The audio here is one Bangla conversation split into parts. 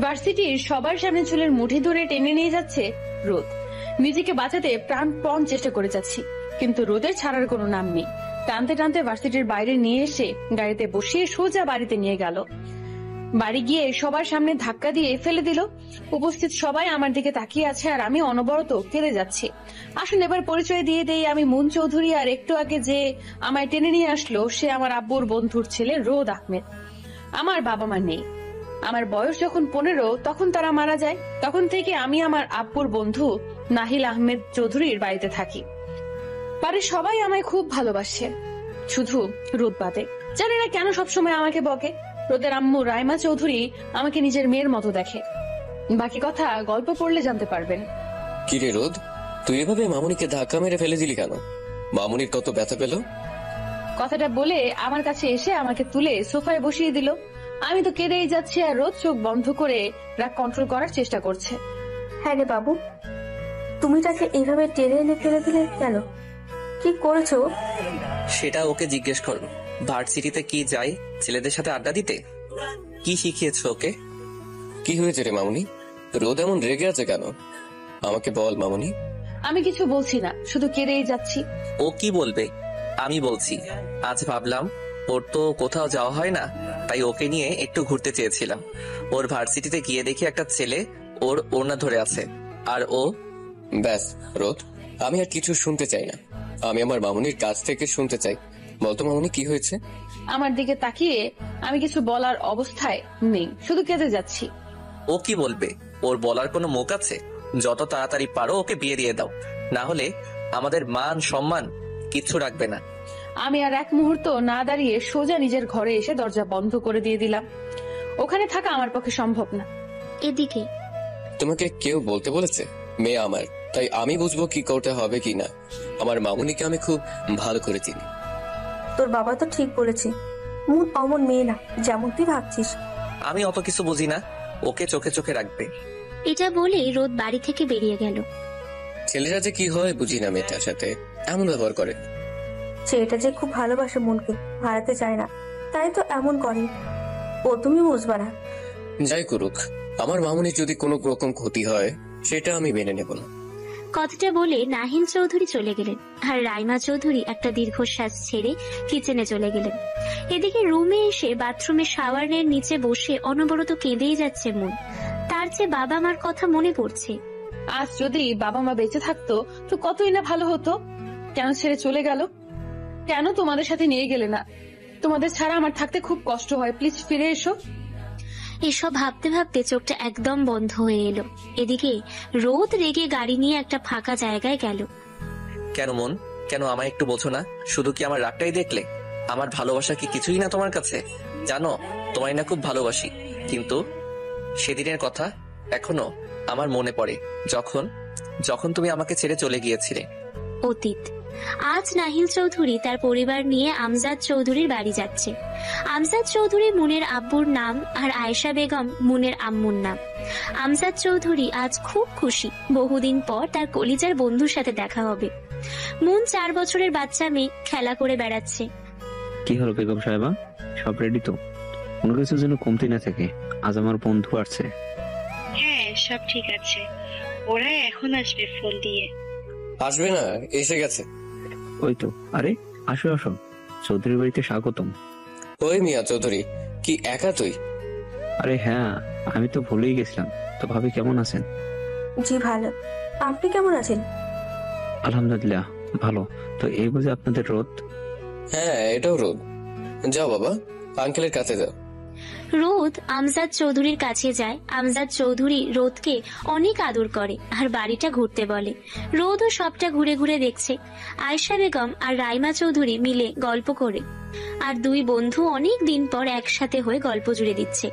ভার্সিটির সবার সামনে চুলের মুঠি ধরে টেনে নিয়ে যাচ্ছে রোদ। নিজেকে বাঁচাতে প্রাণপণ চেষ্টা করে যাচ্ছি, কিন্তু রোদের ছাড়ার কোনো নাম নেই। টানতে টানতে ভার্সিটির বাইরে নিয়ে এসে গাড়িতে বসিয়ে সোজা বাড়িতে নিয়ে গেল। বাড়ি গিয়ে সবার সামনে ধাক্কা দিয়ে ফেলে দিল। উপস্থিত সবাই আমার দিকে তাকিয়ে আছে আর আমি অনবরত কেঁদে যাচ্ছি। আসুন এবার পরিচয় দিয়ে দেই, আমি মুন চৌধুরী। আর একটু আগে যে আমায় টেনে নিয়ে আসলো সে আমার আব্বুর বন্ধুর ছেলে রোদ আহমেদ। আমার বাবা মা নেই। আমার বয়স যখন 15 তখন তারা মারা যায়। তখন থেকে আমি আমার আব্বুর বন্ধু নাহিল আহমেদ চৌধুরীর বাড়িতে থাকি। বাড়ির সবাই আমায় খুব ভালোবাসে, শুধু রোদ বাদে। জানি না কেন সবসময় আমাকে বকে। রোদের আম্মু রাইমা চৌধুরী আমাকে নিজের মেয়ের মতো দেখে। বাকি কথা গল্প পড়লে জানতে পারবেন। কিরে রোদ, তুই এভাবে মামুনিকে ধাক্কা মেরে ফেলে দিলি কেন? মামুনির কত ব্যথা পেল? কথাটা বলে আমার কাছে এসে আমাকে তুলে সোফায় বসিয়ে দিল। আমি তো কেঁদেই যাচ্ছি আর রোদ চোখ বন্ধ করে রাগ কন্ট্রোল করার চেষ্টা করছে। হ্যাঁ রে বাবু, তুমি তাকে এইভাবে টেনে এনে ফেলে দিলে কেন? কি করেছো? সেটা ওকে জিজ্ঞেস করো। ভার্সিটিতে কি যায় ছেলেদের সাথে আড্ডা দিতে? কি শিখিয়েছো ওকে? কি হয়েছে রে মামুনি? রোদ এমন রেগে আছে কেন? আমাকে বল মামুনি। আমি কিছু বলছি না, শুধু কেঁদেই যাচ্ছি। ও কি বলবে? আমি বলছি। আজ ভাবলাম ওর তো কোথাও যাওয়া হয় না, তাই ওকে নিয়ে একটু ঘুরতে চেয়েছিলাম। ওর ভার্সিটিতে গিয়ে দেখি একটা ছেলে ওর ওড়না ধরে আছে, আর ও। ব্যাস রোদ, আমি আর কিছু শুনতে চাই না। আমি আমার মামুনির কাছ থেকে শুনতে চাই। বলতো মামুনি, কি হয়েছে? আমার দিকে তাকিয়ে আমি কিছু বলার অবস্থায় নেই, শুধু কেঁদে যাচ্ছি। ও কি বলবে? ওর বলার কোনো মুখ আছে? যত তাড়াতাড়ি পারো ওকে বিয়ে দিয়ে দাও, না হলে আমাদের মান সম্মান কিচ্ছু রাখবে না। আমি আর এক মুহূর্ত না দাঁড়িয়ে সোজা নিজের ঘরে এসে দরজা বন্ধ করে দিয়ে দিলাম। ওখানে থাকা আমার পক্ষে সম্ভব না। এদিকে তোমাকে কেউ বলতে বলেছে? মেয়ে আমার, তাই আমি বুঝবো কি করতে হবে কি না। আমার মামুনিকে আমি খুব ভালো করে চিনি। তোর বাবা তো ঠিক বলেছে, মুন অমন মেয়ে না যেমন তুই ভাবছিস। আমি অত কিছু বুঝি না, ওকে চোখে চোখে রাখবে। এটা বলে রোদ বাড়ি থেকে বেরিয়ে গেল। ছেলেরা যে কি হয় বুঝি না, মেয়েটার সাথে এমন ব্যবহার করে। ছেলেটা যে খুব ভালোবাসে মনকে, হারাতে চায় না, তাই তো এমন করে। ও তুমি বুঝবা না। যাই করুক, আমার মামুনির যদি কোনো রকম ক্ষতি হয় সেটা আমি মেনে নেব না। কথাটা বলে নাহিল চৌধুরী চলে গেলেন, আর রাইমা চৌধুরী একটা দীর্ঘশ্বাস ছেড়ে কিচেনে চলে গেলেন। এদিকে রুমে এসে বাথরুমে শাওয়ারের নিচে বসে অনবরত কেঁদেই যাচ্ছে মন। তার যে বাবা মার কথা মনে পড়ছে। আজ যদি বাবা মা বেঁচে থাকতো তো কতই না ভালো হতো। কেন ছেড়ে চলে গেল? কেন তোমাদের সাথে নিয়ে গেলে না? তোমাদের ছাড়া আমার থাকতে খুব কষ্ট হয়, প্লিজ ফিরে এসো। এসব ভাবতে ভাবতে চোখটা একদম বন্ধ হয়ে এলো। এদিকে রোদ রেগে গাড়ি নিয়ে একটা ফাঁকা জায়গায় গেল। কেন মন, কেন আমায় একটু বোঝো না? শুধু কি আমার রাগটাই দেখলে? আমার ভালোবাসা কি কিছুই না তোমার কাছে? জানো তোমায় না খুব ভালোবাসি, কিন্তু সেদিনের কথা এখনো আমার মনে পড়ে, যখন যখন তুমি আমাকে ছেড়ে চলে গিয়েছিলে। অতীত। আজ নাহিল চৌধুরী তার পরিবার নিয়ে আমজাদ চৌধুরীর বাড়ি যাচ্ছে। আমজাদ চৌধুরী মুনের আব্বুর নাম, আর আয়েশা বেগম মুনের আম্মুর নাম। আমজাদ চৌধুরী আজ খুব খুশি, বহুদিন পর তার কলিজার বন্ধুর সাথে দেখা হবে। মুন 4 বছরের বাচ্চা মেয়ে খেলা করে বেড়াচ্ছে। কি হলো বেগম সাহেবা, সব রেডি তো? কোনো কিছু যেন কমতি না থাকে। আজ আমার বন্ধু আসছে। হ্যাঁ, সব ঠিক আছে। ওরা এখন আসবে ফোন দিয়ে। আসবে না, এসে গেছে। ওই তো। আরে আসো আসো, চৌধুরীর বাড়িতে স্বাগতম। ওই মিয়া চৌধুরী, কি একা তুই? আরে হ্যাঁ, আমি তো ভুলেই গেছিলাম। তো ভাবি কেমন আছেন? জি ভালো, আপনি কেমন আছেন? আলহামদুলিল্লাহ ভালো। তো এই বুঝে আপনাদের রোদ? হ্যাঁ, এটাও রোদ। যাও বাবা, আঙ্কেলের কাছে যাও। রোদ আমজাদ চৌধুরীর কাছে যায়। আমজাদ চৌধুরী রোদকে অনেক আদর করে আর বাড়িটা ঘুরতে বলে। রোদও সবটা ঘুরে ঘুরে দেখছে। আয়েশা বেগম আর রাইমা চৌধুরী মিলে গল্প করে, আর দুই বন্ধু অনেক দিন পর একসাথে হয়ে গল্প জুড়ে দিচ্ছে।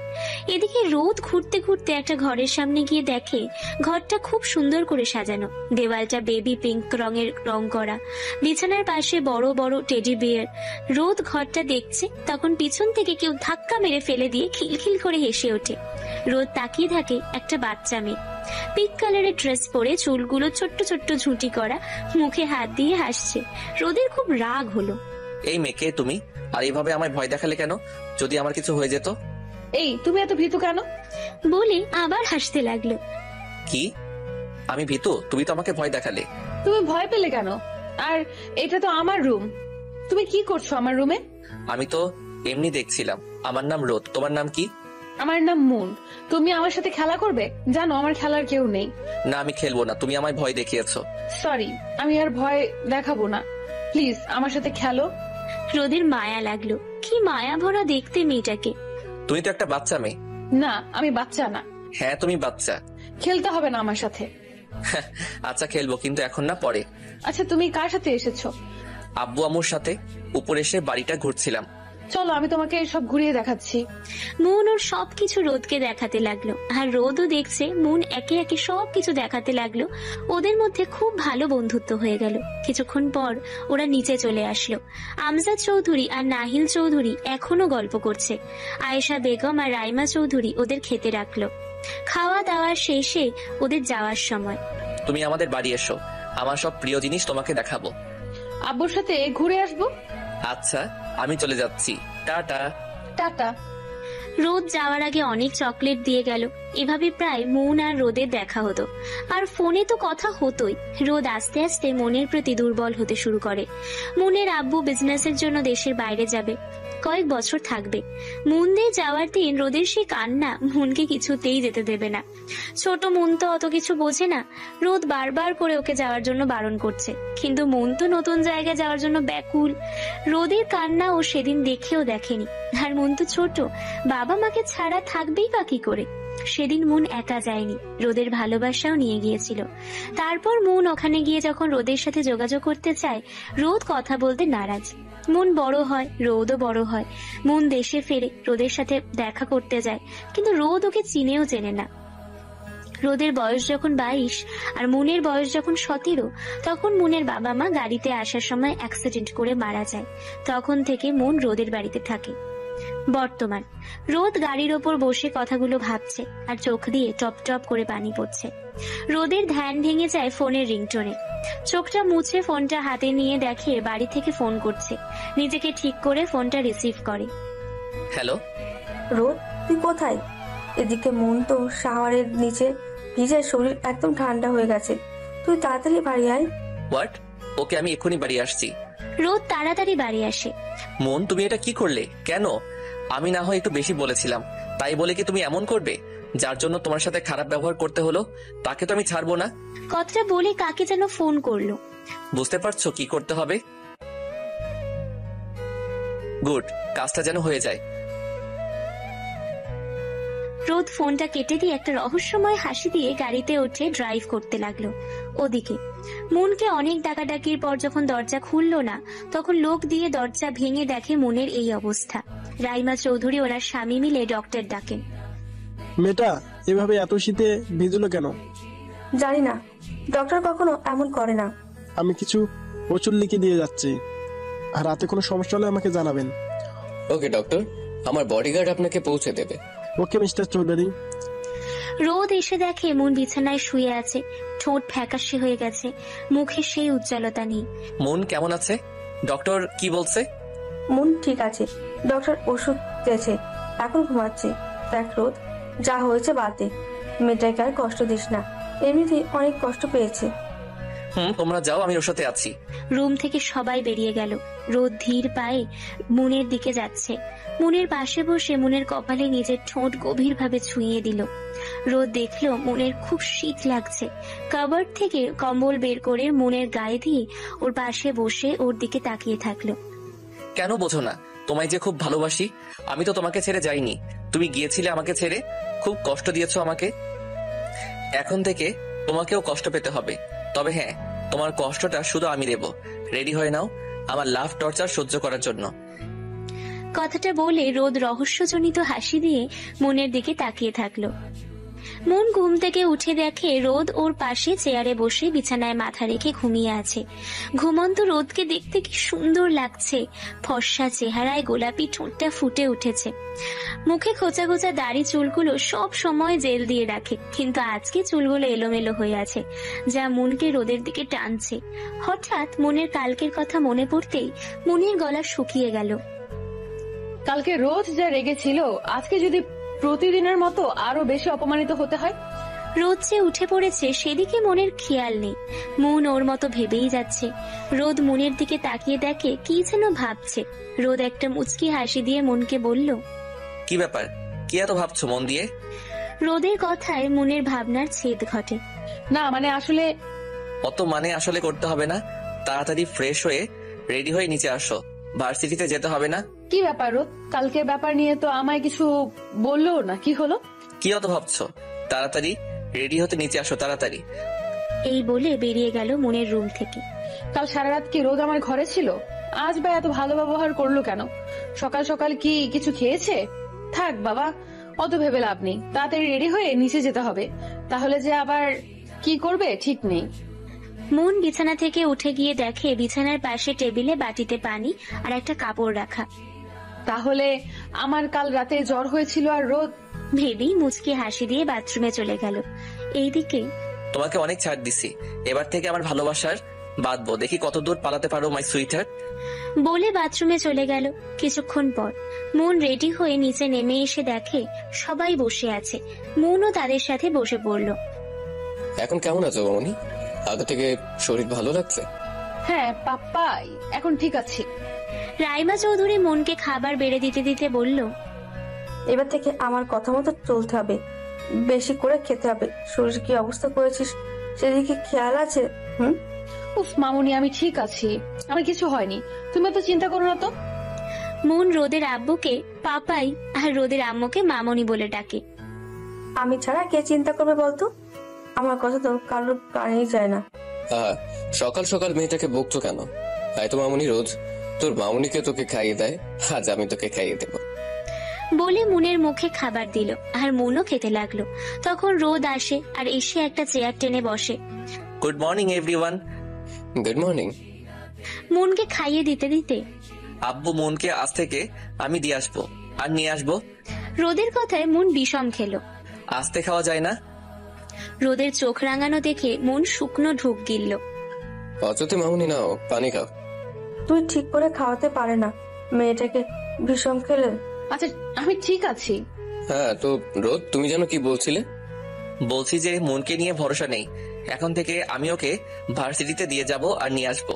এদিকে রোদ ঘুরতে ঘুরতে একটা ঘরের সামনে গিয়ে দেখে ঘরটা খুব সুন্দর করে সাজানো। দেওয়ালটা বেবি পিঙ্ক রঙের রং করা, বিছানার পাশে বড় বড় টেডি বিয়ার। রোদ ঘরটা দেখছে, তখন পিছন থেকে কেউ ধাক্কা মেরে ফেলে দিয়ে খিলখিল করে হেসে ওঠে। রোদ তাকিয়ে থাকে একটা বাচ্চা মেয়ে, পিঙ্ক কালারের ড্রেস পরে, চুলগুলো ছোট্ট ছোট্ট ঝুঁটি করা, মুখে হাত দিয়ে হাসছে। রোদের খুব রাগ হলো। এই মেয়েকে তুমি, আর এইভাবে আমায় ভয় দেখালে কেন? যদি আমার কিছু হয়ে যেত? এই তুমি এত ভীতু কেন? বলে আবার হাসতে লাগলো। কি আমি ভীতু? তুমি তো আমাকে ভয় দেখালে। তুমি ভয় পেলে কেন? আর এটা তো আমার রুম, তুমি কি করছো আমার রুমে? আমি তো এমনি দেখছিলাম। আমার নাম রোদ, তোমার নাম কি? আমার নাম মুন। তুমি আমার সাথে খেলা করবে? জানো আমার খেলার কেউ নেই। না আমি খেলবো না, তুমি আমায় ভয় দেখিয়েছো। সরি, আমি আর ভয় দেখাবো না, প্লিজ আমার সাথে খেলো। রোদের মায়া লাগলো, কি মায়া ভরা দেখতে মেয়েটাকে। তুমি তো একটা বাচ্চা মেয়ে। না আমি বাচ্চা না। হ্যাঁ তুমি বাচ্চা। খেলতে হবে না আমার সাথে। আচ্ছা খেলবো, কিন্তু এখন না, পরে। আচ্ছা তুমি কার সাথে এসেছো? আব্বু আম্মুর সাথে। উপরে এসে বাড়িটা ঘুরছিলাম। চলো আমি তোমাকে সব ঘুরিয়ে দেখাচ্ছি। মুন ওর সবকিছু রোদকে দেখাতে লাগলো, আর রোদও দেখছে মুন একে একে সবকিছু দেখাতে লাগলো। ওদের মধ্যে খুব ভালো বন্ধুত্ব হয়ে গেল। কিছুক্ষণ পর ওরা নিচে চলে আসলো। আমজাদ চৌধুরী আর নাহিল চৌধুরী এখনো গল্প করছে। আয়েশা বেগম আর রাইমা চৌধুরী ওদের খেতে রাখলো। খাওয়া দাওয়ার শেষে ওদের যাওয়ার সময়। তুমি আমাদের বাড়ি এসো, আমার সব প্রিয় জিনিস তোমাকে দেখাবো। আব্বুর সাথে ঘুরে আসবো। আচ্ছা আমি চলে যাচ্ছি, টাটা। টাটা। রোদ যাওয়ার আগে অনেক চকলেট দিয়ে গেল। এভাবে প্রায় মুন আর রোদের দেখা হতো, আর ফোনে তো কথা হতোই। রোদ আস্তে আস্তে মনের প্রতি দুর্বল হতে শুরু করে। মুনের আব্বু বিজনেসের জন্য দেশের বাইরে যাবে, কয়েক বছর থাকবে। মুনদের যাওয়ার দিন রোদের সেই কান্না মুনকে কিছুতেই যেতে দেবে না। ছোট মুন তো অত কিছু বোঝে না। রোদ বারবার করে ওকে যাওয়ার জন্য বারণ করছে, কিন্তু মুন তো নতুন জায়গায় যাওয়ার জন্য ব্যাকুল। রোদের কান্না ও সেদিন দেখেও দেখেনি, আর মুন তো ছোট, বাবা মাকে ছাড়া থাকবেই বা কি করে। সেদিন মুন একা যায়নি, রোদের ভালোবাসাও নিয়ে গিয়েছিল। তারপর মুন ওখানে গিয়ে যখন রোদের সাথে যোগাযোগ করতে চায়, রোদ কথা বলতে নারাজ। মুন বড় হয়, রোদও বড় হয়। মুন দেশে ফেরে, রোদের সাথে দেখা করতে যায়, কিন্তু রোদ ওকে চিনেও চেনে না। রোদের বয়স যখন 22 আর মুনের বয়স যখন 17, তখন মুনের বাবা মা গাড়িতে আসার সময় অ্যাক্সিডেন্ট করে মারা যায়। তখন থেকে মুন রোদের বাড়িতে থাকে। বর্তমান রোদ গাড়ির ওপর বসে কথাগুলো ভাবছে, আর চোখ দিয়ে টপ টপ করে পানি পড়ছে। রোদের ধ্যান ভেঙে যায় ফোনের রিংটোনে। চোখটা মুছে ফোনটা হাতে নিয়ে দেখে বাড়ি থেকে ফোন করছে। নিজেকে ঠিক করে ফোনটা রিসিভ করে। হ্যালো রোদ, তুই কোথায়? এদিকে মন তো শাওয়ারের নিচে ভিজে, শরীর একদম ঠান্ডা হয়ে গেছে। তুই তাড়াতাড়ি বাড়ি আয়। হোয়াট? ওকে আমি এক্ষুনি বাড়ি আসছি। রোদ তাড়াতাড়ি বাড়ি আসে। মন তুমি এটা কি করলে? কেন? আমি না হয় একটু বেশি বলেছিলাম, তাই বলে কি তুমি এমন করবে? যার জন্য তোমার সাথে খারাপ ব্যবহার করতে হলো, তাকে তো আমি ছাড়বো না। কথাটা বলে কাকে যেন ফোন করলো। বুঝতে পারছো কি করতে হবে? গুড, কাজটা যেন হয়ে যায়। রোদ ফোনটা কেটে দিয়ে একটা রহস্যময় হাসি দিয়ে গাড়িতে উঠে ড্রাইভ করতে লাগলো। ওদিকে মুনকে অনেক ডাকাডাকির পর যখন দরজা খুললো না, তখন লোক দিয়ে দরজা ভেঙে দেখে মুনের এই অবস্থা। রাইমা চৌধুরী ওনার স্বামী মিলে ডক্টর ডাকেন। মেয়েটা এভাবে এত শীতে ভিজলো কেন? জানি না, ডক্টর কখনো এমন করে না। আমি কিছু ওষুধ লিখে দিয়ে যাচ্ছি, আর রাতে কোনো সমস্যা হলে আমাকে জানাবেন। ওকে ডক্টর, আমার বডিগার্ড আপনাকে পৌঁছে দেবে। Okay mister Chowdhury. রোদ এসে দেখে মুন বিছানায় শুয়ে আছে, ঠোঁট ফ্যাকাশে হয়ে গেছে, মুখে সেই উজ্জ্বলতা নেই। মন কেমন আছে? ডক্টর কি বলছে? মন ঠিক আছে, ডক্টর ওষুধ দিয়েছে, এখন ঘুমাচ্ছে। দেখ রোদ, যা হয়েছে বাদ দে, মেয়েটাকে আর কষ্ট দিস না, এমনিতেই অনেক কষ্ট পেয়েছে। তোমরা যাও, আমি ওর সাথে আছি। রুম থেকে সবাই বেরিয়ে গেল। রোদ ধীর পায়ে মুনের দিকে যাচ্ছে। মুনের পাশে বসে মুনের কপালে নিজের ঠোঁট গভীরভাবে ছুঁয়ে দিল। রোদ দেখলো মুনের খুব শীত লাগছে। কাবার্ড থেকে কম্বল বের করে মুনের গায়ে দিয়ে ওর পাশে বসে ওর দিকে তাকিয়ে থাকলো। কেন বোঝো না? তোমায় যে খুব ভালোবাসি। আমি তো তোমাকে ছেড়ে যাইনি, তুমি গিয়েছিলে আমাকে ছেড়ে, খুব কষ্ট দিয়েছো আমাকে। এখন থেকে তোমাকেও কষ্ট পেতে হবে, তবে হ্যাঁ, তোমার কষ্টটা শুধু আমি দেব। রেডি হয়ে নাও আমার লাভ টর্চার সহ্য করার জন্য। কথাটা বলে রোদ রহস্যজনিত হাসি দিয়ে মুনের দিকে তাকিয়ে থাকলো। মুন ঘুম থেকে উঠে দেখে রোদ ওর পাশে চেয়ারে বসে বিছানায় মাথা রেখে ঘুমিয়ে আছে। ঘুমন্ত রোদকে দেখতে কি সুন্দর লাগছে। ফর্সা চেহারায় গোলাপি ঠোঁটটা ফুটে উঠেছে। মুখে খোঁচা খোঁচা দাড়ি চুলগুলো সব সময় জেল দিয়ে রাখে, কিন্তু আজকে চুলগুলো এলোমেলো হয়ে আছে, যা মুনকে রোদের দিকে টানছে। হঠাৎ মুনের কালকের কথা মনে পড়তেই মুনের গলা শুকিয়ে গেল। কালকে রোদ যা রেগেছিল, আজকে যদি প্রতিদিনের মতো আরো বেশি অপমানিত হতে হয়? রোদ যে উঠে পড়েছে সেদিকে মনের খেয়াল নেই। মন ওর মতো ভেবেই যাচ্ছে। রোদ মনের দিকে তাকিয়ে দেখে কি যেন ভাবছে। রোদ একটা মুচকি হাসি দিয়ে মনকে বলল, কি ব্যাপার, কি এত ভাবছো মন দিয়ে? রোদের কথায় মনের ভাবনার ছেদ ঘটে। না মানে আসলে অত মানে আসলে করতে হবে না, তাড়াতাড়ি ফ্রেশ হয়ে রেডি হয়ে নিচে আসো, ভার্সিটিতে যেতে হবে না। কি ব্যাপার রোদ, কালকের ব্যাপার নিয়ে তো আমায় কিছু বললো না, কি হলো? কি অত ভাবছো, তাড়াতাড়ি রেডি হতে নিচে আসো, তাড়াতাড়ি। এই বলে বেরিয়ে গেল মনের রুম থেকে। কাল সারা রাত কি রোদ আমার ঘরে ছিল? আজ বা এত ভালো ব্যবহার করলো কেন? সকাল সকাল কি কিছু খেয়েছে? থাক বাবা, অত ভেবে লাভ নেই, তাড়াতাড়ি রেডি হয়ে নিচে যেতে হবে, তাহলে যে আবার কি করবে ঠিক নেই। মন বিছানা থেকে উঠে গিয়ে দেখে বিছানার পাশে টেবিলে বাটিতে পানি আর একটা কাপড় রাখা। তাহলে আমার কাল রাতে জ্বর হয়েছিল আর রোদ? ভেবেই মুচকি হাসি দিয়ে বাথরুমে চলে গেল। এইদিকে তোমাকে অনেক ছাড় দিছি, এবার থেকে আমার ভালোবাসার বাঁধবো, দেখি কত দূর পালাতে পারো মাই সুইটার। বলে বাথরুমে চলে গেল। কিছুক্ষণ পর মন রেডি হয়ে নিচে নেমে এসে দেখে সবাই বসে আছে। মনও তাদের সাথে বসে পড়ল। এখন কেমন আছো মামনি? আগে থেকে শরীর ভালো লাগছে? হ্যাঁ পাপ্পা, এখন ঠিক আছে। রাইমা চৌধুরী মনকে খাবার বেড়ে দিতে দিতে বলল, এবার থেকে আমার কথা মতো চলতে হবে, বেশি করে খেতে হবে। শরীর কি অবস্থা করেছিস সেদিকে খেয়াল আছে? উফ মামুনি, আমি ঠিক আছি, আমার কিছু হয়নি, তুমি তো চিন্তা করো না তো। মন রোদের আব্বুকে পাপাই আর রোদের আম্মুকে মামনি বলে ডাকে। আমি ছাড়া কে চিন্তা করবে বলতো? আমার কথা তো কারোর কানেই যায় না। সকাল সকাল মেয়েটাকে বকছো কেন? তাই তো মামনি, রোজ তোর মামনিকে তোকে খাইয়ে দেয়, আজ আমি তোকে খাইয়ে দেবো। বলে মনের মুখে খাবার দিল আর মনও খেতে লাগলো। তখন রোদ আসে আর এসে একটা চেয়ার টেনে বসে। Good morning everyone. Good morning. মনকে খাইয়ে দিতে দিতে, আব্বু মনকে আজ থেকে আমি দিয়ে আসবো আর নিয়ে আসবো। রোদের কথায় মন বিষম খেলো। আস্তে খাওয়া যায় না? রোদের চোখ রাঙানো দেখে মন শুকনো ঢুক গিলল। অচতে মামনি, নাও পানি খাও। তুই ঠিক করে খাওয়াতে পারে না মেয়েটাকে, বিষম খেলে। আচ্ছা আমি ঠিক আছি। হ্যাঁ তো রোদ, তুমি যেন কি বলছিলে? বলছি যে মনকে নিয়ে ভরসা নেই, এখন থেকে আমি ওকে ভার্সিটিতে দিয়ে যাব আর নিয়ে আসবো।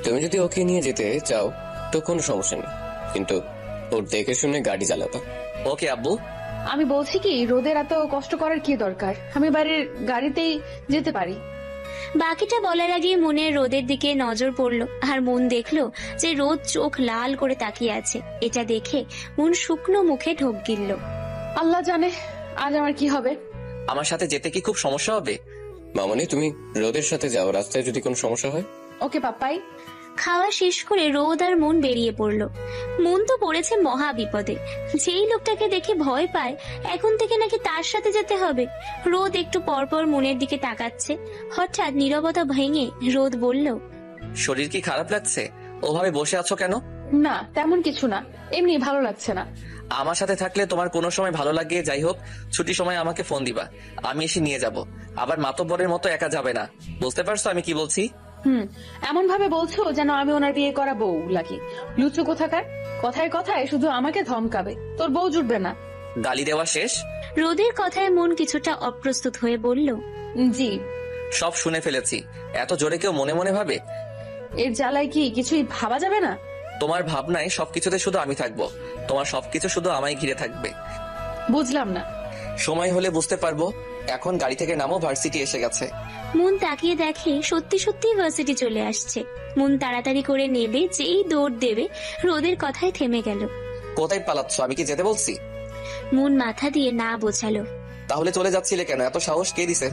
তুমি যদি ওকে নিয়ে যেতে চাও তো কোনো সমস্যা নেই, কিন্তু ওর দেখে শুনে গাড়ি চালাবা। ওকে আব্বু। আমি বলছি কি, রোদের এত কষ্ট করার কি দরকার, আমি বাড়ির গাড়িতেই যেতে পারি। বাকিটা বলার আগে মনের রোদের দিকে নজর পড়ল আর মন দেখলো যে রোদ চোখ লাল করে তাকিয়ে আছে। এটা দেখে মন শুকনো মুখে ঢোক গিলল। আল্লাহ জানে আজ আমার কি হবে। আমার সাথে যেতে কি খুব সমস্যা হবে? মামনি তুমি রোদের সাথে যাও, রাস্তায় যদি কোনো সমস্যা হয়। ওকে পাপ্পাই। খাওয়া শেষ করে রোদ আর মন বেরিয়ে পড়ল। মন তো পড়েছে মহা বিপদে। যেই লোকটাকে দেখে ভয় পায় এখন থেকে নাকি তার সাথে যেতে হবে। রোদ একটু পরপর মনের দিকে তাকাচ্ছে। হঠাৎ নীরবতা ভেঙে রোদ বলল, শরীর কি খারাপ লাগছে? ওভাবে বসে আছো কেন? না তেমন কিছু না, এমনি ভালো লাগছে না। আমার সাথে থাকলে তোমার কোনো সময় ভালো লাগে, যাই হোক ছুটির সময় আমাকে ফোন দিবা, আমি এসে নিয়ে যাব। আবার মাতব্বরের মতো একা যাবে না, বুঝতে পারছো আমি কি বলছি? এমন ভাবে বলছো যেন আমি ওনার বিয়ে করা বউ লাগি। লুচু কোথাকার, কথায় কথায় শুধু আমাকে ধমকাবে, তোর বউ জুটবে না। গালি দেওয়া শেষ? রোদের কথায় মন কিছুটা অপ্রস্তুত হয়ে বলল, জি। সব শুনে ফেলেছি, এত জোরে কেউ মনে মনে ভাবে? এর জ্বালায় কি কিছুই ভাবা যাবে না? তোমার ভাবনায় সবকিছুতে শুধু আমি থাকবো, তোমার সবকিছু শুধু আমায় ঘিরে থাকবে। বুঝলাম না। সময় হলে বুঝতে পারবো। এখন গাড়ি থেকে নামো, ভার্সিটি এসে গেছে। মন তাকিয়ে দেখে সত্যি সত্যি ভার্সিটি চলে আসছে। মন তাড়াতাড়ি করে নেবে, যেই দৌড় দেবে রোদের কথায় থেমে গেল। কোথায় পালাচ্ছ? আমি কি যেতে বলছি? মন মাথা দিয়ে না বোঝালো। তাহলে চলে যাচ্ছিলে কেন? এত সাহস কে দিছে?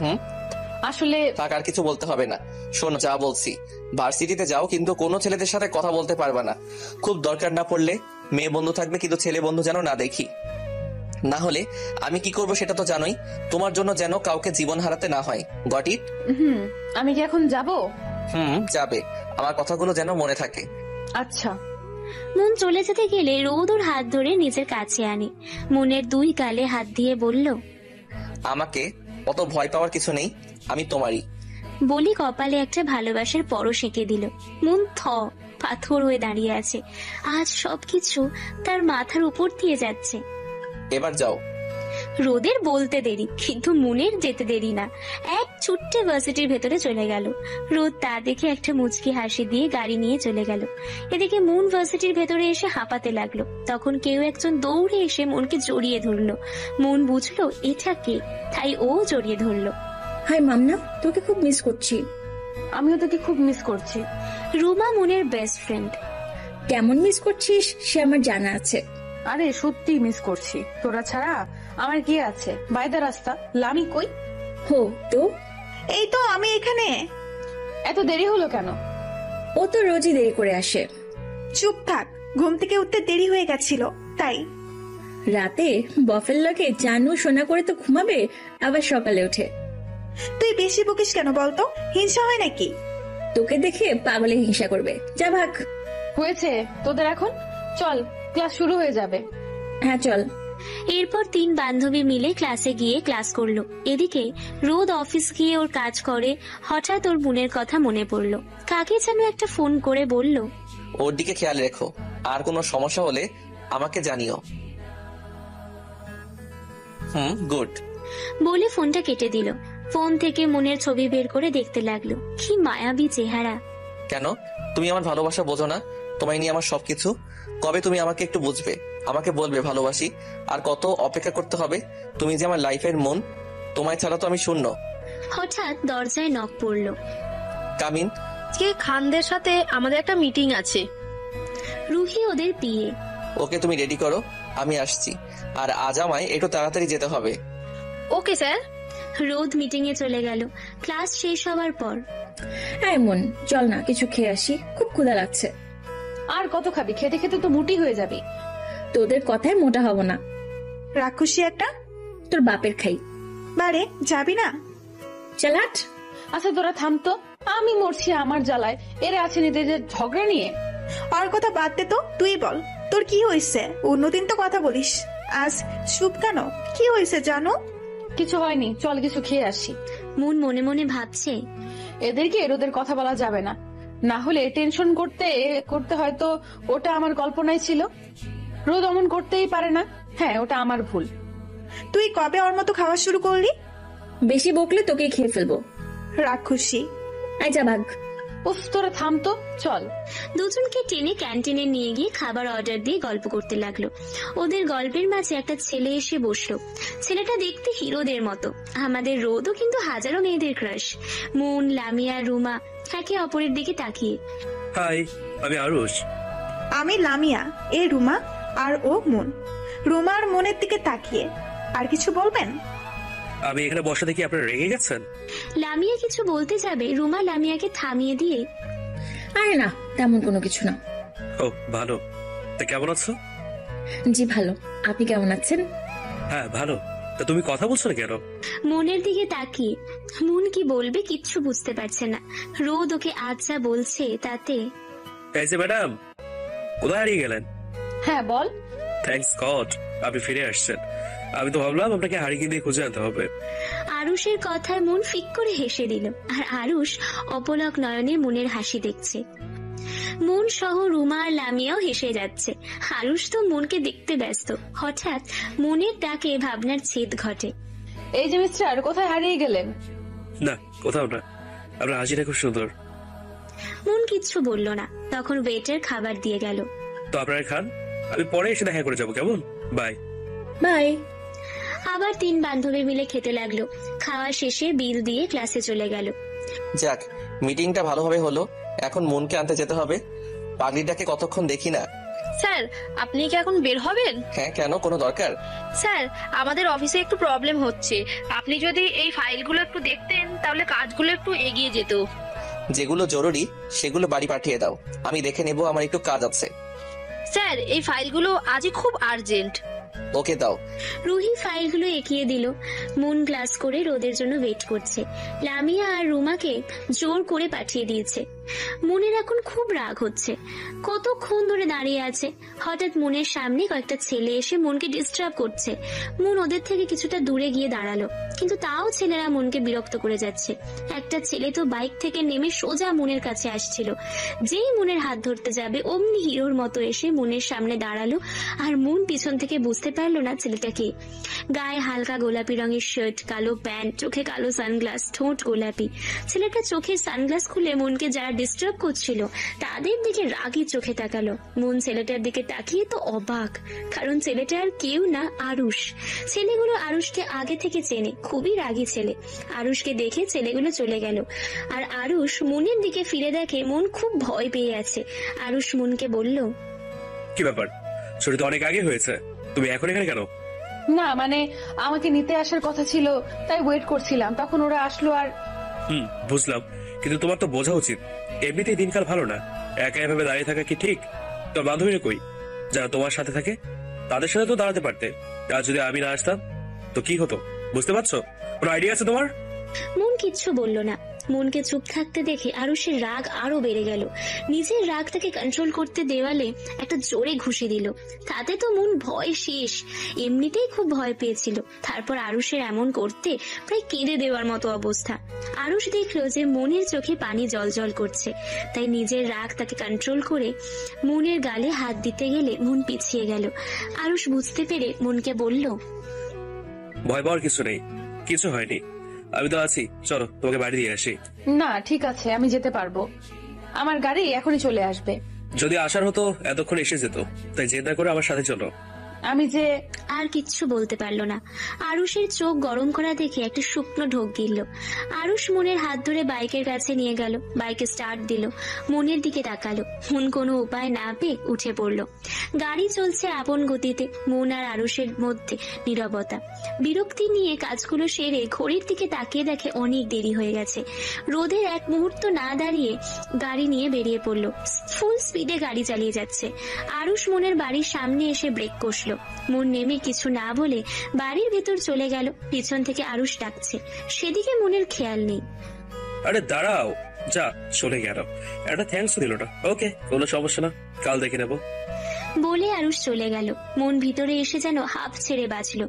আসলে থাক, আর কিছু বলতে হবে না। শোনো যা বলছি, ভার্সিটিতে যাও কিন্তু কোনো ছেলেদের সাথে কথা বলতে পারবে না। খুব দরকার না পড়লে মেয়ে বন্ধু থাকবে, কিন্তু ছেলে বন্ধু যেন না দেখি। না হলে আমি কি করব সেটা তো জানোই। তোমার জন্য যেন কাউকে জীবন হারাতে না হয়। Got it? আমি কি এখন যাব? যাবে। আমার কথাগুলো যেন মনে থাকে। আচ্ছা। মন চলে যেতে গেলে রোদ ওর হাত ধরে নিজের কাছে আনে। মনের দুই গালে হাত দিয়ে বলল, আমাকে অত ভয় পাওয়ার কিছু নেই, আমি তোমারই। বলি কপালে একটা ভালোবাসার পরশ এঁকে দিল। মন পাথর হয়ে দাঁড়িয়ে আছে। আজ সবকিছু তার মাথার উপর দিয়ে যাচ্ছে। এবার যাও, রোদের বলতে দেরি, কিন্তু মুনের যেতে দেরি না। এক ছুট্টে ভার্সিটির ভেতরে চলে গেল। রোদ তা দেখে একটা মুচকি হাসি দিয়ে গাড়ি নিয়ে চলে গেল। এদিকে মুন ভার্সিটির ভেতরে এসে হাঁপাতে লাগলো। তখন কেউ একজন দৌড়ে এসে মনকে জড়িয়ে ধরলো। মন বুঝলো এটা কে, তাই ও জড়িয়ে ধরলো। হাই মামনা, তোকে খুব মিস করছি। আমিও তোকে খুব মিস করছি। রুমা মুনের বেস্ট ফ্রেন্ড। কেমন মিস করছিস সে আমার জানা আছে। আরে সত্যি মিস করছি, তোরা ছাড়া আমার কি আছে। বাইদা রাস্তা, লামি কই? হো তো, এই তো আমি এখানে। এত দেরি হলো কেন? ও তো রোজই দেরি করে আসে। চুপ থাক, ঘুম থেকে উঠতে দেরি হয়ে গেছিল তাই। রাতে বফের লগে জানু সোনা করে তো ঘুমাবে, আবার সকালে ওঠে। তুই বেশি বকিস কেন বলতো, হিংসা হয় নাকি? তোকে দেখে পাগলে হিংসা করবে, যা ভাগ। হয়েছে তোদের এখন, চল ক্লাস শুরু হয়ে যাবে। হ্যাঁ চল। এরপর 3 বান্ধবী মিলে ক্লাসে গিয়ে ক্লাস করলো। এদিকে রোদ অফিস গিয়ে ওর কাজ করে। হঠাৎ ওর বোনের কথা মনে পড়লো। কাকে যেন একটা ফোন করে বলল, ওর দিকে খেয়াল রেখো, আর কোনো সমস্যা হলে আমাকে জানিও। গুড। বলে ফোনটা কেটে দিল। ফোন থেকে মনের ছবি বের করে দেখতে লাগলো। কি মায়াবী চেহারা। কেন তুমি আমার ভালোবাসা বোঝো না? তোমায় নিয়ে আমার সবকিছু। কবে তুমি আমাকে একটু বুঝবে, আমাকে বলবে ভালোবাসি? আর কত অপেক্ষা করতে হবে? তুমি যে আমার লাইফের মন, তোমায় ছাড়া তো আমি শূন্য। হঠাৎ দরজায় নক পড়লো। কামিন। আজকে খানদের সাথে আমাদের একটা মিটিং আছে। রুহি ওদের পিয়ে। ওকে তুমি রেডি করো, আমি আসছি। আর আজ আমায় একটু তাড়াতাড়ি যেতে হবে। Okay sir. রোদ মিটিং এ চলে গেল। ক্লাস শেষ হওয়ার পর, হ্যাঁ মন, চল না কিছু খেয়ে আসি, খুব ক্ষুধা লাগছে। আর কত খাবি? খেতে খেতে তো মোটি হয়ে যাবি। তোদের কথায় মোটা হব না। রাক্ষসী একটা। তোর বাপের খাই। বারে যাবি না? চালাট। আচ্ছা তোরা থামতো, আমি মরছি আমার জ্বালায়। এরা আছে নিজেদের ঝগড়া নিয়ে। আর কথা বাদ দে তো, তুই বল তোর কি হয়েছে? অন্যদিন তো কথা বলিস, আজ চুপ কেন? কি হয়েছে জানো? কিছু হয়নি, চল কিছু খেয়ে আসি। মন মনে মনে ভাবছে, এদেরকে রোদের কথা বলা যাবে না, না হলে টেনশন করতে করতে হয়তো ওটা আমার কল্পনায় ছিল। রোদ অমন করতেই পারে না। হ্যাঁ ওটা আমার ভুল। তুই কবে ওর মতো খাওয়া শুরু করলি? বেশি বকলে তোকে খেয়ে ফেলবো। রাক্ষসী। আই যা ভাগ। উফ তোরা থামতো, চল। দুজনকে টেনে ক্যান্টিনে নিয়ে গিয়ে খাবার অর্ডার দিয়ে গল্প করতে লাগলো। ওদের গল্পের মাঝে একটা ছেলে এসে বসলো। ছেলেটা দেখতে হিরোদের মতো। আমাদের রোদও কিন্তু হাজারো মেয়েদের ক্রাশ। মুন, লামিয়া, রুমা একে অপরের দিকে তাকিয়ে। হাই, আমি আরুষ। আমি লামিয়া, এ রুমা, আর ও মন। রুমার মনের দিকে তাকিয়ে। আর কিছু বলবেন? আমি এখানে বসা দেখি আপনারা রেগে গেছেন। লামিয়া কিছু বলতে যাবে, রুমা লামিয়াকে থামিয়ে দিয়ে, আরে না, তেমন কোনো কিছু না। ও ভালো। তা কেমন আছো? জি ভালো, আপনি কেমন আছেন? হ্যাঁ ভালো। তা তুমি কথা বলছো না কেন? মনের দিকে তাকিয়ে। মন কি বলবে কিচ্ছু বুঝতে পারছে না। রোদ ওকে আচ্ছা বলছে তাতে। এই যে ম্যাডাম, কোথায় হারিয়ে গেলেন? হ্যাঁ বল। থ্যাঙ্কস গড আপনি ফিরে আসছেন। আমি তো ভাবলাম আপনাকে হারিয়ে দিয়ে খুঁজে আনতে হবে। আরুষের কথায় মন ফিক করে হেসে দিল। আর আরুষ অপলক নয়নে মনের হাসি দেখছে। মন সহ রুমা আর লামিয়াও হেসে যাচ্ছে। আরুষ তো মনকে দেখতে ব্যস্ত। হঠাৎ মনের ডাকে ভাবনার ছেদ ঘটে। এই যে মিস্টার, কোথায় হারিয়ে গেলেন? না কোথাও না, আপনার হাসিটা খুব সুন্দর। মন কিচ্ছু বলল না। তখন ওয়েটার খাবার দিয়ে গেল। তো আপনারা খান, আমি পরে এসে দেখা করে যাবো, কেমন? বাই। বাই। আবার 3 বান্ধবী মিলে খেতে লাগলো। খাওয়া শেষে বিল দিয়ে ক্লাসে চলে গেল। যাক, মিটিংটা ভালোভাবে হলো। এখন মনকে আনতে যেতে হবে। পাগলিটাকে কতক্ষণ দেখি না। স্যার আপনি কি এখন বের হবেন? হ্যাঁ কেন, কোনো দরকার? স্যার আমাদের অফিসে একটু প্রবলেম হচ্ছে। আপনি যদি এই ফাইলগুলো একটু দেখতেন তাহলে কাজগুলো একটু এগিয়ে যেত। যেগুলো জরুরি সেগুলো বাড়ি পাঠিয়ে দাও, আমি দেখে নেব, আমার একটু কাজ আছে। স্যার এই ফাইলগুলো আজই খুব আর্জেন্ট। ওকে দাও। রুহি ফাইলগুলো এগিয়ে দিল। মন ক্লাস করে রোদের জন্য ওয়েট করছে। লামিয়া আর রুমাকে জোর করে পাঠিয়ে দিয়েছে। মনের এখন খুব রাগ হচ্ছে। কতক্ষণ ধরে দাঁড়িয়ে আছে, হঠাৎ মনের সামনে কয়েকটা ছেলে এসে মনকে ডিস্টার্ব করছে। মন ওদের থেকে কিছুটা দূরে গিয়ে দাঁড়ালো, কিন্তু তাও ছেলেরা মনকে বিরক্ত করে যাচ্ছে। একটা ছেলে তো বাইক থেকে নেমে সোজা মনের কাছে আসছিল। যেই মনের হাত ধরতে যাবে অমনি হিরোর মতো এসে মনের সামনে দাঁড়ালো, আর মন পিছন থেকে বুঝতে পারলো না ছেলেটা কে। গায়ে হালকা গোলাপি রঙের শার্ট, কালো প্যান্ট, চোখে কালো সানগ্লাস, ঠোঁট গোলাপি। ছেলেটা চোখের সানগ্লাস খুলে মনকে যারা ডিস্টার্ব করছিল তাদের দিকে রাগি চোখে তাকালো। মন ছেলেটার দিকে তাকিয়ে তো অবাক, কারণ ছেলেটা আর কেউ না, আরুষ। ছেলেগুলো আরুষকে আগে থেকে চেনে, খুবই রাগী ছেলে। আরুষকে দেখে ছেলেগুলো চলে গেল, আর আরুষ মনের দিকে ফিরে দেখে মন খুব ভয় পেয়ে আছে। আরুষ মনকে বলল, কি ব্যাপার, ছুটি তো অনেক আগে হয়েছে, তুমি এখন এখানে কেন? না মানে আমাকে নিতে আসার কথা ছিল, তাই ওয়েট করছিলাম, তখন ওরা আসলো। আর বুঝলাম, কিন্তু তোমার তো বোঝা উচিত এমনিতেই দিনকাল ভালো না, একা এভাবে দাঁড়িয়ে থাকা কি ঠিক? তোর বান্ধবীরা কই, যারা তোমার সাথে থাকে? তাদের সাথে তো দাঁড়াতে পারতে। আর যদি আমি না আসতাম তো কি হতো বুঝতে পারছো? কোনো আইডিয়া আছে তোমার? মন কিচ্ছু বলল না। মনকে চুপ থাকতে দেখে আরুষের রাগ আরো বেড়ে গেল। নিজের রাগটাকে কন্ট্রোল করতে দেওয়ালে একটা জোরে ঘুষি দিল। তাতে তো মন ভয় শেষ, এমনিতেই খুব ভয় পেয়েছিল। তারপর আরুষের এমন করতে প্রায় কেঁদে দেওয়ার মতো অবস্থা। আরুষ দেখলো যে মনের চোখে পানি জল করছে, তাই নিজের রাগ তাকে কন্ট্রোল করে মনের গালে হাত দিতে গেলে মন পিছিয়ে গেল। আরুষ বুঝতে পেরে মনকে বলল, ভয় পাওয়ার কিছু নেই, কিছু হয়নি, আমি তো আছি, চলো তোমাকে বাড়ি দিয়ে আসি। না ঠিক আছে, আমি যেতে পারবো, আমার গাড়ি এখনই চলে আসবে। যদি আসার হতো এতক্ষণ এসে যেত, তাই জেদ না করে আমার সাথে চলো। আমি যে আর কিচ্ছু বলতে পারলো না। আরুষের চোখ গরম করা দেখে একটা শুকনো ঢোক গিলল। আরুষ মনের হাত ধরে বাইকের কাছে নিয়ে গেল, বাইকে স্টার্ট দিল, মনের দিকে তাকালো। মন কোনো উপায় না পেয়ে উঠে পড়লো। গাড়ি চলছে আপন গতিতে, মন আর আরুষের মধ্যে নীরবতা। বিরক্তি নিয়ে কাজগুলো সেরে ঘড়ির দিকে তাকিয়ে দেখে অনেক দেরি হয়ে গেছে। রোদের এক মুহূর্ত না দাঁড়িয়ে গাড়ি নিয়ে বেরিয়ে পড়লো। ফুল স্পিডে গাড়ি চালিয়ে যাচ্ছে। আরুষ মনের বাড়ির সামনে এসে ব্রেক কষলো। মন নেমে কিছু না বলে বাড়ির ভেতর চলে গেল। পিছন থেকে আরুষ ডাকছে, সেদিকে মনের খেয়াল নেই। আরে দাঁড়াও, যা চলে গেল, একটা থ্যাঙ্কস দিল না। ওকে, কোনো সমস্যা না, কাল দেখে নেবো। বলে আরুষ চলে গেল। মন ভিতরে এসে যেন হাঁপ ছেড়ে বাঁচলো।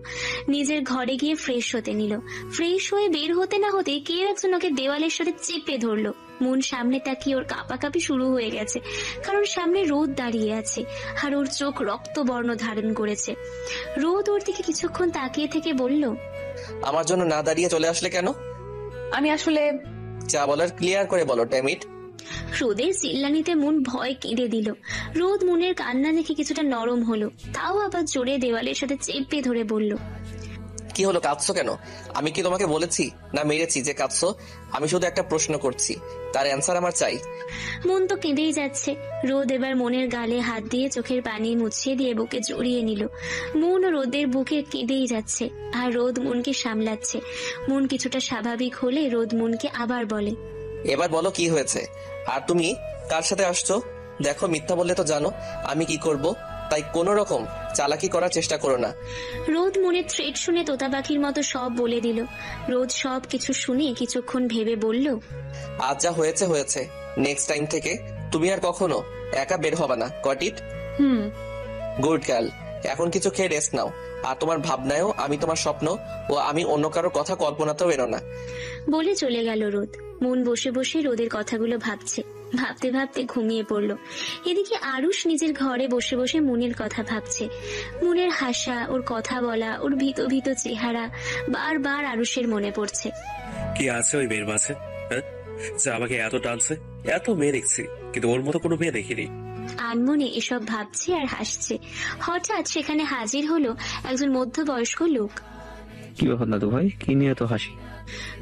নিজের ঘরে গিয়ে ফ্রেশ হতে নিল। ফ্রেশ হয়ে বের হতে না হতে কেউ একজন ওকে দেওয়ালের সাথে চেপে ধরলো। মন সামনে তাকিয়ে ওর কাঁপাকাঁপি শুরু হয়ে গেছে, কারণ সামনে রোদ দাঁড়িয়ে আছে আর ওর চোখ রক্তবর্ণ ধারণ করেছে। রোদ ওর দিকে কিছুক্ষণ তাকিয়ে থেকে বলল, আমার জন্য না দাঁড়িয়ে চলে আসলে কেন? আমি আসলে যা বলার ক্লিয়ার করে বলো, ড্যামিট। রোদের চিল্লানিতে মন ভয় কেঁদে দিল। রোদ মনের কান্না দেখে কিছুটা নরম হলো, তাও আবার জোরে দেওয়ালের সাথে চেপে ধরে বলল, কি হলো, কাঁদছো কেন? আমি কি তোমাকে বলেছি না মেরেছি যে কাঁদছো? আমি শুধু একটা প্রশ্ন করছি, তার অ্যান্সার আমার চাই। মন তো কেঁদেই যাচ্ছে। রোদ এবার মনের গালে হাত দিয়ে চোখের পানি মুছিয়ে দিয়ে বুকে জড়িয়ে নিল। মন ও রোদের বুকে কেঁদেই যাচ্ছে, আর রোদ মনকে সামলাচ্ছে। মন কিছুটা স্বাভাবিক হলে রোদ মনকে আবার বলে, এবার বলো কি হয়েছে, আর তুমি কার সাথে আসছো? দেখো, মিথ্যা বললে তো জানো আমি কি করব, তাই কোনো রকম চালাকি করার চেষ্টা করো না। রোদ মনের থ্রেট শুনে তোতা পাখির মতো সব বলে দিল। রোদ সব কিছু শুনে কিছুক্ষণ ভেবে বলল, আজ যা হয়েছে হয়েছে, নেক্সট টাইম থেকে তুমি আর কখনো একা বের হবে না, গট ইট? গুড গার্ল, এখন কিছু খেয়ে রেস্ট নাও। আর তোমার ভাবনায়ও আমি তোমার স্বপ্ন ও আমি অন্য কারোর কথা কল্পনাতেও এনো না। বলে চলে গেল রোদ। মন বসে বসে রোদের কথাগুলো ভাবছে। ভাবতে ভাবতে ঘুমিয়ে পড়ল। এদিকে আরুষ নিজের ঘরে বসে বসে মনের কথা ভাবছে। মনের হাসা, ওর কথা বলা, ওর ভীত ভীত চেহারা বারবার আরুষের মনে পড়ছে। কি আছে ওই মেয়ের মাঝে, যে আমাকে এত টানছে? এত মেয়ে দেখছি, কিন্তু ওর মতো কোনো মেয়ে দেখিনি। আনমনে এসব ভাবছে আর হাসছে। হঠাৎ সেখানে হাজির হলো একজন মধ্যবয়স্ক লোক। কি ব্যাপার দাদু ভাই, কি নিয়ে এত হাসি?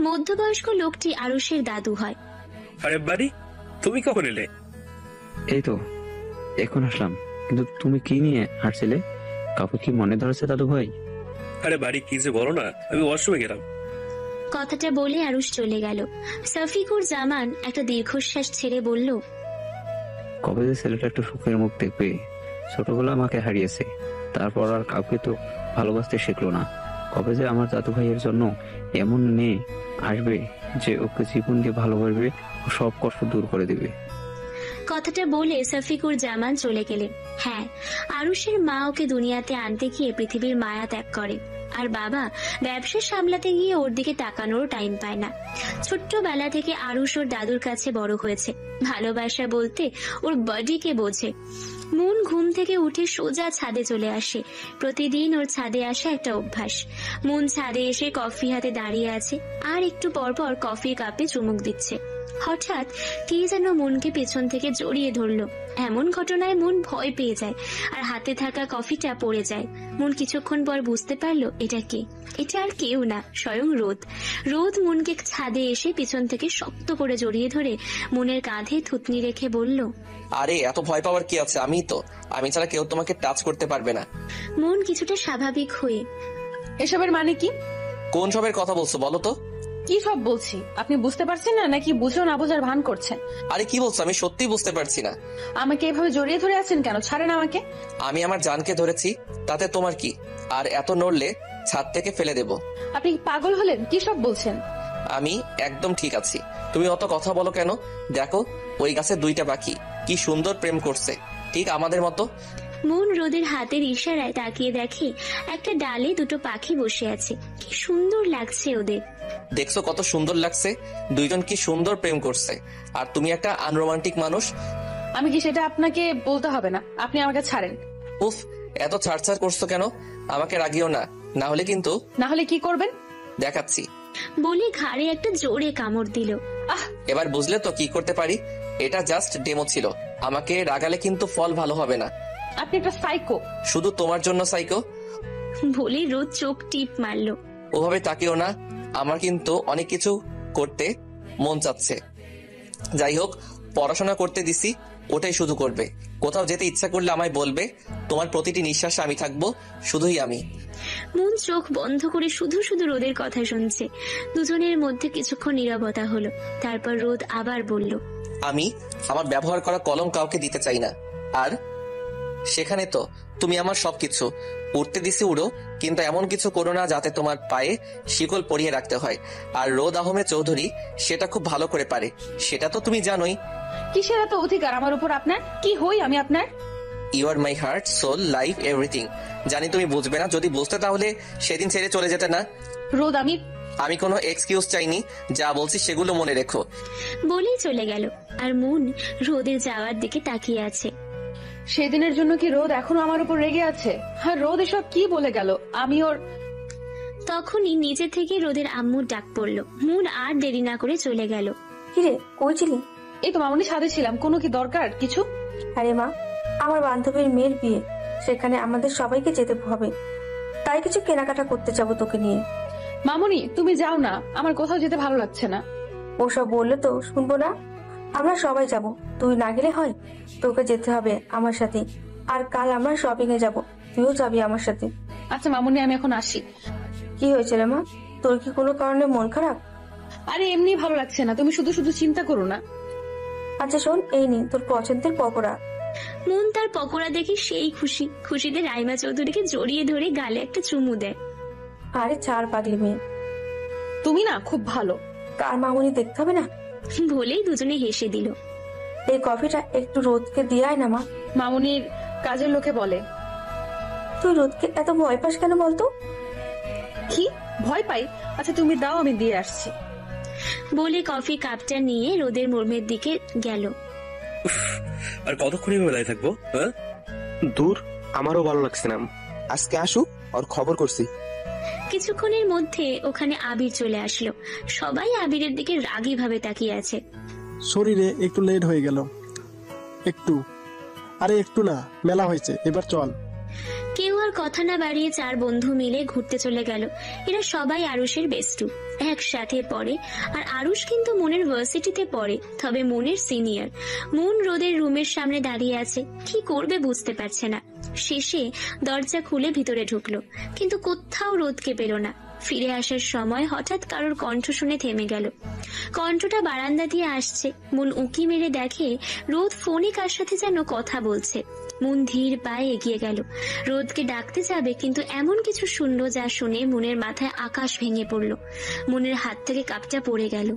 মধ্যবয়স্ক লোকটি আরুষের দাদু হয়। আরে বাড়ি, তুমি কখন এলে? এই তো এখন আসলাম, কিন্তু তুমি কি নিয়ে হাসছিলে? কাউকে কি মনে ধরেছে দাদু ভাই? আরে বাড়ি কি যে বলো না, আমি ওয়াশরুমে গেলাম। কথাটা বলে আরুষ চলে গেল। শফিকুর জামান একটা দীর্ঘশ্বাস ছেড়ে বলল, কবে যে ছেলেটা একটু সুখের মুখ দেখবে। ছোটবেলা আমাকে হারিয়েছে, তারপর আর কাউকে তো ভালোবাসতে শিখলো না। কবে যে আমার দাদু ভাইয়ের জন্য এমন মেয়ে আসবে যে ওকে জীবন দিয়ে ভালোবাসবে ও সব কষ্ট দূর করে দিবে। কথাটা বলে শফিকুর জামান চলে গেলেন। হ্যাঁ, আরুষের মা ওকে দুনিয়াতে আনতে গিয়ে পৃথিবীর মায়া ত্যাগ করে, আর বাবা ব্যবসা সামলাতে গিয়ে ওর দিকে তাকানোর টাইম পায় না। ছোট্টবেলা থেকে আরুষ ওর দাদুর কাছে বড় হয়েছে, ভালোবাসা বলতে ওর বডিকে বোঝে। মন ঘুম থেকে উঠে সোজা ছাদে চলে আসে। প্রতিদিন ওর ছাদে আসা একটা অভ্যাস। মন ছাদে এসে কফি হাতে দাঁড়িয়ে আছে, আর একটু পর পর কফির কাপে চুমুক দিচ্ছে। হঠাৎ কে যেন মনকে পেছন থেকে জড়িয়ে ধরলো। এমন ঘটনায় মন ভয় পেয়ে যায়, আর হাতে থাকা কফিটা পড়ে যায়। মন কিছুক্ষণ পর বুঝতে পারলো এটা কে। এটা আর কেউ না, স্বয়ং রোদ। রোদ মনকে ছাদে এসে পিছন থেকে শক্ত করে জড়িয়ে ধরে মনের কাঁধে থুতনি রেখে বলল, আরে এত ভয় পাওয়ার কি আছে, আমি ছাড়া কেউ তোমাকে টাচ করতে পারবে না। মন কিছুটা স্বাভাবিক হয়ে, এসবের মানে কি? কোন সবের কথা বলছো বলো তো? কি সব বলছি আপনি বুঝতে পারছেন না, নাকি বুঝো না বোঝার ভান করছেন? আরে কি বলছো, আমি সত্যি বুঝতে পারছি না। আমাকে এভাবে জড়িয়ে ধরে আছেন কেন? ছাড়েন আমাকে। আমি আমার জানকে ধরেছি, তাতে তোমার কি? আর এত নড়লে ছাদ থেকে ফেলে দেব। আপনি পাগল হলেন? কি সব বলছেন? আমি একদম ঠিক আছি, তুমি অত কথা বলো কেন? দেখো ওই গাছে 2টা পাখি কি সুন্দর প্রেম করছে, ঠিক আমাদের মতো। মন রোদের হাতের ইশারায় তাকিয়ে দেখে একটা ডালে 2টো পাখি বসে আছে। কি সুন্দর লাগছে ওদের। দেখছো কত সুন্দর লাগছে, 2জন কি সুন্দর প্রেম করছে, আর তুমি একটা আনরোমান্টিক মানুষ। আমি কি সেটা আপনাকে বলতে হবে না? আপনি আমাকে ছাড়েন। উফ, এত ছাড়ছাড় করছো কেন? আমাকে রাগিও না, না হলে কিন্তু। না হলে কি করবেন? দেখাচ্ছি। বলে ঘাড়ে একটা জোরে কামড় দিল। এবার বুঝলে তো কি করতে পারি? এটা জাস্ট ডেমো ছিল, আমাকে রাগালে কিন্তু ফল ভালো হবে না। আপনি একটা সাইকো। শুধু তোমার জন্য সাইকো? বলে রোদ চোখ টিপ মারলো। ওভাবে তাকিও না, আমার কিন্তু অনেক কিছু করতে মন চাচ্ছে। যাই হোক, পড়াশোনা করতে দিছি, ওটাই শুধু করবে। কোথাও যেতে ইচ্ছা করলে আমায় বলবে, তোমার প্রতিটি নিঃশ্বাসে আমি থাকবো, শুধুই আমি। মন চোখ বন্ধ করে শুধু শুধু রোদের কথা শুনছে। দুজনের মধ্যে কিছুক্ষণ নীরবতা হলো। তারপর রোদ আবার বলল, আমি আমার ব্যবহার করা কলম কাউকে দিতে চাই না। আর সেখানে তো তুমি আমার সবকিছু। উঠতে দিছি উড়ো, কিন্তু এমন কিছু করো না যাতে তোমার পায়ে শিকল পরিয়ে রাখতে হয়। আর রোদ আহমেদ চৌধুরী সেটা খুব ভালো করে পারে, সেটা তো তুমি জানোই। কিসের এত অধিকার আমার উপর আপনার? কি হই আমি আপনার? You are my heart, soul, life, everything. জানি তুমি বুঝবে না, যদি বুঝতে তাহলে সেদিন ছেড়ে চলে যেতে না। রোদ, আমি কোনো এক্সকিউজ চাইনি, যা বলছি সেগুলো মনে রেখো। বলেই চলে গেল। আর মন রোদের যাওয়ার দিকে তাকিয়ে আছে। সেদিনের জন্য কি রোদ এখনো আমার উপর রেগে আছে? হ্যাঁ, রোদ এসব কি বলে গেল? আমি ওর। তখনই নিজে থেকে রোদের আম্মুর ডাক পড়লো। মন আর দেরি না করে চলে গেল। কিরে, কই ছিলি? এই তো মামুনি, ছাদে ছিলাম। কোনো কি দরকার কিছু? আরে মা, আমার বান্ধবীর মেয়ের বিয়ে, সেখানে আমাদের সবাইকে যেতে হবে, তাই কিছু কেনাকাটা করতে যাবো তোকে নিয়ে। মামুনি, তুমি যাও না, আমার কোথাও যেতে ভালো লাগছে না। ওসব বললে তো শুনবো না। আমরা সবাই যাব, তুই না গেলে হয়? তোকে যেতে হবে আমার সাথে। আর কাল আমরা শপিং এ যাবো, তুইও যাবি আমার সাথে। আচ্ছা মামুনি, আমি এখন আসি। কি হয়েছে রে মা, তোর কি কোনো কারণে মন খারাপ? আরে এমনি ভালো লাগছে না, তুমি শুধু শুধু চিন্তা করো না। আচ্ছা শোন, এই নি তোর পছন্দের পকোড়া। মন তার পকোড়া দেখে সেই খুশিতে রাইমা চৌধুরীকে জড়িয়ে ধরে গালে একটা চুমু দেয়। আরে ছাড় পাগলি মেয়ে, তুমি না খুব ভালো। কার মামুনি দেখতে হবে না বলেই দুজনে হেসে দিল। এই কফিটা একটু রোদকে দিয়ে আয় না মা। মামুনির কাজের লোকে বলে। তুই রোদকে এত ভয় পাস কেন বলতো? কি ভয় পাই? আচ্ছা তুমি দাও, আমি দিয়ে আসছি। বলে কফি কাপটা নিয়ে রোদের মোড়মের দিকে গেল। আর কতক্ষণ এভাবে দাঁড়িয়ে থাকবো? দূর, আমারও ভালো লাগছে না। আজকে আসুক, আর খবর করছি। কিছুক্ষণের মধ্যে ওখানে আবির চলে আসলো। সবাই আবিরের দিকে রাগী ভাবে তাকিয়ে আছে। শরীরে একটু লেট হয়ে গেল। একটু, আরে একটু না, মেলা হয়েছে, এবার চল। কেউ আর কথা না বাড়িয়ে 4 বন্ধু মিলে ঘুরতে চলে গেল। এরা সবাই আরুষের বেস্টু, একসাথে পড়ে। আর আরুষ কিন্তু মনের ভার্সিটিতে পড়ে, তবে মনের সিনিয়র। মন রোদের রুমের সামনে দাঁড়িয়ে আছে, কি করবে বুঝতে পারছে না। শেষে দরজা খুলে ভিতরে ঢুকলো, কিন্তু কোথাও রোদকে পেল না। ফিরে আসার সময় হঠাৎ কারোর কণ্ঠ শুনে থেমে গেল। কণ্ঠটা বারান্দা দিয়ে আসছে। মন উঁকি মেরে দেখে রোদ ফোনে কার সাথে যেন কথা বলছে। মন ধীর পায়ে এগিয়ে গেল। রোদকে ডাকতে যাবে, কিন্তু এমন কিছু শুনল যা শুনে মনের মাথায় আকাশ ভেঙে পড়ল। মনের হাত থেকে কাপটা পড়ে গেল।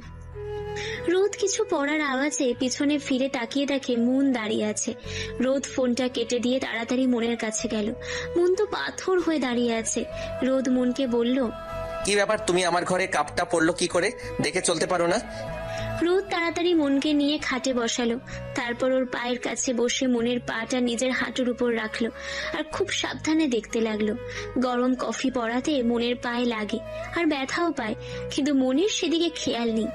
রোদ কিছু পড়ার আওয়াজে পিছনে ফিরে তাকিয়ে দেখে মন দাঁড়িয়ে আছে। রোদ ফোনটা কেটে দিয়ে তাড়াতাড়ি মনের কাছে গেল। মন তো পাথর হয়ে দাঁড়িয়ে আছে। রোদ মনকে বলল, কি ব্যাপার, তুমি আমার ঘরে কাপটা পড়লো কি করে? দেখে চলতে পারো না? রোদ তাড়াতাড়ি মনকে নিয়ে খাটে বসালো। তারপর ওর পায়ের কাছে বসে মনের পাটা নিজের হাঁটুর উপর রাখলো আর খুব সাবধানে দেখতে লাগলো। গরম কফি পড়াতে মনের পায়ে লাগে আর ব্যথাও পায়, কিন্তু মনের সেদিকে খেয়াল নেই।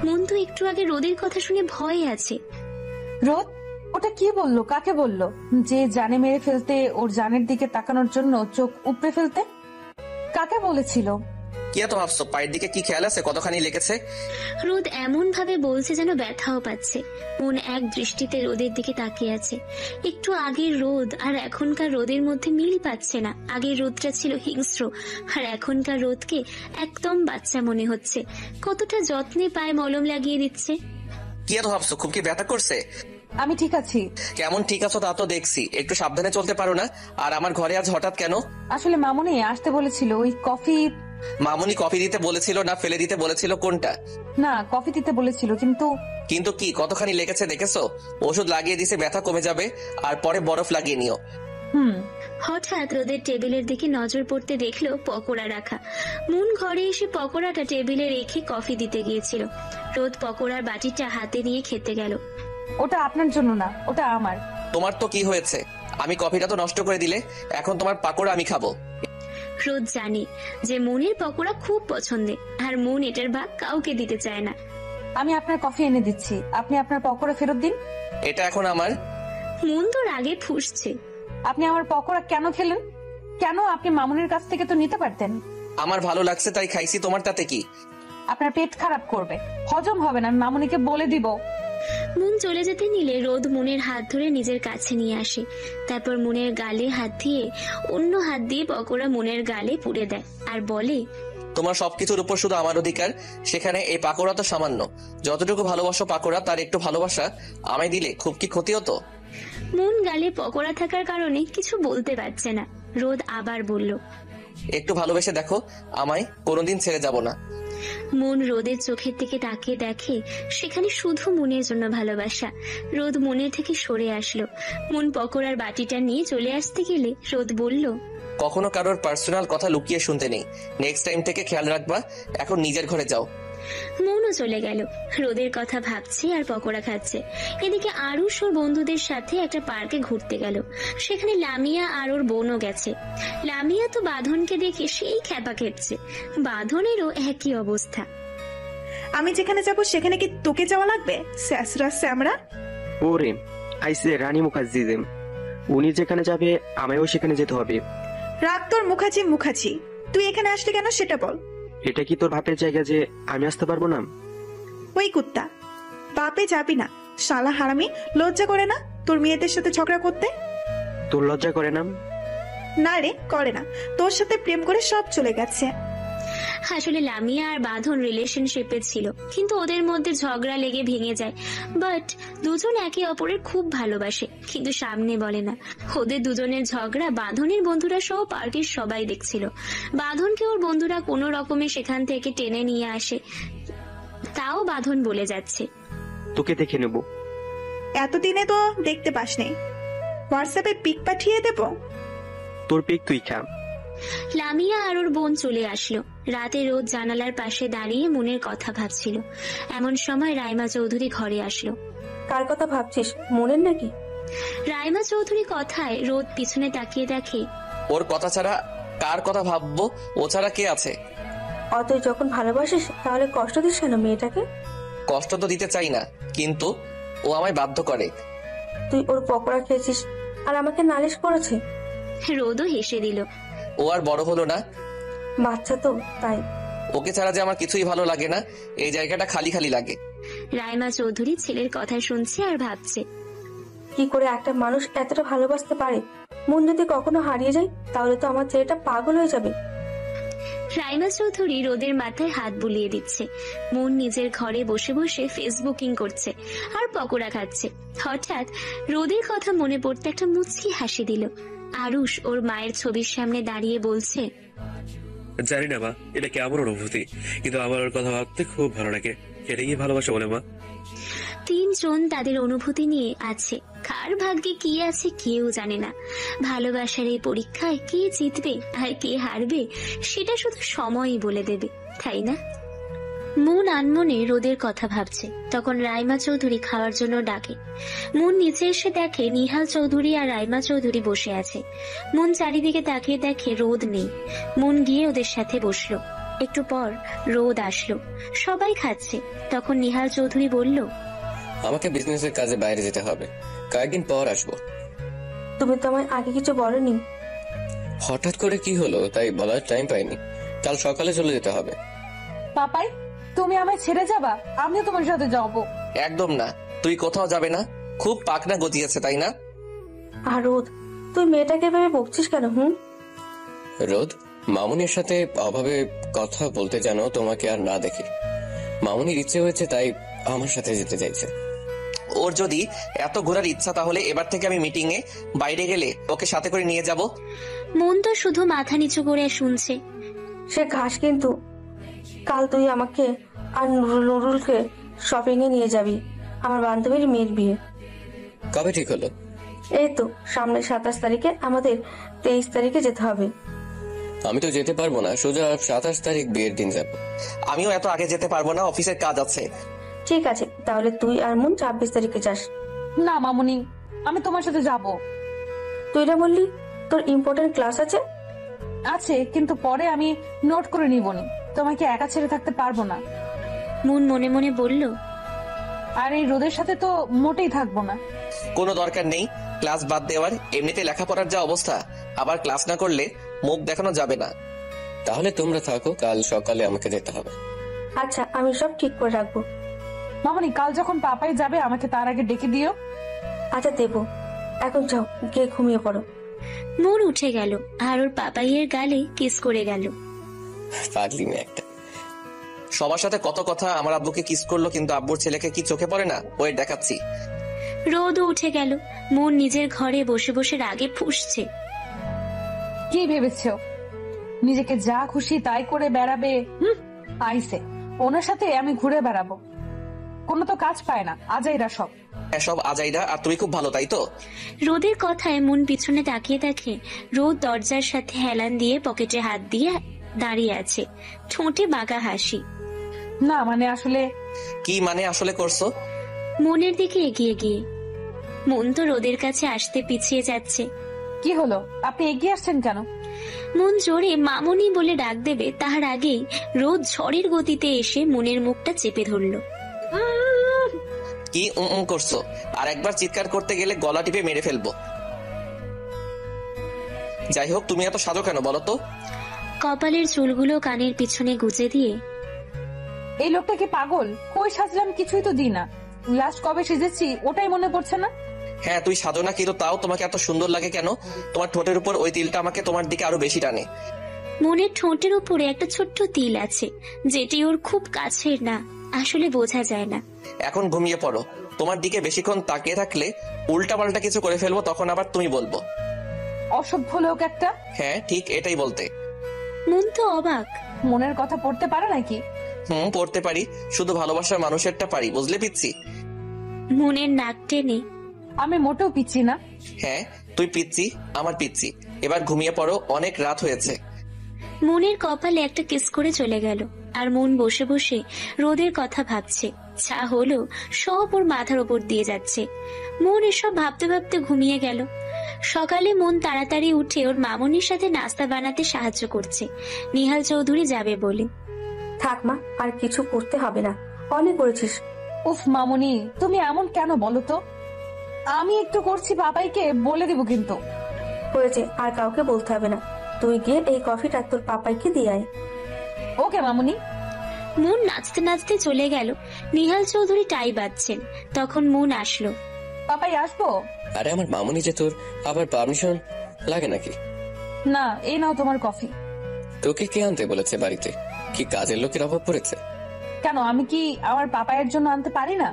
মন তো একটু আগে রোদের কথা শুনে ভয়ে আছে। রোদ, ওটা কি বললো? কাকে বললো যে জানে মেরে ফেলতে, ওর জানের দিকে তাকানোর জন্য চোখ উপড়ে ফেলতে? কাকে বলেছিল? কি এত ভাবছো? পায়ের দিকে কি খেয়াল আছে কতখানি লেগেছে? রোদ এমন ভাবে বলছে যেন ব্যথাও পাচ্ছে। মন এক দৃষ্টিতে রোদের দিকে তাকিয়ে আছে। একটু আগের রোদ আর এখনকার রোদের মধ্যে মিল পাচ্ছে না। আগের রোদটা ছিল হিংস্র, আর এখনকার রোদকে একদম বাচ্চা মনে হচ্ছে। কতটা যত্নে পায়ে মলম লাগিয়ে দিচ্ছে। কি এত ভাবছো? খুব কি ব্যথা করছে? আমি ঠিক আছি। কেমন ঠিক আছো তা তো দেখছি। একটু সাবধানে চলতে পারো না? আর আমার ঘরে আজ হঠাৎ কেন? আসলে মামুনি আসতে বলেছিল, ওই কফি। মামুনি কফি দিতে বলেছিল না ফেলে দিতে বলেছিল, কোনটা? না, কফি দিতে বলেছিল। কিন্তু কিন্তু কি কতখানি লেগেছে দেখেছো? ওষুধ লাগিয়ে দিছে, ব্যথা কমে যাবে, আর পরে বরফ লাগিয়ে নিও। হঠাৎ রোদের টেবিলের দিকে নজর পড়তে দেখলো পকোড়া রাখা। মন ঘরে এসে পকোড়াটা টেবিলে রেখে কফি দিতে গিয়েছিল। রোদ পকোড়ার বাটিটা হাতে নিয়ে খেতে গেল। ওটা আপনার জন্য না, ওটা আমার। তোমার তো কি হয়েছে? আমি কফিটা তো নষ্ট করে দিলে, এখন তোমার পাকোড়া আমি খাবো। রোদ জানে যে মনের পকোড়া খুব পছন্দের, আর মন এটার ভাগ কাউকে দিতে চায় না। আমি আপনার কফি এনে দিচ্ছি, আপনি আপনার পকোড়া ফেরত দিন। এটা এখন আমার। মন তো রাগে ফুঁসছে। আপনি আমার পকোড়া কেন খেলেন? কেন? আপনি মামুনের কাছ থেকে তো নিতে পারতেন। আমার ভালো লাগছে তাই খাইছি, তোমার তাতে কি? আপনার পেট খারাপ করবে, হজম হবে না, আমি মামুনিকে বলে দিব। মন চলে যেতে নিলে রোদ মনের হাত ধরে নিজের কাছে নিয়ে আসে। তারপর মনের গালে হাত দিয়ে অন্য হাত দিয়ে পকোড়া মনের গালে পুড়ে দেয় আর বলে, তোমার সবকিছুর উপর শুধু আমার অধিকার, সেখানে এই পাকোড়া তো সামান্য। যতটুকু ভালোবাসো পাকোড়া, তার একটু ভালোবাসা আমায় দিলে খুব কি ক্ষতি হতো? মন গালে পকোড়া থাকার কারণে কিছু বলতে পারছে না। রোদ আবার বলল, একটু ভালোবেসে দেখো আমায়, কোনোদিন ছেড়ে যাব না। মন রোদের চোখের দিকে তাকিয়ে দেখে সেখানে শুধু মনের জন্য ভালোবাসা। রোদ মনের থেকে সরে আসলো। মন পকোড়ার বাটিটা নিয়ে চলে আসতে গেলে রোদ বলল, কখনো কারোর পার্সোনাল কথা লুকিয়ে শুনতে নেই। নেক্সট টাইম থেকে খেয়াল রাখবা। এখন নিজের ঘরে যাও। মনও চলে গেল। রোদের কথা ভাবছে আর পকোড়া খাচ্ছে। এদিকে আরুষ ওর বন্ধুদের সাথে একটা পার্কে ঘুরতে গেল। সেখানে লামিয়া আর ওর বোনও গেছে। লামিয়া তো বাঁধনকে দেখে সেই খ্যাপা খেপছে। বাঁধনেরও একই অবস্থা। আমি যেখানে যাব সেখানে কি তোকে যাওয়া লাগবে? স্যাসরা স্যামরা। ওরে আইসে রানী মুখার্জি, উনি যেখানে যাবে আমায়ও সেখানে যেতে হবে। রাগ তোর মুখার্জি, তুই এখানে আসলি কেন সেটা বল। এটা কি তোর বাপের জায়গা যে আমি আসতে পারবো না? ওই কুত্তা, বাপে যাবি না শালা হারামি। লজ্জা করে না তোর মেয়েদের সাথে ঝগড়া করতে? তোর লজ্জা করে না? না রে, করে না। তোর সাথে প্রেম করে সব চলে গেছে। আসলে লামিয়া আর বাঁধন রিলেশনশিপে ছিল, কিন্তু ওদের মধ্যে ঝগড়া লেগে ভেঙে যায়। বাট দুজন একে অপরের খুব ভালোবাসে, কিন্তু সামনে বলে না। ওদের দুজনের ঝগড়া বাঁধনের বন্ধুরা সহ পার্টির সবাই দেখছিল। বাঁধনকে ওর বন্ধুরা কোনো রকমে সেখান থেকে টেনে নিয়ে আসে, তাও বাঁধন বলে যাচ্ছে, তোকে দেখে নেব। এতদিনে তো দেখতে পাসনি, হোয়াটসঅ্যাপে পিক পাঠিয়ে দেব। তোর পিক তুই খা। লামিয়া আর ওর বোন চলে আসলো। রাতে রোদ জানালার পাশে দাঁড়িয়ে মনের কথা ভাবছিল। এমন সময় রাইমা চৌধুরী ঘরে আসলো। কার কথা ভাবছিস, মনের নাকি? রাইমা চৌধুরী কথায় রোদ পিছনে তাকিয়ে দেখে ওর কথা ছাড়া কার কথা ভাববো? ও ছাড়া কে আছে? তুই যখন ভালোবাসিস তাহলে কষ্ট দিস কেন মেয়েটাকে? কষ্ট তো দিতে চাই না, কিন্তু ও আমায় বাধ্য করে। তুই ওর পকোড়া খেয়েছিস আর আমাকে নালিশ করেছে। রোদও হেসে দিল। ও আর বড় হলো না, বাচ্চা তো, তাই। ওকে ছাড়া যে আমার কিছুই ভালো লাগে না, এই জায়গাটা খালি খালি লাগে। রাইমা চৌধুরী ছেলের কথা শুনছে আর ভাবছে, কি করে একটা মানুষ এতটা ভালোবাসতে পারে? মন যদি কখনো হারিয়ে যায় তাহলে তো আমার ছেলেটা পাগল হয়ে যাবে। রাইমা চৌধুরী রোদের মাথায় হাত বুলিয়ে দিচ্ছে। মন নিজের ঘরে বসে বসে ফেসবুকিং করছে আর পকোড়া খাচ্ছে। হঠাৎ রোদের কথা মনে পড়তে একটা মুচকি হাসি দিল। আরুষ ওর মায়ের ছবির সামনে দাঁড়িয়ে বলছে, জানি না মা এটা কেমন অনুভূতি, কিন্তু আমার ওর কথা ভাবতে খুব ভালো লাগে। এটাই কি ভালোবাসা বলে মা? তিনজন তাদের অনুভূতি নিয়ে আছে। কার ভাগ্যে কি আছে কেউ জানে না। ভালোবাসার এই পরীক্ষায় কে জিতবে আর কে হারবে সেটা শুধু সময়ই বলে দেবে, তাই না? মন আনমনে রোদের কথা ভাবছে। তখন রাইমা চৌধুরী খাওয়ার জন্য ডাকে। মন নিচে এসে দেখে নিহাল চৌধুরী আর রাইমা চৌধুরী বসে আছে। মন চারিদিকে তাকিয়ে দেখে রোদ নেই। মন গিয়ে ওদের সাথে বসলো। একটু পর রোদ আসলো। সবাই খাচ্ছে। তখন নিহাল চৌধুরী বলল, আমাকে বিজনেসের কাজে বাইরে যেতে হবে, কয়েকদিন পর আসবো। তুমি তো আমায় আগে কিছু বলনি। হঠাৎ করে কি হলো তাই বলার টাইম পাইনি। কাল সকালে চলে যেতে হবে। পাপাই, তুমি আমায় ছেড়ে যাবা? আমিও তোমার সাথে যাবো। একদম না, তুই কোথাও যাবে না। খুব পাকনা গজিয়েছে তাই না? আর রোদ, তুই মেয়েটাকে ভেবে বকছিস কেন? রোদ, মামুনির সাথে অভাবে কথা বলতে যেন তোমাকে আর না দেখি। মামুনির ইচ্ছে হয়েছে তাই আমার সাথে যেতে চাইছে। ওর যদি এত ঘোরার ইচ্ছা তাহলে এবার থেকে আমি মিটিং এ বাইরে গেলে ওকে সাথে করে নিয়ে যাব। মন তো শুধু মাথা নিচু করে শুনছে। সে ঘাস, কিন্তু কাল তুই আমাকে আর নুরুলকে শপিং এ নিয়ে যাবি। আমার বান্ধবীর মেয়ের বিয়ে। কবে ঠিক হলো? এই তো সামনের 27 তারিখে, আমাদের 23 তারিখে যেতে হবে। আমি তো যেতে পারবো না, সোজা 27 তারিখ বিয়ের দিন যাব। আমিও এত আগে যেতে পারবো না, অফিসের কাজ আছে। ঠিক আছে, তাহলে তুই আর মন 26 তারিখে যাস। না মামুনি, আমি তোমার সাথে যাব। তুই না বললি তোর ইম্পর্টেন্ট ক্লাস আছে? আছে, কিন্তু পরে আমি নোট করে নিবনি। তোমাকে একা ছেড়ে থাকতে পারবো না। মন মনে মনে বলল, আর এই রোদের সাথে তো মোটেই থাকবো না। কোনো দরকার নেই ক্লাস বাদ দেওয়ার। এমনিতে লেখাপড়ার যা অবস্থা, আবার ক্লাস না করলে মুখ দেখানো যাবে না। তাহলে তোমরা থাকো, কাল সকালে আমাকে যেতে হবে। আচ্ছা, আমি সব ঠিক করে রাখবো। মামনি, কাল যখন পাপাই যাবে আমাকে তার আগে ডেকে দিও। আচ্ছা দেবো। এখন যাও, গিয়ে ঘুমিয়ে পড়ো। মন উঠে গেল আর ওর পাপাইয়ের গালে কিস করে গেল। পাগলি মেয়ে একটা। সবার সাথে কত কথা। আমার আব্বুকে কিস করলো, কিন্তু আব্বুর ছেলেকে কি চোখে পড়ে না? ওই দেখাচ্ছি। রোদও উঠে গেল। মন নিজের ঘরে বসে বসে রাগে ফুঁসছে। কি ভেবেছো নিজেকে যা খুশি তাই করে বেড়াবে? আইসে ওনার সাথে আমি ঘুরে বেড়াবো। কোনো তো কাজ পায় না, আজাইরা সব। সব আজাইরা, আর তুমি খুব ভালো তাই তো? রোদের কথায় মন পিছনে তাকিয়ে দেখে রোদ দরজার সাথে হেলান দিয়ে পকেটে হাত দিয়ে দাঁড়িয়ে আছে, ঠোঁটে বাঁকা হাসি। না মানে আসলে। কি মানে আসলে করছো? মনের দিকে এগিয়ে গিয়ে। মন তো রোদের কাছে আসতে পিছিয়ে যাচ্ছে। কি হলো, আপনি এগিয়ে আসছেন কেন? মন জোরে মামুনি বলে ডাক দেবে তার আগেই রোদ ঝড়ের গতিতে এসে মনের মুখটা চেপে ধরল। কি করছো? আর একবার চিৎকার করতে গেলে গলা টিপে মেরে ফেলবো। যাই হোক, তুমি এত সাজো কেন বলো তো? কপালের চুলগুলো কানের পিছনে গুজে দিয়ে। এই লোকটা কি পাগল? কই সাজলাম, কিছুই তো দিই না। লাস্ট কবে সেজেছি ওটাই মনে পড়ছে না। হ্যাঁ তুই সাজো না, কিন্তু তাও তোমাকে এত সুন্দর লাগে কেন? তোমার ঠোঁটের উপর ওই তিলটা আমাকে তোমার দিকে আরো বেশি টানে। মনের ঠোঁটের উপরে একটা ছোট্ট তিল আছে, যেটি ওর খুব কাছের না, আসলে বোঝা যায় না। এখন ঘুমিয়ে পড়ো। তোমার দিকে বেশিক্ষণ তাকিয়ে থাকলে উল্টা পাল্টা কিছু করে ফেলবো, তখন আবার তুমি বলবো। অসভ্য লোক একটা। হ্যাঁ ঠিক এটাই বলতে। মন তো অবাক। মনের কথা পড়তে পারো নাকি? পড়তে পারি, শুধু ভালোবাসার মানুষেরটা পারি, বুঝলে পিচ্ছি? মনের নাক টেনে। আমি মোটেও পিচ্ছি না। হ্যাঁ তুই পিচ্ছি, আমার পিচ্ছি। এবার ঘুমিয়ে পড়ো, অনেক রাত হয়েছে। মনের কপালে একটা কিস করে চলে গেল। আর মন বসে বসে রোদের কথা ভাবছে। যা হলো সব ওর মাথার উপর দিয়ে যাচ্ছে। মন এসব ভাবতে ভাবতে ঘুমিয়ে গেল। সকালে মন তাড়াতাড়ি উঠে ওর মামুনির সাথে নাস্তা বানাতে সাহায্য করছে, নিহাল চৌধুরী যাবে বলে। থাক মা, আর কিছু করতে হবে না, অনেক করেছিস। উফ মামুনি, তুমি এমন কেন বলো তো? আমি একটু করছি, বাবাইকে বলে দিব কিন্তু। হয়েছে, আর কাউকে বলতে হবে না। তুই গিয়ে এই কফিটা তোর পাপাইকে দিয়ে আয়। ওকে মামুনি। মন নাচতে নাচতে চলে গেল। নিহাল চৌধুরী টাই বাজছেন। তখন মন আসলো। পাপাই আসবো? আরে আমার মামুনি যে, তোর আবার পারমিশন লাগে নাকি? না, এই নাও তোমার কফি। তোকে কে আনতে বলেছে বাড়িতে? কি কাজের লোকের অভাব পড়েছে? কেন, আমি কি আমার পাপায়ের জন্য আনতে পারি না?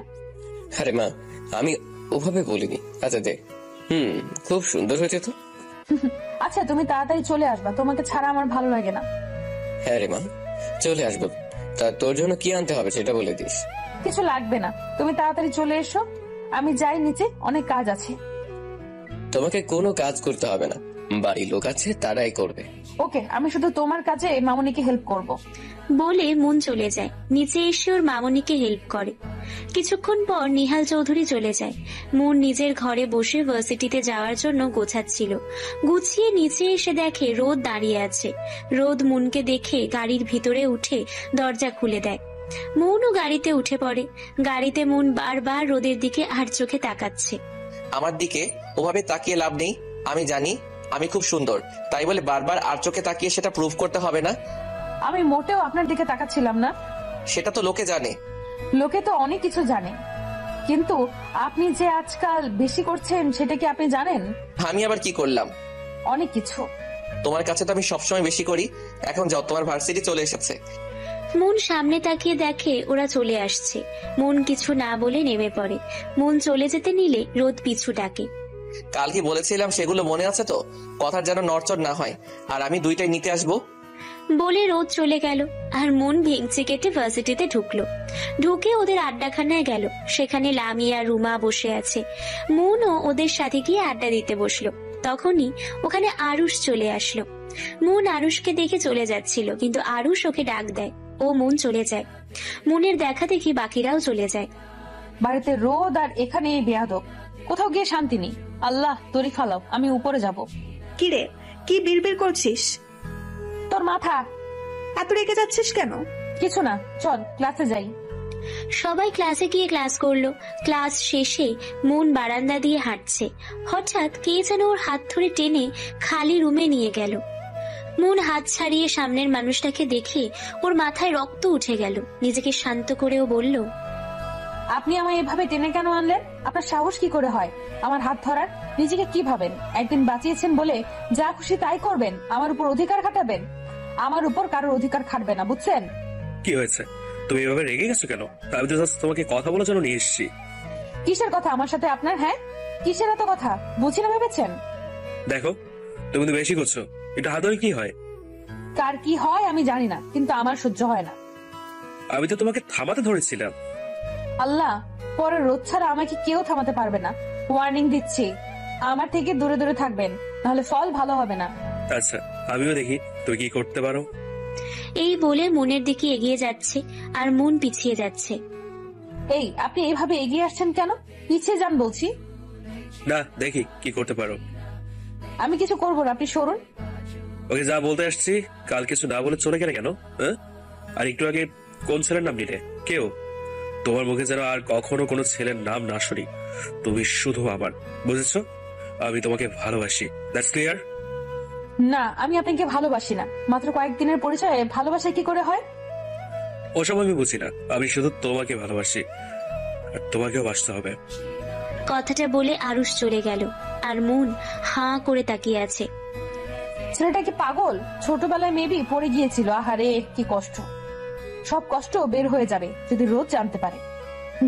আরে মা, আমি ওভাবে বলিনি। আচ্ছা দে। খুব সুন্দর হয়েছে তো। আচ্ছা, তুমি তাড়াতাড়ি চলে আসবা, তোমাকে ছাড়া আমার ভালো লাগে না। হ্যাঁ রে মা, চলে আসবো। তা তোর জন্য কি আনতে হবে সেটা বলে দিস। কিছু লাগবে না, তুমি তাড়াতাড়ি চলে এসো। আমি যাই নিচে, অনেক কাজ আছে। তোমাকে কোনো কাজ করতে হবে না, বাড়ির লোক আছে, তারাই করবে। ওকে, আমি শুধু তোমার কাজে মামুনিকে হেল্প করব। বলে মন চলে যায়। নিচে এসে ওর মামনিকে হেল্প করে। কিছুক্ষণ পর নিহাল চৌধুরী চলে যায়। মন নিজের ঘরে বসে ভার্সিটিতে যাওয়ার জন্য গোছাচ্ছিল। গুছিয়ে নিচে এসে দেখে রোদ দাঁড়িয়ে আছে। রোদ মনকে দেখে গাড়ির ভিতরে উঠে দরজা খুলে দেয়। মনও গাড়িতে উঠে পড়ে। গাড়িতে মন বারবার রোদের দিকে আর চোখে তাকাচ্ছে। আমার দিকে ওভাবে তাকিয়ে লাভ নেই। আমি জানি আমি খুব সুন্দর, তাই বলে বারবার আর চোখে তাকিয়ে সেটা প্রুভ করতে হবে না। আমি মোটেও আপনার দিকে তাকাচ্ছিলাম না। সেটা তো লোকে জানে। লোকে তো অনেক কিছু জানে, কিন্তু আপনি যে আজকাল বেশি করছেন সেটা কি আপনি জানেন? আমি আবার কি করলাম? অনেক কিছু। তোমার কাছে তো আমি সবসময় বেশি করি। এখন যাও, তোমার ভার্সিটি চলে এসেছে। মন সামনে তাকিয়ে দেখে ওরা চলে আসছে। মন কিছু না বলে নেমে পড়ে। মন চলে যেতে নিলে রোদ পিছু ডাকে। কাল কি বলেছিলাম সেগুলো মনে আছে তো? কথার যেন নড়চড় না হয়। আর আমি দুইটাই নিতে আসবো। বলে রোদ চলে গেল। আর মন ভেঙচি কেটে ভার্সিটিতে ঢুকলো। ঢুকে ওদের আড্ডাখানায় গেল। সেখানে লামিয়া রুমা বসে আছে। মনও ওদের সাথে গিয়ে আড্ডা দিতে বসলো। তখনই ওখানে আরুষ চলে আসলো। মন আরুষকে দেখে চলে যাচ্ছিল, কিন্তু আরুষ ওকে ডাক দেয়। ও মন চলে যায়। মনের দেখা দেখি বাকিরাও চলে যায়। বাড়িতে রোদ আর এখানে এই বেয়াদব, কোথাও গিয়ে শান্তি নেই। আল্লাহ তরি ফালাও, আমি উপরে যাব। কিরে, কি বিড়বিড় করছিস? তোর মাথা। এত রেগে যাচ্ছিস কেন? কিছু না, চল ক্লাসে যাই। সবাই ক্লাসে গিয়ে ক্লাস করলো। ক্লাস শেষে মন বারান্দা দিয়ে হাঁটছে। হঠাৎ কে যেন ওর হাত ধরে টেনে খালি রুমে নিয়ে গেল। মন হাত ছাড়িয়ে সামনের মানুষটাকে দেখে ওর মাথায় রক্ত উঠে গেল। নিজেকে শান্ত করেও বলল, আপনি আমায় এভাবে টেনে কেন আনলেন? আপনার সাহস কি করে হয় আমার হাত ধরার? নিজেকে কি ভাবেন? একদিন বাঁচিয়েছেন বলে যা খুশি তাই করবেন? আমার উপর অধিকার খাটাবেন? আমার উপর কারোর অধিকার খাটবে না, বুঝছেন? কি হয়েছে? তুমি এভাবে রেগে গেছো কেন? আমি তো জাস্ট তোমাকে কথা বলার জন্য নিয়ে এসেছি। কিসের কথা আমার সাথে আপনার? হ্যাঁ, কিসের এত কথা? বুঝি না ভেবেছেন? দেখো, তুমি তো বেশি করছো। এটা হাত ধরে কি হয়? কার কি হয় আমি জানি না, কিন্তু আমার সহ্য হয় না। আমি তো তোমাকে থামাতে ধরেছিলাম। আল্লাহ, পরে রোদ ছাড়া আমাকে কেউ থামাতে পারবে না। ওয়ার্নিং দিচ্ছি, আমার থেকে দূরে দূরে থাকবেন, নাহলে ফল ভালো হবে না। আচ্ছা, আমিও দেখি তুই কি করতে পারো। এই বলে মনের দিকে এগিয়ে যাচ্ছে আর মন পিছিয়ে যাচ্ছে। এই, আপনি এইভাবে এগিয়ে আসছেন কেন? পিছিয়ে যান বলছি। না, দেখি কি করতে পারো। আমি কিছু করবো না, আপনি সরুন। ওকে, যা বলতে আসছি কাল কিছু না বলে চলে গেলে কেন? হ্যাঁ, আর একটু আগে কোন ছেলের নাম নিলে? কেউ? তোমার মুখে যেন আর কখনো কোনো ছেলের নাম না শুনি। তুমি শুধু আমার, বুঝেছো? আমি তোমাকে ভালোবাসি। That's clear? না, আমি আপনাকে ভালোবাসি না। মাত্র কয়েকদিনের পরিচয়ে ভালোবাসা কি করে হয়? ওসব আমি বুঝি না। আমি শুধু তোমাকে ভালোবাসি, আর তোমাকেও বাসতে হবে। কথাটা বলে আরুষ চলে গেল। আর মন হাঁ করে তাকিয়ে আছে। ছেলেটা কি পাগল? ছোটবেলায় মেবি পড়ে গিয়েছিল। আহারে, কি কষ্ট। সব কষ্ট বের হয়ে যাবে যদি রোদ জানতে পারে।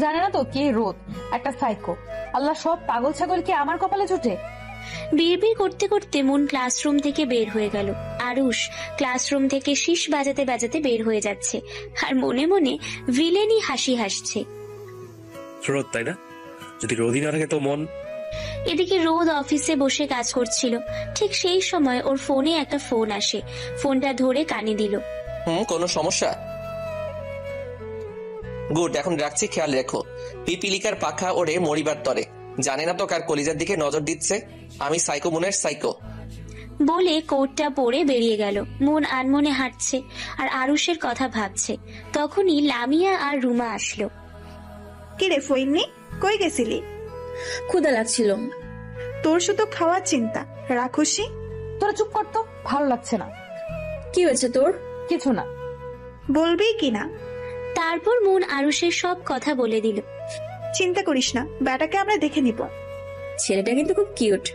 জানে না তো কে রোদ, একটা সাইকো। আল্লাহ, সব পাগল ছাগল কি আমার কপালে জুটে? বিড়বিড় করতে করতে মন ক্লাসরুম থেকে বের হয়ে গেল। আরুষ ক্লাসরুম থেকে শীষ বাজাতে বাজাতে বের হয়ে যাচ্ছে। আর মনে মনে ভিলেনি হাসি হাসছে। রোদ, তাই না? যদি রোদই না থাকে তো মন। এদিকে রোদ অফিসে বসে কাজ করছিল। ঠিক সেই সময় ওর ফোনে একটা ফোন আসে। ফোনটা ধরে কানে দিল। কোনো সমস্যা? গুড, এখন রাখছি, খেয়াল রেখো। পিপিলিকার পাখা ওড়ে মরিবার তরে। জানে না তো কার কলিজার দিকে নজর দিচ্ছে। আমি সাইকো মনের সাইকো। বলে কোটটা পরে বেরিয়ে গেল। মন আনমনে হাঁটছে আর আরুষের কথা ভাবছে। তখনই লামিয়া আর রুমা আসলো। কিরে ফইন্নি, কই গেছিলি? ক্ষুধা লাগছিল। তোর শুধু খাওয়ার চিন্তা, রাখুসি। তোরা চুপ করতো, ভালো লাগছে না। কি হয়েছে তোর? কিছু না। বলবি কিনা? তারপর মন আরুষের সব কথা বলে দিল। চিন্তা করিস না, ব্যাটাকে আমরা দেখে নিব। ছেলেটা কিন্তু খুব কিউট।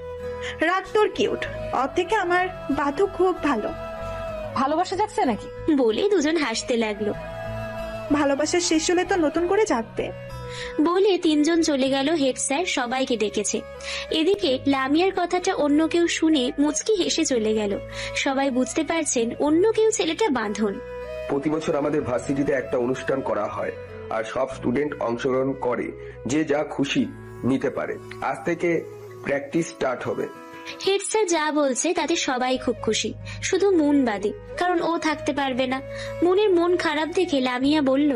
রাগ তোর কিউট, ওর থেকে আমার বাধু খুব ভালো। ভালোবাসা যাচ্ছে নাকি? বলে দুজন হাসতে লাগলো। ভালোবাসা শেষ হলে তো নতুন করে জাগবে। বলে তিনজন চলে গেল। হেড স্যার সবাইকে ডেকেছে। এদিকে লামিয়ার কথাটা অন্য কেউ শুনে মুচকি হেসে চলে গেল। সবাই বুঝতে পারছেন অন্য কেউ ছেলেটা বাঁধন। প্রতি বছর আমাদের ভার্সিটিতে একটা অনুষ্ঠান করা হয় আর সব স্টুডেন্ট অংশগ্রহণ করে, যে যা খুশি নিতে পারে। আজ থেকে প্র্যাকটিস স্টার্ট হবে। হেড স্যার যা বলছে তাতে সবাই খুব খুশি, শুধু মুন বাদে, কারণ ও থাকতে পারবে না। মুনের মন খারাপ দেখে লামিয়া বলল,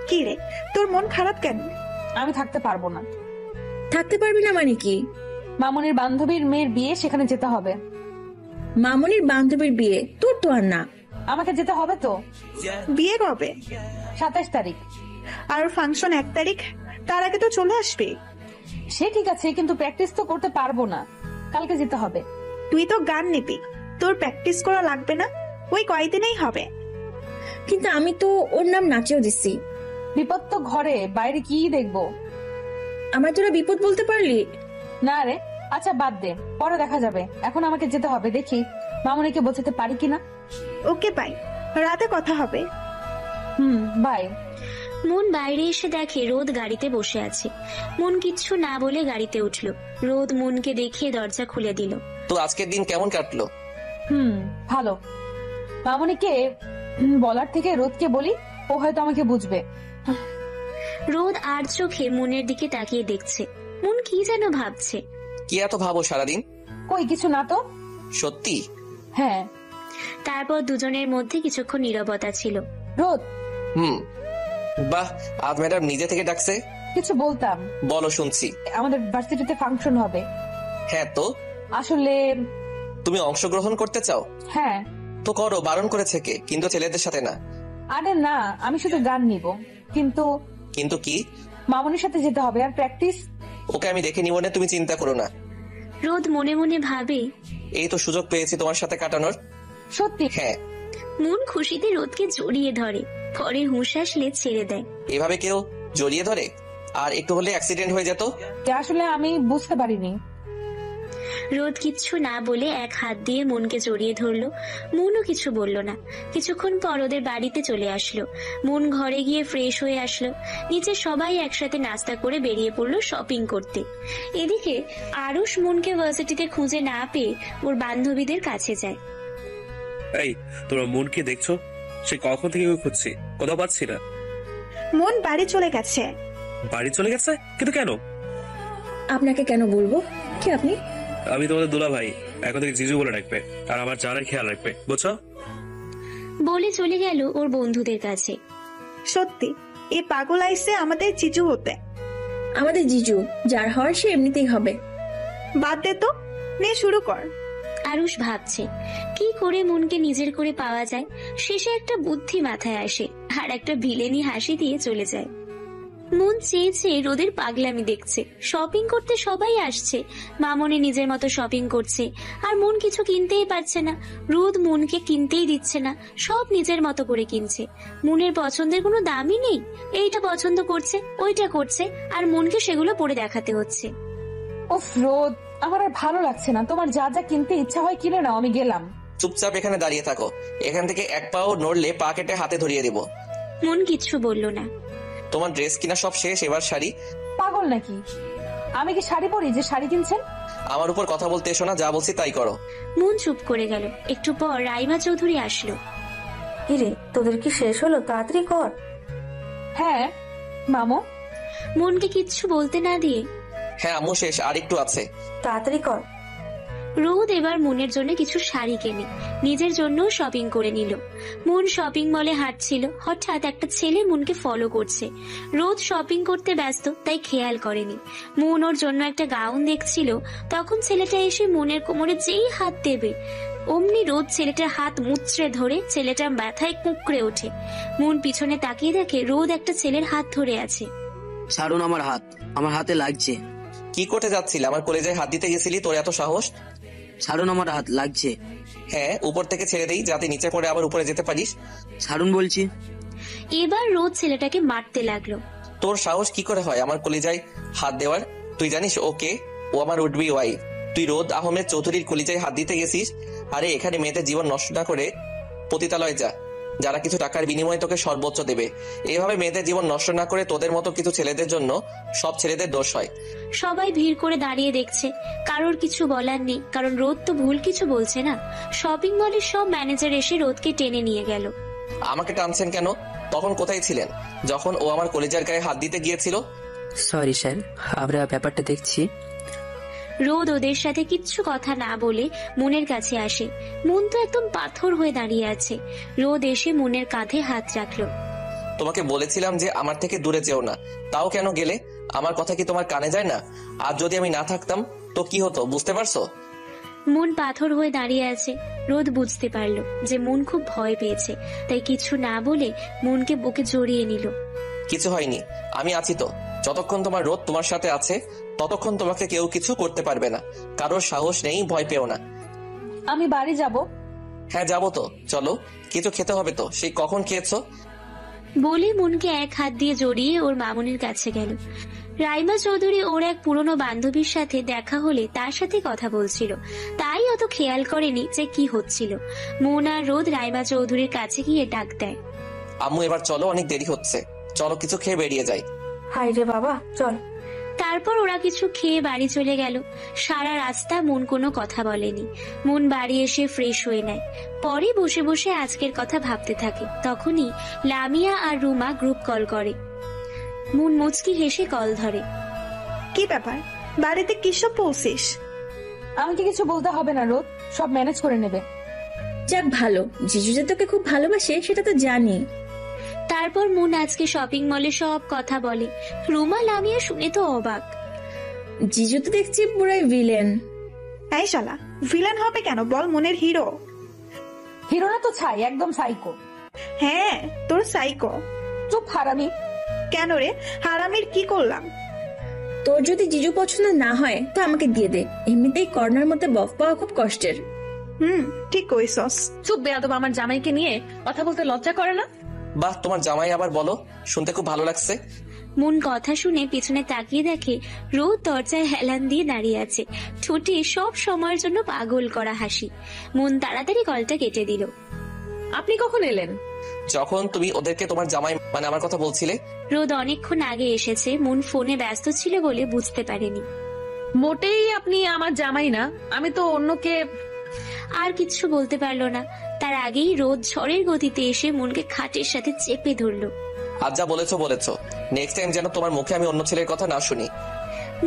কি রে, তোর মন খারাপ কেন? আমি থাকতে পারবো না। থাকতে পারবি না মানে কি? মামুনির বান্ধবীর মেয়ের বিয়ে, সেখানে যেতে হবে। মামুনির বান্ধবীর বিয়ে? তোর তো আর না। আমাকে যেতে হবে তো। বিয়ে কবে? 27 তারিখ। আর ফাংশন 1 তারিখ, তার আগে তো চলে আসবে। সে ঠিক আছে, কিন্তু প্র্যাকটিস তো করতে পারবো না। কালকে যেতে হবে। তুই তো গান নিবি, তোর প্র্যাকটিস করা লাগবে না, ওই কয়েকদিনেই হবে। কিন্তু আমি তো ওর নাম নাচেও দিছি। বিপদ তো ঘরে, বাইরে কি দেখবো? আমার তোরা বিপদ বলতে পারলি না রে। আচ্ছা বাদ দে, পরে দেখা যাবে। এখন আমাকে যেতে হবে, দেখি মামুনিকে বোঝাতে পারি কিনা। ওকে বাই, রাতে কথা হবে। বাই। মন বাইরে এসে দেখে রোদ গাড়িতে বসে আছে। মন কিচ্ছু না বলে গাড়িতে উঠলো। রোদ মনকে দেখিয়ে দরজা খুলে দিল। তো আজকের দিন কেমন কাটলো? ভালো। মামুনিকে বলার থেকে রোদকে বলি, ও হয়তো আমাকে বুঝবে। রোদ আর চোখে মনের দিকে তাকিয়ে দেখছে। মন কি যেন ভাবছে। কি এত ভাবো সারাদিন? কই কিছু না তো। সত্যি? হ্যাঁ। তারপর দুজনের মধ্যে কিছুক্ষণ নীরবতা ছিল। রোদ। বাহ, আজ ম্যাডাম নিজে থেকে ডাকছে। কিছু বলতাম। বলো, শুনছি। আমাদের ভার্সিটিতে ফাংশন হবে। হ্যাঁ তো? আসলে তুমি অংশগ্রহণ করতে চাও? হ্যাঁ। তো করো, বারণ করেছে কে? কিন্তু ছেলেদের সাথে না। আরে না, আমি শুধু গান নিব। কিন্তু কিন্তু কি? মামুনির সাথে যেতে হবে আর প্র্যাকটিস। ওকে আমি দেখে নিব না, তুমি চিন্তা করো না। রোদ মনে মনে ভাবে, এই তো সুযোগ পেয়েছি তোমার সাথে কাটানোর। সত্যি? হ্যাঁ। মন খুশিতে রোদকে জড়িয়ে ধরে, পরে হুঁশ আসলে ছেড়ে দেয়। এভাবে কেউ জড়িয়ে ধরে? আর একটু হলে অ্যাক্সিডেন্ট হয়ে যেত। আসলে আমি বুঝতে পারিনি। রোদ কিচ্ছু না বলে এক হাত দিয়ে মনকে জড়িয়ে ধরলো। মনও কিছু বলল না। কিছুক্ষণ পর ওদের বাড়িতে চলে আসলো। মন ঘরে গিয়ে ফ্রেশ হয়ে আসলো। নিচে সবাই একসাথে নাস্তা করে বেরিয়ে পড়লো শপিং করতে। এদিকে আরুষ মনকে ভার্সিটিতে খুঁজে না পেয়ে ওর বান্ধবীদের কাছে যায়। এই, তোমরা মনকে দেখছো? সে কখন থেকে খুঁজছি, কোথাও পাচ্ছি না। মন বাড়ি চলে গেছে। বাড়ি চলে গেছে? কিন্তু কেন? আপনাকে কেন বলবো? কি আপনি? আমি তোমাদের দুলা ভাই, এখন থেকে জিজু বলে রাখবে, আর আমার জানের খেয়াল রাখবে, বুঝছো? বলে চলে গেল ওর বন্ধুদের কাছে। সত্যি এই পাগল আইসে আমাদের জিজু হতে। আমাদের জিজু যার হওয়ার সে এমনিতেই হবে। বাদ দে তো, নে শুরু কর। আরুষ ভাবছে কি করে মনকে নিজের করে পাওয়া যায়। শেষে একটা বুদ্ধি মাথায় আসে আর একটা ভিলেনি হাসি দিয়ে চলে যায়। মন চেয়ে চেয়ে রোদের পাগলামি দেখছে। শপিং করতে সবাই আসছে। মামনি নিজের মতো শপিং করছে আর মন কিছু কিনতেই পারছে না। রোদ মনকে কিনতেই দিচ্ছে না, সব নিজের মতো করে কিনছে। মনের পছন্দের কোনো দামই নেই। এইটা পছন্দ করছে, ওইটা করছে, আর মনকে সেগুলো পরে দেখাতে হচ্ছে। উফ রোদ, আমার আর ভালো লাগছে না। তোমার যা যা কিনতে ইচ্ছা হয় কিনে নাও, আমি গেলাম। চুপচাপ এখানে দাঁড়িয়ে থাকো। এখান থেকে এক পাও নড়লে পা কেটে হাতে ধরিয়ে দেব। মন কিচ্ছু বলল না। তোমার ড্রেস কিনা সব শেষ, এবার শাড়ি। পাগল নাকি? আমি কি শাড়ি পরি যে শাড়ি কিনছেন? আমার উপর কথা বলতে এসো না, যা বলছি তাই করো। মন চুপ করে গেল। একটু পর রাইমা চৌধুরী আসলো। কিরে, তোদের কি শেষ হলো? তাড়াতাড়ি কর। হ্যাঁ মামু। মনকে কিচ্ছু বলতে না দিয়ে, হ্যাঁ আম্মু শেষ, আর একটু আছে। তাড়াতাড়ি কর। রোদ এবার মনের জন্য কিছু শাড়ি কেনে, নিজের জন্য শপিং করে নিল। মন শপিং মলে হাঁটছিল, হঠাৎ একটা ছেলে মনকে ফলো করছে। রোদ শপিং করতে ব্যস্ত, তাই খেয়াল করেনি। মন ওর জন্য একটা গাউন দেখছিল, তখন ছেলেটা এসে মনের কোমরে যেই হাত দেবে, অমনি রোদ ছেলেটার হাত মুচড়ে ধরে ছেলেটার ব্যথায় কুঁকড়ে ওঠে। মন পিছনে তাকিয়ে দেখে রোদ একটা ছেলের হাত ধরে আছে। ছাড়ুন আমার হাত, আমার হাতে লাগছে। কি করতে যাচ্ছিল? আমার কলেজায় হাত দিতে গেছিলি, তোর এত সাহস? ছাড়ুন আমার হাত, লাগছে। হ্যাঁ, উপর থেকে ছেড়ে দেই যাতে নিচে পড়ে আবার উপরে যেতে পারিস। ছাড়ুন বলছি। এবার রোদ ছেলেটাকে মারতে লাগলো। তোর সাহস কি করে হয় আমার কলিজায় হাত দেওয়ার? তুই জানিস ও কে? ও আমার উডবি ওয়াইফ। তুই রোদ আহমেদ চৌধুরীর কলিজায় হাত দিতে গেছিস? আরে এখানে মেয়েদের জীবন নষ্ট না করে পতিতালয়ে যা, যারা কিছু টাকার বিনিময়ে তোকে সর্বোচ্চ দেবে। এইভাবে মেয়েদের জীবন নষ্ট না করে তোদের মতো কিছু ছেলেদের জন্য সব ছেলেদের দোষ হয়। সবাই ভিড় করে দাঁড়িয়ে দেখছে, কারোর কিছু বলার নেই, কারণ রোদ তো ভুল কিছু বলছে না। শপিং মলের সব ম্যানেজার এসে রোদকে টেনে নিয়ে গেল। আমাকে টানছেন কেন? তখন কোথায় ছিলেন যখন ও আমার কলেজার গায়ে হাত দিতে গিয়েছিল? সরি স্যার, আমরা ব্যাপারটা দেখছি। রোদ ওদের সাথে কিচ্ছু কথা না বলে মুনের কাছে আসে। মুন তো একদম পাথর হয়ে দাঁড়িয়ে আছে। রোদ এসে মুনের কাঁধে হাত রাখলো। তোমাকে বলেছিলাম যে আমার থেকে দূরে যেও না, তাও কেন গেলে? আমার কথা কি তোমার কানে যায় না? আর যদি আমি না থাকতাম তো কি হতো, বুঝতে পারছো? মুন পাথর হয়ে দাঁড়িয়ে আছে। রোদ বুঝতে পারলো যে মুন খুব ভয় পেয়েছে, তাই কিছু না বলে মুনকে বুকে জড়িয়ে নিল। কিছু হয়নি, আমি আছি তো। যতক্ষণ তোমার রোদ তোমার সাথে আছে ততক্ষণ তোমাকে কেউ কিছু করতে পারবে না। কারোর সাহস নেই, ভয় পেও না। আমি বাড়ি যাব। হ্যাঁ যাবো তো, চলো। কিছু খেতে হবে তো, সেই কখন খেয়েছো? বলে মুনকে এক হাত দিয়ে জড়িয়ে ওর মামুনির কাছে গেল। রাইমা চৌধুরী ওর এক পুরনো বান্ধবীর সাথে দেখা হলে তার সাথে কথা বলছিল, তাই অত খেয়াল করেনি যে কি হচ্ছিল। মুন আর রোদ রাইমা চৌধুরীর কাছে গিয়ে ডাক দেয়, আম্মু এবার চলো, অনেক দেরি হচ্ছে, চলো কিছু খেয়ে বেরিয়ে যাই। হাই রে বাবা, চল। তারপর ওরা কিছু খেয়ে বাড়ি চলে গেল। সারা রাস্তা মুন কোনো কথা বলেনি। মুন বাড়ি এসে ফ্রেশ হয়ে নেয়, পরে বসে বসে আজকের কথা ভাবতে থাকে। তখনই লামিয়া আর রুমা গ্রুপ কল করে। মুন মুচকি হেসে কল ধরে। কি ব্যাপার, বাড়িতে কিসব বলছিস? আমাকে কিছু বলতে হবে না রোদ, সব ম্যানেজ করে নেবে। যাক ভালো, জিজু যে তোকে খুব ভালোবাসে সেটা তো জানি। তারপর মুন আজকে শপিং মলে সব কথা বলে। রুমা লামিয়া শুনে তো অবাক। জিজু তো দেখছি পুরাই ভিলেন। এই শালা, ভিলেন হবে কেন বল? মনের হিরো। হিরো না তো ছাই, একদম সাইকো। হ্যাঁ, তোর সাইকো। চুপ হারামি। কেন রে, হারামির কি করলাম? তোর যদি জিজু পছন্দ না হয় তো আমাকে দিয়ে দে, এমনিতেই কর্নার মধ্যে বফ পাওয়া খুব কষ্টের। ঠিক কইছস। চুপ বেয়াদব, আমার জামাইকে নিয়ে কথা বলতে লজ্জা করে না? বাহ, তোমার জামাই আবার বলো, শুনতে খুব ভালো লাগছে। মুন কথা শুনে পিছনে তাকিয়ে দেখে রোদ দরজায় হেলান দিয়ে দাঁড়িয়ে আছে, ঠোঁটে সব সময়ের জন্য পাগল করা হাসি। মুন তাড়াতাড়ি কলটা কেটে দিল। আপনি কখন এলেন? যখন তুমি ওদেরকে তোমার জামাই মানে আমার কথা বলছিলে। রোদ অনেকক্ষণ আগে এসেছে, মুন ফোনে ব্যস্ত ছিল বলে বুঝতে পারেনি। মোটেই আপনি আমার জামাই না, আমি তো অন্যকে। আর কিছু বলতে পারলো না, তার আগেই রোদ ঝড়ের গতিতে এসে মুনকে খাটের সাথে চেপে ধরলো। আজ যা বলেছো, নেক্সট টাইম যেন তোমার মুখে আমি অন্য ছেলের কথা না শুনি।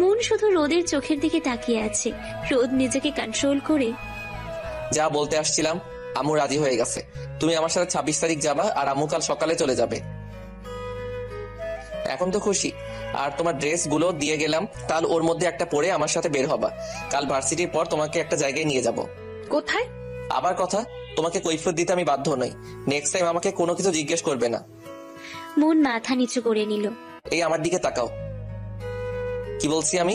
মুন শুধু রোদের চোখের দিকে তাকিয়ে আছে। রোদ নিজেকে কন্ট্রোল করে, যা বলতে আসছিলাম, আম্মু রাজি হয়ে গেছে। তুমি আমার সাথে 26 তারিখ যাবা আর আম্মু কাল সকালে চলে যাবে। এখন তো খুশি? আর তোমার ড্রেস গুলো দিয়ে গেলাম, কাল ওর মধ্যে একটা পরে আমার সাথে বের হবা। কাল ভার্সিটির পর তোমাকে একটা জায়গায় নিয়ে যাব। কোথায়? আবার কথা, তোমাকে কৈফিয়ত দিতে আমি বাধ্য নই। নেক্সট টাইম আমাকে কোনো কিছু জিজ্ঞেস করবে না। মুন মাথা নিচু করে নিল। এই আমার দিকে তাকাও। কি বলছি আমি?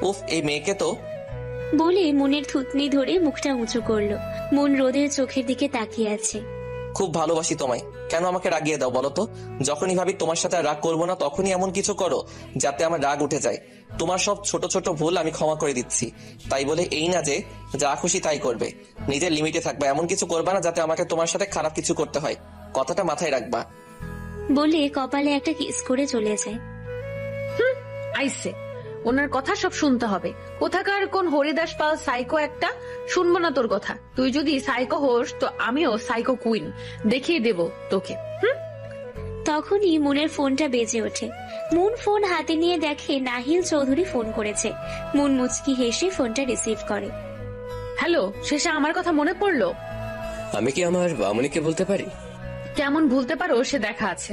উফ, এই মেয়েকে তো। বলে মুনের থুতনি ধরে মুখটা উঁচু করলো। মুন রোদের চোখের দিকে তাকিয়ে আছে। খুব ভালোবাসি তোমায়, কেন আমাকে রাগিয়ে দাও বলো তো? যখনই ভাবি তোমার সাথে রাগ করবো না, তখনই এমন কিছু করো যাতে আমার রাগ উঠে যায়। তোমার সব ছোট ছোট ভুল আমি ক্ষমা করে দিচ্ছি, তাই বলে এই না যে যা খুশি তাই করবে। নিজের লিমিটে থাকবে, এমন কিছু করবা না যাতে আমাকে তোমার সাথে খারাপ কিছু করতে হয়। কথাটা মাথায় রাখবা। বলে কপালে একটা কিস করে চলে যায়। আইসে, ওনার কথা সব শুনতে হবে। কোথাকার কোন হরিদাস পাল সাইকো একটা, শুনবো না তোর কথা। তুই যদি সাইকো হোস তো আমিও সাইকো কুইন দেখিয়ে দেব তোকে। তখনই মুনের ফোনটা বেজে ওঠে। মুন ফোন হাতে নিয়ে দেখে নাহিল চৌধুরী ফোন করেছে। মুন মুচকি হেসে ফোনটা রিসিভ করে। হ্যালো, শেষে আমার কথা মনে পড়লো? আমি কি আমার মামুনিকে বলতে পারি? কেমন ভুলতে পারো, সে দেখা আছে।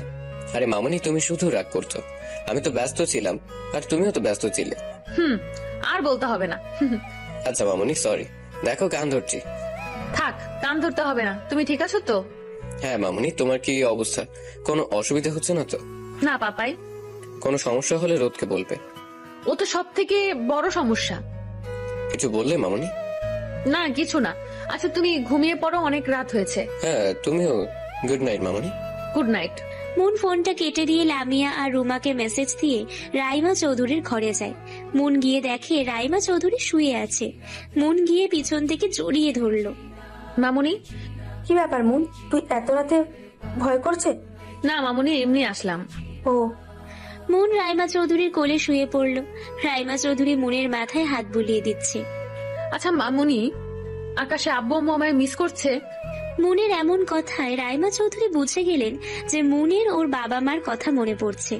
আরে মামুনি, তুমি শুধু রাগ করছো। আমি তো ব্যস্ত ছিলাম, আর তুমিও তো ব্যস্ত ছিলে। আর বলতে হবে না। আচ্ছা মামুনি, সরি। দেখো কান ধরছি। থাক, কান ধরতে হবে না। তুমি ঠিক আছো তো? হ্যাঁ মামুনি, তোমার কি অবস্থা? কোনো অসুবিধা হচ্ছে না তো? না পাপাই। কোনো সমস্যা হলে রোদকে বলবে। ও তো সব থেকে বড় সমস্যা। কিছু বললে মামুনি? না কিছু না। আচ্ছা তুমি ঘুমিয়ে পড়ো, অনেক রাত হয়েছে। হ্যাঁ, তুমিও গুড নাইট মামুনি। Good night. মুন ফোনটা কেটে দিয়ে লামিয়া আর রুমাকে মেসেজ দিয়ে রাইমা চৌধুরীর ঘরে যায়। মুন গিয়ে দেখে রাইমা চৌধুরী শুয়ে আছে। মুন গিয়ে পিছন থেকে জড়িয়ে ধরলো। মামুনি, কি ব্যাপার মুন, তুই এত রাতে ভয় করছে? না মামুনি, এমনি আসলাম। ও। মুন রাইমা চৌধুরীর কোলে শুয়ে পড়ল। রাইমা চৌধুরী মুনের মাথায় হাত বুলিয়ে দিচ্ছে। আচ্ছা মামুনি, আকাশে আব্বু আম্মু আমায় মিস করছে? মুনের এমন কথায় রাইমা চৌধুরী বুঝে গেলেন যে মুনের ওর বাবা মার কথা মনে পড়ছে।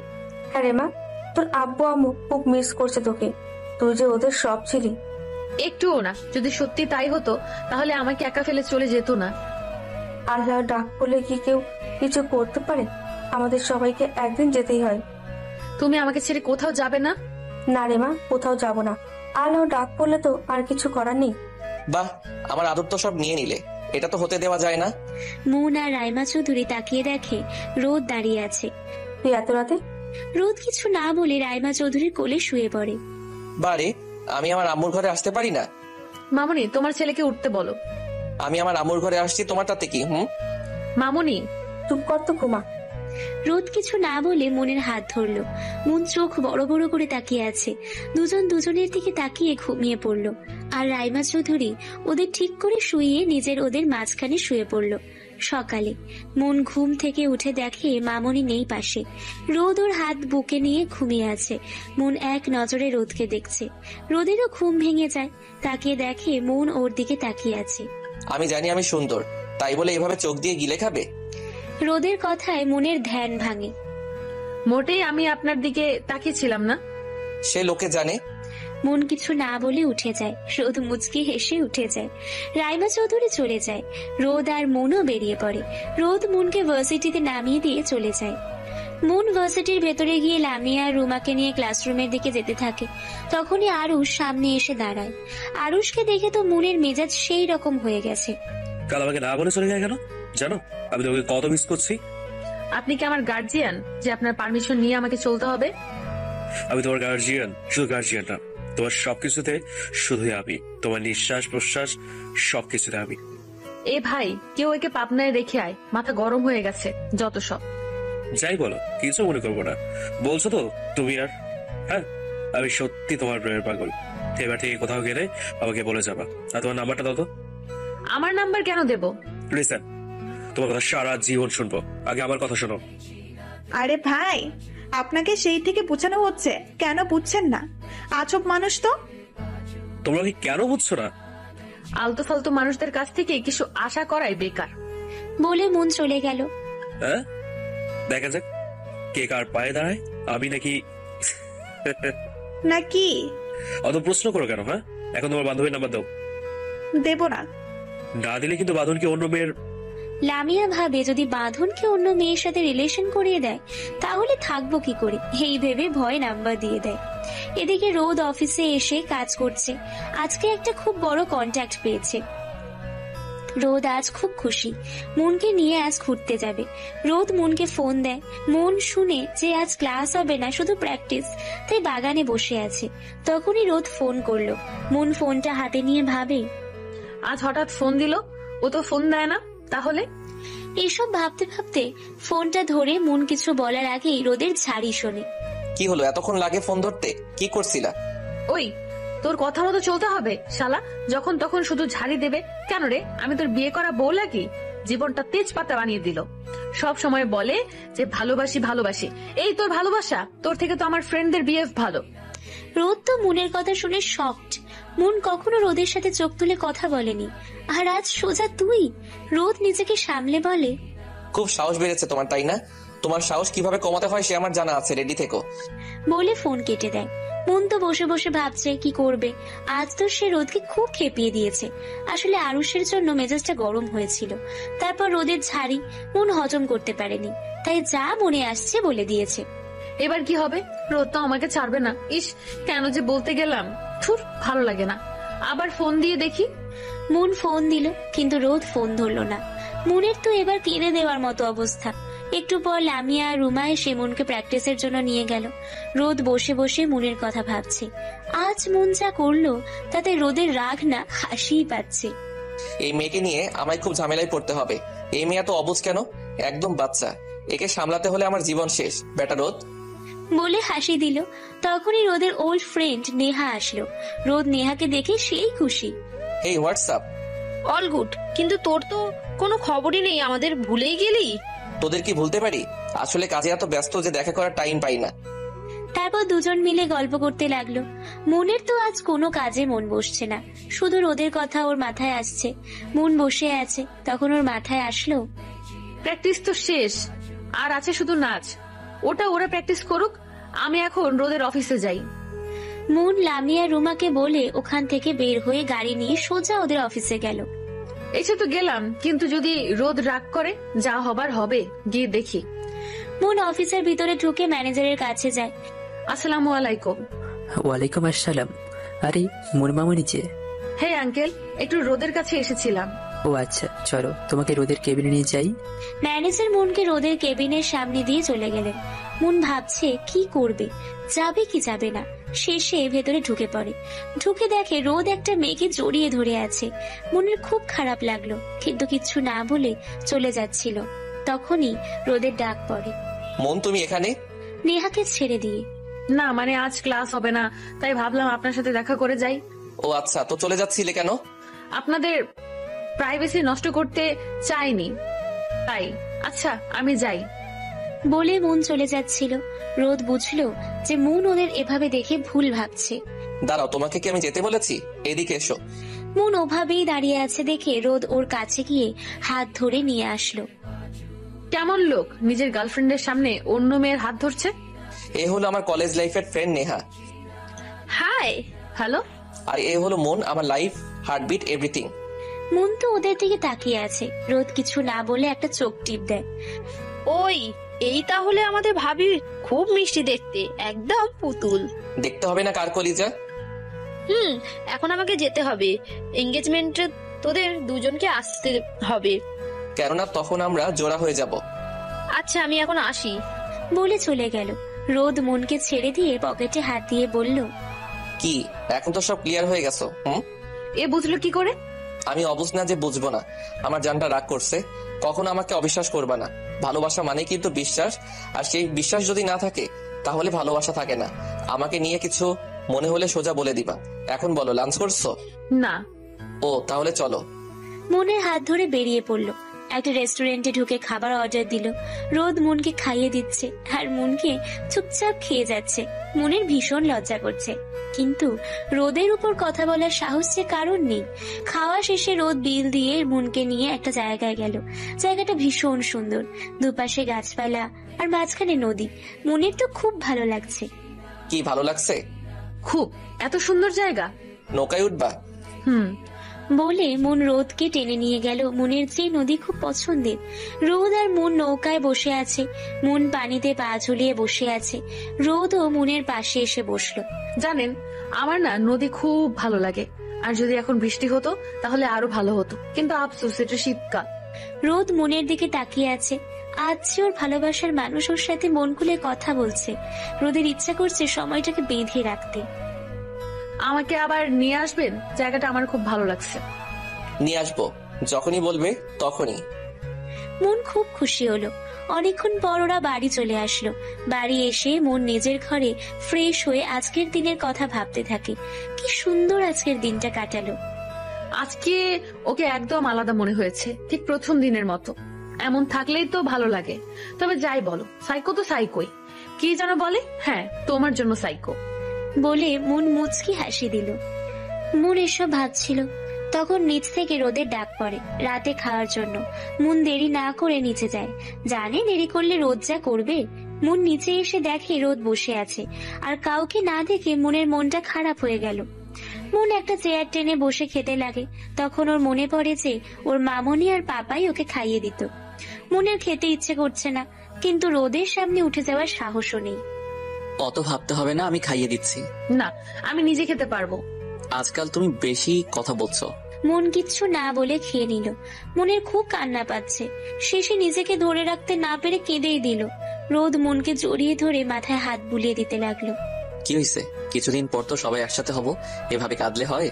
হ্যাঁ রে মা, তোর আব্বু আম্মু খুব মিস করছে তোকে, তুই যে ওদের সব ছিলি। একটুও না, যদি সত্যি তাই হতো তাহলে আমাকে একা ফেলে চলে যেত না। আল্লাহ ডাক পড়লে কি কেউ কিছু করতে পারে? আমাদের সবাইকে একদিন যেতেই হয়। তুমি আমাকে ছেড়ে কোথাও যাবে না? না রে মা, কোথাও যাব না। আল্লাহ ডাক পড়লে তো আর কিছু করার নেই। বাহ, আমার আদর তো সব নিয়ে নিলে, এটা তো হতে দেওয়া যায় না। মুন আর রাইমা চৌধুরী তাকিয়ে দেখে রোদ দাঁড়িয়ে আছে। তুই এত রাতে? রোদ কিছু না বলে রাইমা চৌধুরীর কোলে শুয়ে পড়ে। বারে, আমি আমার আম্মুর ঘরে আসতে পারি না? মামুনি, তোমার ছেলেকে উঠতে বলো। আমি আমার আম্মুর ঘরে আসছি, তোমার তাতে কি? মামুনি চুপ কর তো, ঘুমা। রোদ কিছু না বলে মনের হাত ধরলো। মন চোখ বড় বড় করে তাকিয়ে আছে। দুজন দুজনের দিকে তাকিয়ে ঘুমিয়ে পড়লো। আর রাইমা চৌধুরী ওদের ঠিক করে শুইয়ে নিজের ওদের মাঝখানে শুয়ে পড়লো। সকালে মন ঘুম থেকে উঠে দেখে মামনি নেই পাশে। রোদ ওর হাত বুকে নিয়ে ঘুমিয়ে আছে। মন এক নজরে রোদকে দেখছে। রোদেরও ঘুম ভেঙে যায়। তাকিয়ে দেখে মন ওর দিকে তাকিয়ে আছে। আমি জানি আমি সুন্দর, তাই বলে এভাবে চোখ দিয়ে গিলে খাবে? রোদের কথায় মনের ধ্যান ভাঙে। মোটেই আমি আপনার দিকে তাকিয়েছিলাম না। সে লোকে জানে। মন কিছু না বলে উঠে যায়। রোদ মুচকি হেসে উঠে যায়। রাইমা চৌধুরী চলে যায়। রোদ আর মনও বেরিয়ে পড়ে। রোদ মনকে ভার্সিটিতে নামিয়ে দিয়ে চলে যায়। মন ভার্সিটির ভেতরে গিয়ে লামিয়া আর রুমাকে নিয়ে ক্লাসরুমের দিকে যেতে থাকে। তখনই আরুষ সামনে এসে দাঁড়ায়। আরুষকে দেখে তো মনের মেজাজ সেই রকম হয়ে গেছে। কাল আমাকে না বলে চলে গেল কেন? জানো আমি তোমাকে কত মিস করছি। আপনি কি আমার গার্জিয়ান যে আপনার পারমিশন নিয়ে আমাকে চলতে হবে? আমি তোমার গার্জিয়ান, শুধু গার্জিয়ান না, তোমার সবকিছুতে শুধুই আমি। তোমার নিঃশ্বাস প্রশ্বাস সবকিছুতে আমি। এ ভাই, কেউ একে পাবনায় রেখে আয়, মাথা গরম হয়ে গেছে যত সব। যাই বলো, কিছু মনে করবো না। বলছো তো তুমি আর? হ্যাঁ, আমি সত্যি তোমার প্রেমের পাগল। এবার থেকে কোথাও গেলে আমাকে বলে যাবা। আর তোমার নাম্বারটা দাও তো। আমার নাম্বার কেন দেব? লিসেন, তোমার কথা সারা জীবন শুনবো, আগে আমার কথা শোনো। আরে ভাই, আপনাকে সেই থেকে বোঝানো হচ্ছে, কেন বুঝছেন না? আজব মানুষ তো। তোমরা কি কেন বুঝছো না? আলতু ফালতু মানুষদের কাছ থেকে কিছু আশা করাই বেকার। বলে মন চলে গেল। হ্যাঁ, দেখা যাক কে কার পায়ে দাঁড়ায়, আমি নাকি নাকি? অত প্রশ্ন করো কেন? হ্যাঁ, এখন তোমার বান্ধবীর নাম্বার দাও। দেব না। না দিলে কিন্তু বাঁধনকে অন্য মেয়ের। লামিয়া ভাবে যদি বাঁধনকে অন্য মেয়ের সাথে রিলেশন করিয়ে দেয় তাহলে থাকবো কি করে, এই ভেবে ভয় নাম্বার দিয়ে দেয়। এদিকে রোদ অফিসে এসে কাজ করছে। আজকে একটা খুব বড় কন্ট্যাক্ট পেয়েছে। রোদ আজ খুব খুশি। মনকে নিয়ে আজ ঘুরতে যাবে। রোদ মনকে ফোন দেয়। মন শুনে যে আজ ক্লাস হবে না, শুধু প্র্যাকটিস, তাই বাগানে বসে আছে। তখনই রোদ ফোন করলো। মন ফোনটা হাতে নিয়ে ভাবে, আজ হঠাৎ ফোন দিল, ও তো ফোন দেয় না। তাহলে এসব ভাবতে ভাবতে ফোনটা ধরে মন কিছু বলার আগেই রোদের ঝাড়ি শোনে। কি হলো, এতক্ষণ লাগে ফোন ধরতে? কি করছিলা? ওই, তোর কথা মতো চলতে হবে শালা। যখন তখন শুধু ঝাড়ি দেবে কেন রে? আমি তোর বিয়ে করা বউ লাগি? জীবনটা তেজপাতা বানিয়ে দিল। সব সময় বলে যে ভালোবাসি ভালোবাসি। এই তোর ভালোবাসা? তোর থেকে তো আমার ফ্রেন্ডদের বিহেভ ভালো। রোদ তো মনের কথা শুনে শকড। মন কখনো রোদের সাথে চোখ তুলে কথা বলেনি, আর আজ সোজা তুই। রোদ নিজেকে সামলে বলে, খুব সাহস বেড়েছে তোমার, তাই না? তোমার সাহস কিভাবে কমাতে হয় সে আমার জানা আছে, রেডি থেকো। বলে ফোন কেটে দেয়। মন তো বসে বসে ভাবছে কি করবে। আজ তো সে রোদকে খুব খেপিয়ে দিয়েছে। আসলে আরুষের জন্য মেজাজটা গরম হয়েছিল। তারপর রোদের ঝাড়ি মন হজম করতে পারেনি, তাই যা মনে আসছে বলে দিয়েছে। এবার কি হবে? রোদ তো আমাকে ছাড়বে না। ইস, কেন যে বলতে গেলাম। থুর, ভালো লাগে না। আবার ফোন দিয়ে দেখি। মন ফোন দিল, কিন্তু রোদ ফোন ধরলো না। মনের তো এবার কেঁদে দেওয়ার মতো অবস্থা। একটু পর লামিয়া আর রুমা এসে মনকে প্র্যাকটিসের জন্য নিয়ে গেল। রোদ বসে বসে মনের কথা ভাবছে। আজ মন যা করলো তাতে রোদের রাগ না, হাসিই পাচ্ছে। এই মেয়েকে নিয়ে আমায় খুব ঝামেলায় পড়তে হবে। এই মেয়ে তো অবুঝ কেন, একদম বাচ্চা। একে সামলাতে হলে আমার জীবন শেষ। বেটা রোদ বলে হাসি দিল। তখনই রোদের ওল্ড ফ্রেন্ড নেহা আসলো। রোদ নেহাকে দেখে সেই খুশি। এই হোয়াটসঅ্যাপ? অল গুড, কিন্তু তোর তো কোনো খবরই নেই, আমাদের ভুলেই গেলি? তোদের কি ভুলতে পারি? আসলে কাজে এত ব্যস্ত যে দেখা করার টাইম পাই না। তারপর দুজন মিলে গল্প করতে লাগলো। মনের তো আজ কোনো কাজে মন বসছে না, শুধু রোদের কথা ওর মাথায় আসছে। মন বসে আছে, তখন ওর মাথায় আসলো, প্র্যাকটিস তো শেষ, আর আছে শুধু নাচ। ওরা প্র্যাকটিস করুক, আমি এখন রোদের অফিসে যাই। মন লামিয়া রুমাকে বলে ওখান থেকে বের হয়ে গাড়ি নিয়ে সোজা ওদের অফিসে গেল। এসে তো গেলাম, কিন্তু যদি রোদ রাগ করে, যা হবার হবে, গিয়ে দেখি। মন অফিসের ভিতরে ঢুকে ম্যানেজারের কাছে যায়। আসসালামু আলাইকুম। ওয়ালাইকুম আসসালাম। আরে মোর মামনি যে। হে আঙ্কেল, একটু রোদের কাছে এসেছিলাম। ও আচ্ছা, চলো তোমাকে রোদের কেবিনে নিয়ে যাই। ম্যানেজার মনকে রোদের কেবিনের সামনে দিয়ে চলে গেলেন। মন ভাবছে কি করবে, যাবে কি যাবে না। শেষে ভেতরে ঢুকে পড়ে। ঢুকে দেখে রোদ একটা মেয়েকে জড়িয়ে ধরে আছে। মনের খুব খারাপ লাগলো, কিন্তু কিছু না বলে চলে যাচ্ছিল। তখনই রোদের ডাক পড়ে, মন তুমি এখানে? নেহাকে ছেড়ে দিয়ে। না মানে আজ ক্লাস হবে না, তাই ভাবলাম আপনার সাথে দেখা করে যাই। ও আচ্ছা, তো চলে যাচ্ছিলে কেন? আপনাদের প্রাইভেসি নষ্ট করতে চাইনি, তাই। আচ্ছা আমি যাই বলে মন চলে যাচ্ছিল। রোদ বুঝলো যে মন ওদের এভাবে দেখে ভুল ভাবছে। দাঁড়াও, তোমাকে কি আমি যেতে বলেছি? এদিকে এসো। মন ওভাবেই দাঁড়িয়ে আছে দেখে রোদ ওর কাছে গিয়ে হাত ধরে নিয়ে আসলো। কেমন লোক নিজের গার্লফ্রেন্ডের সামনে অন্য মেয়ের হাত ধরছে? এ হলো আমার কলেজ লাইফের ফ্রেন্ড নেহা। হাই। হ্যালো। আর এ হলো মন, আমার লাইফ, হার্টবিট, এভরিথিং। মন তো ওদের দিকে তাকিয়ে আছে। রোদ কিছু না বলে একটা চোখ টিপ দেয়। ওই, এই তাহলে আমাদের ভাবি, খুব মিষ্টি দেখতে, একদম পুতুল। দেখতে হবে না কার কলিজা? এখন আমাকে যেতে হবে, এঙ্গেজমেন্টে তোদের দুজনকে আসতে হবে, কেননা তখন আমরা জোড়া হয়ে যাব। আচ্ছা আমি এখন আসি বলে চলে গেল। রোদ মনকে ছেড়ে দিয়ে পকেটে হাত দিয়ে বলল, কি এখন তো সব ক্লিয়ার হয়ে গেছো? এ বুঝলো কি করে? আমি অবুঝ না যে বুঝবো না। আমার জানটা রাগ করছে, কখনো আমাকে অবিশ্বাস করবা না। ভালোবাসা মানে কিন্তু বিশ্বাস, আর সেই বিশ্বাস যদি না থাকে তাহলে ভালোবাসা থাকে না। আমাকে নিয়ে কিছু মনে হলে সোজা বলে দিবা। এখন বলো, লাঞ্চ করছো? না। ও তাহলে চলো। মনের হাত ধরে বেরিয়ে পড়লো। একটা রেস্টুরেন্টে ঢুকে খাবার অর্ডার দিল। রোদ মনকে খাইয়ে দিচ্ছে আর মনকে চুপচাপ খেয়ে যাচ্ছে। মনের ভীষণ লজ্জা করছে, কিন্তু রোদের উপর কথা বলার সাহস যে কারণ নেই। খাওয়া শেষে রোদ বিল দিয়ে মনকে নিয়ে একটা জায়গায় গেল। জায়গাটা ভীষণ সুন্দর, দুপাশে গাছপালা আর মাঝখানে নদী। মনের তো খুব ভালো লাগছে। কি ভালো লাগছে? খুব। এত সুন্দর জায়গা। নৌকায় উঠবা? বলে মন রোদকে টেনে নিয়ে গেল মনের যে নদী খুব পছন্দের। রোদ আর মন নৌকায় বসে আছে। মন পানিতে পা ঝুলিয়ে বসে আছে। রোদও মনের পাশে এসে বসলো। জানেন, আমার না নদী খুব ভালো লাগে, আর যদি এখন বৃষ্টি হতো তাহলে আরো ভালো হতো, কিন্তু আফসোস এটা শীতকাল। রোদ মনের দিকে তাকিয়ে আছে। আজ যে ওর ভালোবাসার মানুষ ওর সাথে মন খুলে কথা বলছে। রোদের ইচ্ছা করছে সময়টাকে বেঁধে রাখতে। আমাকে আবার নিয়ে আসবেন, জায়গাটা আমার খুব ভালো লাগছে। নিয়ে আসবো, যখনই বলবে তখনই। মন খুব খুশি হলো। অনেকক্ষণ পর ওরা বাড়ি চলে আসলো। বাড়ি এসে মন নিজের ঘরে ফ্রেশ হয়ে আজকের দিনের কথা ভাবতে থাকে। কি সুন্দর আজকের দিনটা কাটালো। আজকে ওকে একদম আলাদা মনে হয়েছে, ঠিক প্রথম দিনের মতো। এমন থাকলেই তো ভালো লাগে। তবে যাই বলো, সাইকো তো সাইকোই। কি যেন বলে? হ্যাঁ, তোমার জন্য সাইকো বলে মন মুচকি হাসি দিল। মন এসব ভাবছিল, তখন নিচ থেকে রোদের ডাক পড়ে রাতে খাওয়ার জন্য। মন দেরি না করে নিচে যায়, জানে দেরি করলে রোদ যা করবে। মন নিচে এসে দেখে রোদ বসে আছে, আর কাউকে না দেখে মনের মনটা খারাপ হয়ে গেল। মন একটা চেয়ার টেনে বসে খেতে লাগে। তখন ওর মনে পড়ে যে ওর মামনি আর পাপাই ওকে খাইয়ে দিত। মনের খেতে ইচ্ছে করছে না, কিন্তু রোদের সামনে উঠে যাওয়ার সাহসও নেই। অত ভাবতে হবে না, আমি খাইয়ে দিচ্ছি। না, আমি নিজে খেতে পারবো। আজকাল তুমি বেশি কথা বলছো। মন কিচ্ছু না বলে খেয়ে নিল। মনের খুব কান্না পাচ্ছে। শেষে নিজেকে ধরে রাখতে না পেরে কেঁদেই দিল। রোদ মনকে জড়িয়ে ধরে মাথায় হাত বুলিয়ে দিতে লাগলো। কি হয়েছে? কিছুদিন পর তো সবাই একসাথে হব, এভাবে কাঁদলে হয়?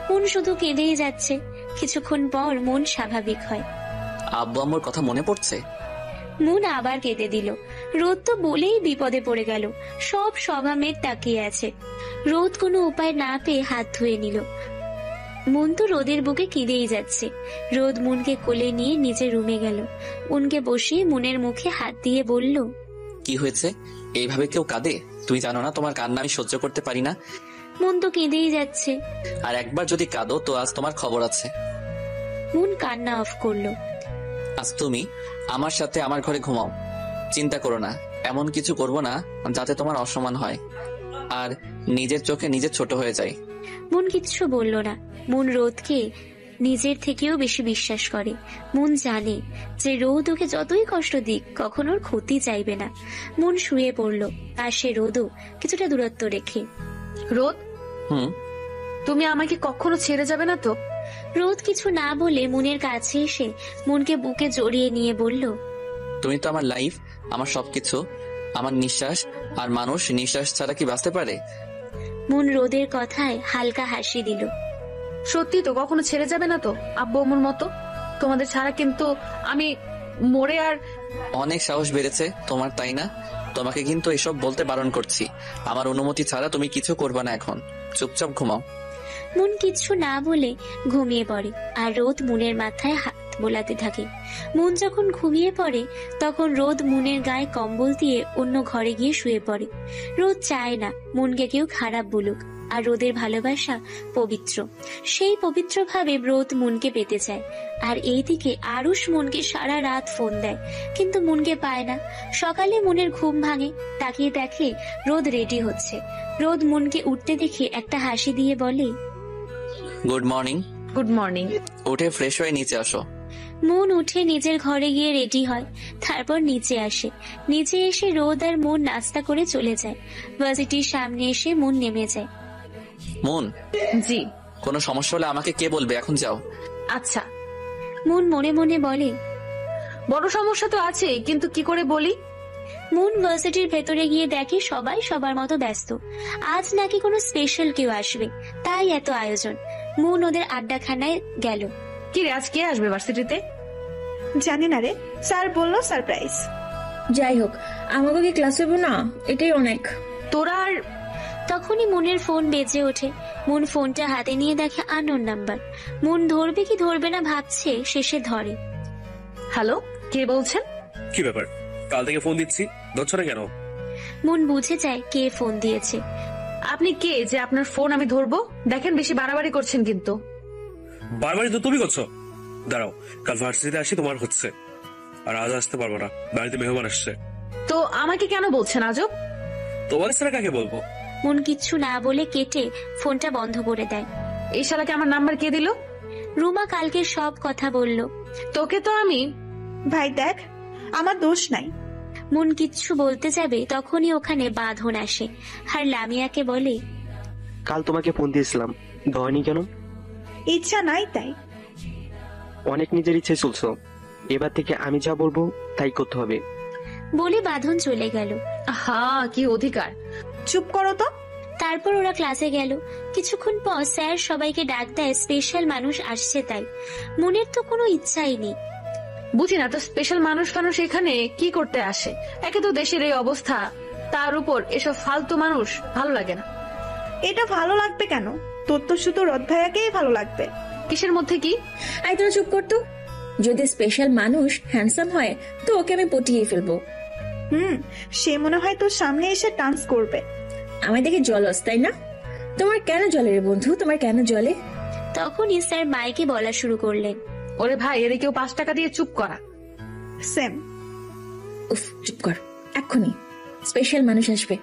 মন শুধু কেঁদেই যাচ্ছে। কিছুক্ষণ পর মন স্বাভাবিক হয়। আব্বু আম্মুর কথা মনে পড়ছে? মন আবার কেঁদে দিল। রোদ তো বলেই বিপদে পড়ে গেল। সব সভা মেঘ তাকিয়ে আছে। রোদ কোনো উপায় না পেয়ে হাত ধুয়ে নিল। মন তো রোদের বুকে কেঁদেই যাচ্ছে। রোদ মনকে কোলে নিয়ে নিজের রুমে গেল। মনকে বসিয়ে মনের মুখে হাত দিয়ে বলল, কি হয়েছে? এইভাবে কেউ কাঁদে? তুমি জানো না তোমার কান্না আমি সহ্য করতে পারি না। মন তো কেঁদেই যাচ্ছে। আর একবার যদি কাঁদো তো আজ তোমার খবর আছে। মন কান্না অফ করলো। আজ তুমি আমার সাথে আমার ঘরে ঘুমাও। চিন্তা করো না, এমন কিছু করব না যাতে তোমার অসম্মান হয় আর নিজের চোখে নিজে ছোট হয়ে যায়। মন কিচ্ছু বলল না। মন রোদকে নিজের থেকেও বেশি বিশ্বাস করে। মন জানে যে রোদ ওকে যতই কষ্ট দিক কখনো ওর ক্ষতি চাইবে না। মন শুয়ে পড়ল আর সে রোদও কিছুটা দূরত্ব রেখে। রোদ, তুমি আমাকে কখনো ছেড়ে যাবে না তো? রোদ কিছু না বলে মনের কাছে এসে মনকে বুকে জড়িয়ে নিয়ে বলল, তুমি তো আমার লাইফ, আমার সবকিছু, আমার নিঃশ্বাস। আর মানুষ নিঃশ্বাস ছাড়া কি বাঁচতে পারে? মন রোদের কথায় হালকা হাসি দিল। সত্যি তো কখনো ছেড়ে যাবে না তো আব্বু আম্মুর মতো? তোমাদের ছাড়া কিন্তু আমি মরে আর। অনেক সাহস বেড়েছে তোমার, তাই না? তোমাকে কিন্তু এসব বলতে বারণ করছি। আমার অনুমতি ছাড়া তুমি কিছু করবে না। এখন চুপচাপ ঘুমাও। মন কিছু না বলে ঘুমিয়ে পড়ে আর রোদ মনের মাথায় হাত বোলাতে থাকে। মন যখন ঘুমিয়ে পড়ে তখন রোদ মনের গায়ে কম্বল দিয়ে অন্য ঘরে গিয়ে শুয়ে পড়ে। রোদ চায় না মনকে কেউ খারাপ বলুক, আর রোদের ভালোবাসা পবিত্র। সেই পবিত্র ভাবে রোদ মনকে পেতে চায়। আর এইদিকে আরুষ মনকে সারা রাত ফোন দেয়, কিন্তু মনকে পায় না। সকালে মনের ঘুম ভাঙে, তাকিয়ে দেখে রোদ রেডি হচ্ছে। রোদ মনকে উঠতে দেখে একটা হাসি দিয়ে বলে, গুড মর্নিং। Good morning. উঠে ফ্রেশ হয়ে নিচে আসো। মন উঠে নিজের ঘরে গিয়ে রেডি হয়, তারপর নিচে আসে। নিচে এসে রোদ আর মন নাস্তা করে চলে যায়। ভার্সিটির সামনে এসে মন নেমে যায়। মন, জি। কোনো সমস্যা হলে আমাকে কে বলবে, এখন যাও। আচ্ছা। মন মনে মনে বলে, বড় সমস্যা তো আছে, কিন্তু কি করে বলি? মন ভার্সিটির ভেতরে গিয়ে দেখে সবাই সবার মতো ব্যস্ত। আজ নাকি কোনো স্পেশাল কেউ আসবে, তাই এত আয়োজন। মন ওদের আড্ডাখানায় গেল। কি রে, আজ কে আসবে ভার্সিটিতে? জানি না রে, স্যার বললো সারপ্রাইজ। যাই হোক, আমাকে কি ক্লাস হবো না, এটাই অনেক। তোরা আর। তখনই মনের ফোন বেজে ওঠে। মন ফোনটা হাতে নিয়ে দেখে আননোন নাম্বার। মন ধরবে কি ধরবে না ভাবছে, শেষে ধরে। হ্যালো, কে বলছেন? কি ব্যাপার, কাল থেকে ফোন দিচ্ছি, ধরছ না কেন? মন বুঝে যায় কে ফোন দিয়েছে। আপনি কে যে আপনার ফোন আমি ধরবো? দেখেন বেশি বাড়াবাড়ি করছেন কিন্তু। বারবারই তো তুমি করছো। দাঁড়াও, কাল ভার্সিটিতে আসি, তোমার হচ্ছে। আর আজ আসতে পারবো না, বাড়িতে মেহমান আসছে। তো আমাকে কেন বলছেন আজব? তোমার ছাড়া কাকে বলবো? মন কিচ্ছু না বলে কেটে ফোনটা বন্ধ করে দেয়। এই শালাকে আমার নাম্বার কে দিল? রুমা কালকে সব কথা বলল। তোকে তো আমি। ভাই দেখ, আমার দোষ নাই। মন কিচ্ছু বলতে যাবে তখনই ওখানে বাঁধন আসে আর লামিয়াকে বলে, কাল তোমাকে ফোন দিয়েছিলাম, ধরনি কেন? ইচ্ছা নাই তাই। অনেক নিজের ইচ্ছে চলছো, এবার থেকে আমি যা বলবো তাই করতে হবে। বলে বাঁধন চলে গেল। হ্যাঁ, কি অধিকার। চুপ করো তো। তারপর ওরা ক্লাসে গেল। কিছুক্ষণ পর স্যার সবাইকে ডাক দেয়, স্পেশাল মানুষ আসছে তাই। মনের তো কোনো ইচ্ছাই নেই। বুঝি না তো স্পেশাল মানুষ এখানে কি করতে আসে। একে তো দেশের এই অবস্থা, তার উপর এসব ফালতু মানুষ ভালো লাগে না। এটা ভালো লাগবে কেন? তোর তো শুধু রথ ভাইয়াকেই ভালো লাগবে। কিসের মধ্যে কি? আই তোরা চুপ করতো। যদি স্পেশাল মানুষ হ্যান্ডসাম হয় তো ওকে আমি পটিয়ে ফেলবো। সে মনে হয় তোর সামনে এসে ডান্স করবে। আমায় দেখে জলস, তাই না? তোমার কেন জলে রে বন্ধু, তোমার কেন জলে? তখনই স্যার মাইকে বলা শুরু করলেন, ওরে ভাই, এর কেউ 5 টাকা দিয়ে চুপ করা। সেম। উফ, চুপ কর এক্ষুনি, স্পেশাল মানুষ আসবে।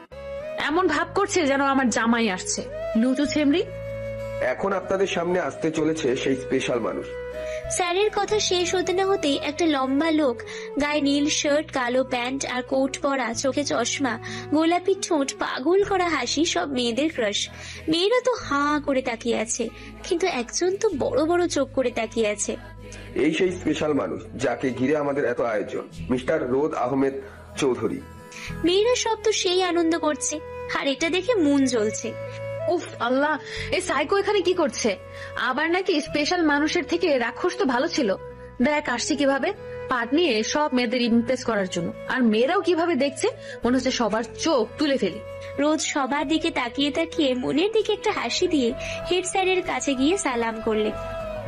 এমন ভাব করছে যেন আমার জামাই আসছে। লুচু ছেমরি। এখন আপনাদের সামনে আসতে চলেছে সেই স্পেশাল মানুষ। স্যারের কথা শেষ হতে না হতেই একটা লম্বা লোক, গায়ে নীল শার্ট, কালো প্যান্ট আর কোট পরা, চোখে চশমা, গোলাপি ঠোঁট, পাগল করা হাসি, সব মেয়েদের ক্রাশ। মেয়েরা তো হাঁ করে তাকিয়ে আছে, কিন্তু একজন তো বড় বড় চোখ করে তাকিয়ে আছে। এই সেই স্পেশাল মানুষ যাকে ঘিরে আমাদের এত আয়োজন, মিস্টার রোদ আহমেদ চৌধুরী। মেয়েরা সব তো সেই আনন্দ করছে, আর এটা দেখে মন জ্বলছে। উফ আল্লাহ, এই সাইকো এখানে কি করছে? আবার নাকি স্পেশাল মানুষের থেকে রাক্ষস তো ভালো ছিল। দেখ আসছি কিভাবে, পাট নিয়ে সব মেয়েদের ইমপ্রেস করার জন্য, আর মেয়েরাও কিভাবে দেখছে মনে হচ্ছে সবার চোখ তুলে ফেলি। রোদ সবার দিকে তাকিয়ে তাকিয়ে মনের দিকে একটা হাসি দিয়ে হেড স্যারের কাছে গিয়ে সালাম করলে।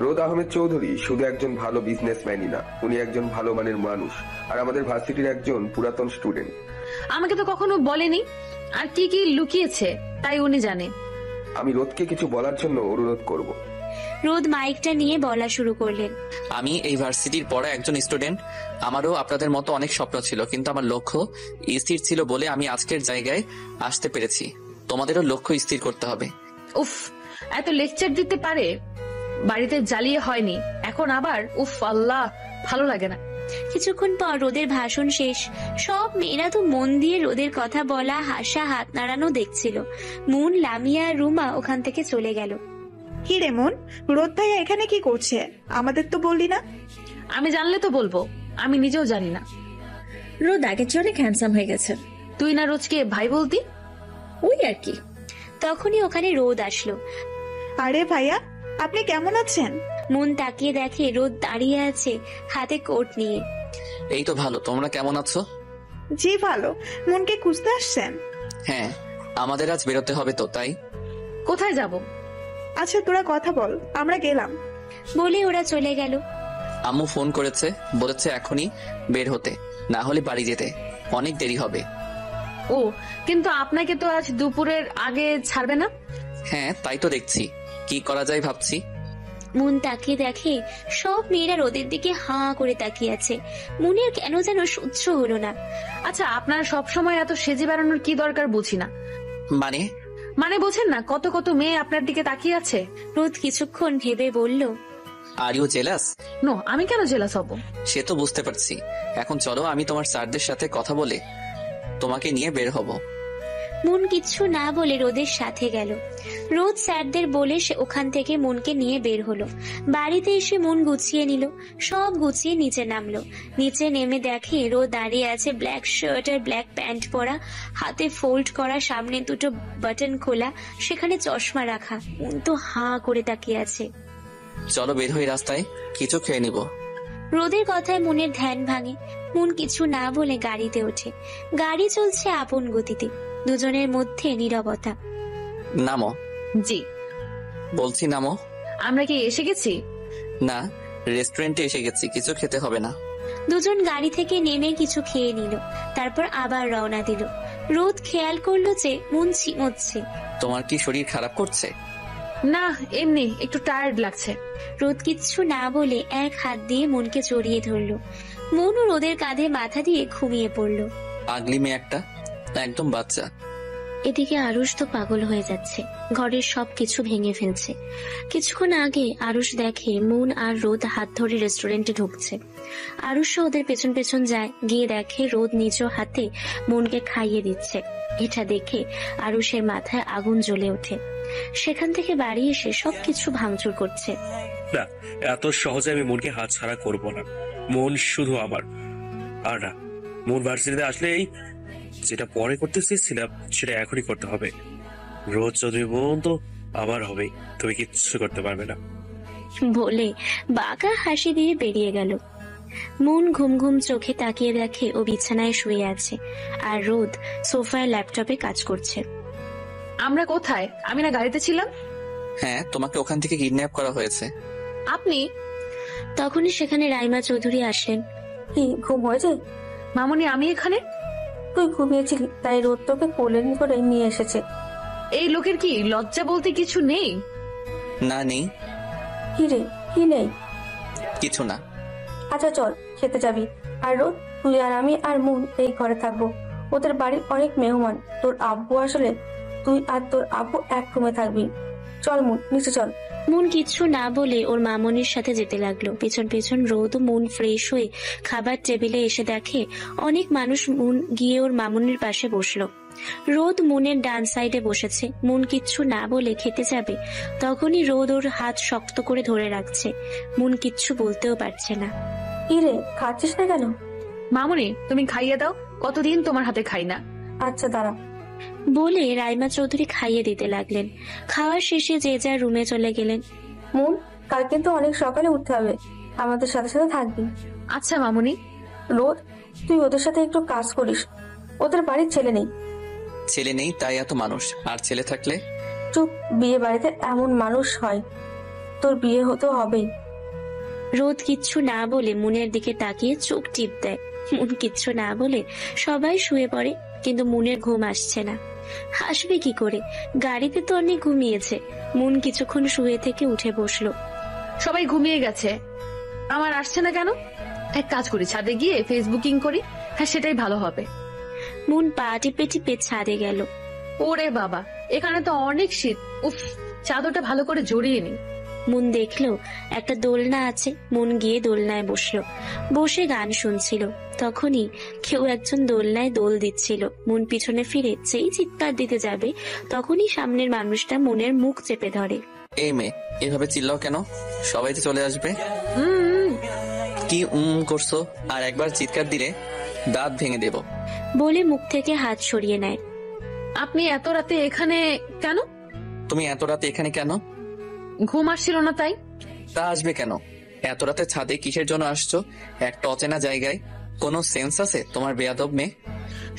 রোদ আহমেদ চৌধুরী শুধু একজন ভালো বিজনেসম্যানই না, উনি একজন ভালো মানের মানুষ আর আমাদের ভার্সিটির একজন পুরাতন স্টুডেন্ট। আমাকে তো কখনো বলেনি, আর কি কি লুকিয়েছে তাই উনি জানে। আমি রোদকে কিছু বলার জন্য অনুরোধ করব। রোদ মাইকটা নিয়ে বলা শুরু করলেন। আমি এই ভার্সিটির পড়া একজন স্টুডেন্ট। আমারও আপনাদের মতো অনেক স্বপ্ন ছিল, কিন্তু আমার লক্ষ্য স্থির ছিল বলে আমি আজকের জায়গায় আসতে পেরেছি। তোমাদেরও লক্ষ্য স্থির করতে হবে। উফ, এত লেকচার দিতে পারে? বাড়িতে জ্বালিয়ে হয়নি, এখন আবার উফ আল্লাহ, ভালো লাগে না। কিছুক্ষণ পর রোদের ভাষণ শেষ। সব মেয়েরা তো মন দিয়ে রোদের কথা বলা, হাসা, হাত নাড়ানো দেখছিল। মুন, লামিয়া আর রুমা ওখান থেকে চলে গেল। কি রে মন, রোদ ভাইয়া এখানে কি করছে? আমাদের তো বললি না। আমি জানলে তো বলবো, আমি নিজেও জানি না। রোদ আগের চেয়ে অনেক হ্যান্ডসাম হয়ে গেছে। তুই না রোজকে ভাই বলতি? ওই আর কি। তখনই ওখানে রোদ আসলো। আরে ভাইয়া, আপনি কেমন আছেন? মন তাকিয়ে দেখে রোদ দাঁড়িয়ে আছে হাতে কোট নিয়ে। এই তো ভালো, তোমরা কেমন আছো? জি ভালো। মনকে খুঁজতে আসছেন? হ্যাঁ, আমাদের আজ বেরোতে হবে তো, তাই। কোথায় যাব? আচ্ছা তোরা কথা বল, আমরা গেলাম। বলে ওরা চলে গেল। আম্মু ফোন করেছে, বলেছে এখনই বের হতে, না হলে বাড়ি যেতে অনেক দেরি হবে। ও, কিন্তু আপনাকে তো আজ দুপুরের আগে ছাড়বে না। হ্যাঁ, তাই তো দেখছি কি করা যায় ভাবছি। মন তাকিয়ে দেখে সব মেয়েরা রোদের দিকে হাঁ করে তাকিয়ে আছে। মনের কেন যেন সহ্য হলো না। আচ্ছা, আপনারা সব সময় এত সেজে বেড়ানোর কি দরকার বুঝি না। মানে বোঝেন না কত কত মেয়ে আপনার দিকে তাকিয়ে আছে? রোদ কিছুক্ষণ ভেবে বলল, আর ইউ জেলাস? নো, আমি কেন জেলাস হব? সে তো বুঝতে পারছি। এখন চলো, আমি তোমার স্যারদের সাথে কথা বলে তোমাকে নিয়ে বের হব। মন কিচ্ছু না বলে রোদের সাথে গেল। রোদ স্যারদের বলে সে ওখান থেকে মনকে নিয়ে বের হলো। বাড়িতে এসে মন গুছিয়ে নিল, সব গুছিয়ে নিচে নামলো। নিচে নেমে দেখে রোদ দাঁড়িয়ে আছে, ব্ল্যাক শার্ট আর ব্ল্যাক প্যান্ট পরা, হাতে ফোল্ড করা, সামনে দুটো বাটন খোলা, সেখানে চশমা রাখা। মন তো হাঁ করে তাকিয়ে আছে। চলো বের হয়ে রাস্তায় কিছু খেয়ে নিব। রোদের কথায় মনের ধ্যান ভাঙে। মন কিছু না বলে গাড়িতে ওঠে। গাড়ি চলছে আপন গতিতে, দুজনের মধ্যে নীরবতা। নামো। জি বলছি নামো। আমরা কি এসে গেছি? না, রেস্টুরেন্টে এসে গেছি, কিছু খেতে হবে না। দুজন গাড়ি থেকে নেমে কিছু খেয়ে নিল, তারপর আবার রওনা দিল। রোদ খেয়াল করলো যে মন ঝিমোচ্ছে। তোমার কি শরীর খারাপ করছে? না, এমনি একটু টায়ার্ড লাগছে। রোদ কিচ্ছু না বলে এক হাত দিয়ে মনকে জড়িয়ে ধরলো। মনও রোদের কাঁধে মাথা দিয়ে ঘুমিয়ে পড়লো। পাগলি মেয়ে একটা, একদম বাচ্চা। এদিকে আরুষ তো পাগল হয়ে যাচ্ছে, ঘরের সবকিছু ভেঙে ফেলছে। কিছুক্ষণ আগে আরুষ দেখে মন আর রোদ হাত ধরে রেস্টুরেন্টে ঢুকছে। আরুষও ওদের পেছন পেছন যায়, গিয়ে দেখে রোদ নিজ হাতে মনকে খাইয়ে দিচ্ছে। এটা দেখে আরুষের মাথায় আগুন জ্বলে ওঠে। সেখান থেকে বাড়ি এসে সবকিছু ভাঙচুর করছে। না, এত সহজে আমি মনকে হাত ছাড়া করব না। মন শুধু আমার। আর না, মন ভার্সিটিতে আসলে এই যেটা পরে করতে চেয়েছিলাম সেটা এখনই করতে হবে। রোজ চৌধুরী বোন তো আবার হবেই, তুমি কিচ্ছু করতে পারবে না বলে বাঁকা হাসি দিয়ে বেরিয়ে গেল। মন ঘুম ঘুম চোখে তাকিয়ে দেখে ও বিছানায় শুয়ে আছে, আর রোদ সোফায় ল্যাপটপে কাজ করছে। আমরা কোথায়? আমি না গাড়িতে ছিলাম। হ্যাঁ, তোমাকে ওখান থেকে কিডন্যাপ করা হয়েছে। আপনি? তখনই সেখানে রাইমা চৌধুরী আসলেন। কি ঘুম হয়েছে? মামনি, আমি এখানে। তুই ঘুমিয়েছিলি, তাই রোদ তোকে কোলে করে নিয়ে এসেছে। এই লোকের কি লজ্জা বলতে কিছু নেই? না, নেই। কি রে, কি নেই? কিছু না। আচ্ছা চল, খেতে যাবি। আর রোদ, তুই আর আমি আর মুন এই ঘরে থাকবো। ওদের বাড়ির অনেক মেহমান। তোর আব্বু আসলে তুই আর তোর আব্বু এক রুমে থাকবি। চল মুন, নিচে চল। মুন কিচ্ছু না বলে ওর মামনির সাথে যেতে লাগলো। পেছন পেছন রোদ ও মুন ফ্রেশ হয়ে খাবার টেবিলে এসে দেখে অনেক মানুষ। মুন গিয়ে ওর মামনির পাশে বসলো। রোদ মুনের ডান সাইডে বসেছে। মুন কিচ্ছু না বলে খেতে যাবে, তখনই রোদ ওর হাত শক্ত করে ধরে রাখছে। মুন কিচ্ছু বলতেও পারছে না। কি রে, খাচ্ছিস না কেন? মামনি, তুমি খাইয়ে দাও, কতদিন তোমার হাতে খাই না। আচ্ছা দাঁড়া। বলে রাইমা চৌধুরী খাইয়ে দিতে লাগলেন। খাওয়ার শেষে যে যার রুমে চলে গেলেন। মুন, কাল কিন্তু অনেক সকালে উঠতে হবে, আমাদের সাথে সাথে থাকবি। আচ্ছা মামুনি। রোদ, তুই ওদের সাথে একটু কাজ করিস। ওদের বাড়ির ছেলে নেই। ছেলে নেই তাই এত মানুষ, আর ছেলে থাকলে? চুপ, বিয়ে বাড়িতে এমন মানুষ হয়, তোর বিয়ে হতে হবেই। রোদ কিচ্ছু না বলে মুনের দিকে তাকিয়ে চোখ টিপ দেয়। মুন কিচ্ছু না বলে সবাই শুয়ে পড়ে, কিন্তু মুনের ঘুম আসছে না। হাসবে কি করে? গাড়িতে তো অনেক ঘুমিয়েছে। মুন কিছুক্ষণ শুয়ে থেকে উঠে বসলো। সবাই ঘুমিয়ে গেছে, আমার আসছে না কেন? এক কাজ করি, ছাদে গিয়ে ফেসবুকিং করি। হ্যাঁ, সেটাই ভালো হবে। মুন পা টিপে টিপে ছাদে গেল। ওরে বাবা, এখানে তো অনেক শীত। উফ, চাদরটা ভালো করে জড়িয়ে নি। মুন দেখলো একটা দোলনা আছে। মুন গিয়ে দোলনায় বসলো, বসে গান শুনছিল। তখনই কেউ একজন দোলনায় দোল দিচ্ছিল। মুন পিছনে ফিরে যেই চিৎকার দিতে যাবে, তখনই সামনের মানুষটা মুনের মুখ চেপে ধরে। এই মেয়ে, এভাবে চিল্লাও কেন? সবাই তো চলে আসবে। কি করছো? আর একবার চিৎকার দিলে দাঁত ভেঙে দেব। বলে মুখ থেকে হাত সরিয়ে নেয়। আপনি এত রাতে এখানে কেন? তুমি এত রাতে এখানে কেন? ঘুম আসছিল না তাই। তা আসবে কেন? এত রাতে ছাদে কিসের জন্য আসছো? একটা অচেনা জায়গায়। কোনো সেন্স আছে তোমার, বেয়াদব মেয়ে?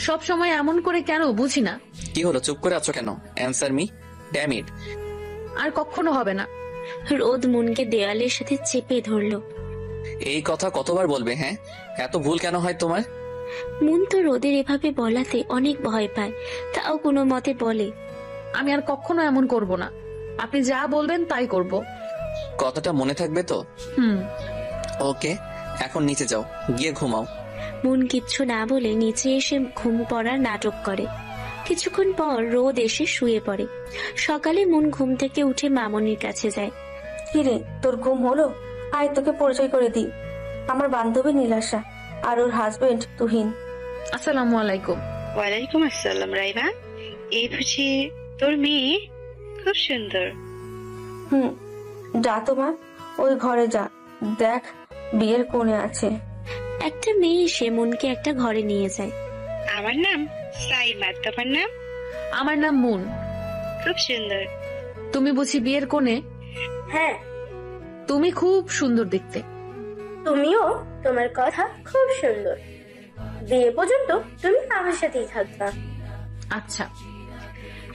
সব সময় এমন করে কেন বুঝি না। কি হলো, চুপ করে আছো কেন? Answer me, damn it. আর কখনো হবে না। রোদ মুনকে দেওয়ালের সাথে চেপে ধরলো। এই কথা কতবার বলবে? হ্যাঁ, এত ভুল কেন হয় তোমার? মুন তো রোদের এভাবে বলাতে অনেক ভয় পায়, তাও কোনো মতে বলে, আমি আর কখনো এমন করব না। আপনি যা বলবেন তাই করব। কথাটা মনে থাকবে তো? ওকে, এখন নিচে যাও, গিয়ে ঘুমাও। মুন কিচ্ছু না বলে নিচে এসে ঘুম পড়ার নাটক করে। কিছুক্ষণ পর রোদ এসে শুয়ে পড়ে। সকালে মুন ঘুম থেকে উঠে মামনির কাছে যায়। কিরে, তোর ঘুম হলো? আয় তোকে পরিচয় করে দিই, আমার বান্ধবী নীলাশা আর ওর হাজবেন্ড তুহিন। আসসালামু আলাইকুম। ওয়ালাইকুম আসসালাম। রাইমা, এই বুঝি তোর মেয়ে? খুব সুন্দর। যা তোমার, ওই ঘরে যা, দেখ বিয়ের কোণে আছে। একটা মেয়ে এসে মুনকে একটা ঘরে নিয়ে যায়। আমার নাম সাইমা, তোমার নাম? আমার নাম মুন। খুব সুন্দর। তুমি বুঝি বিয়ের কোণে? হ্যাঁ। তুমি খুব সুন্দর দেখতে। তুমিও, তোমার কথা খুব সুন্দর। বিয়ে পর্যন্ত তুমি আমার সাথেই থাকবা। আচ্ছা।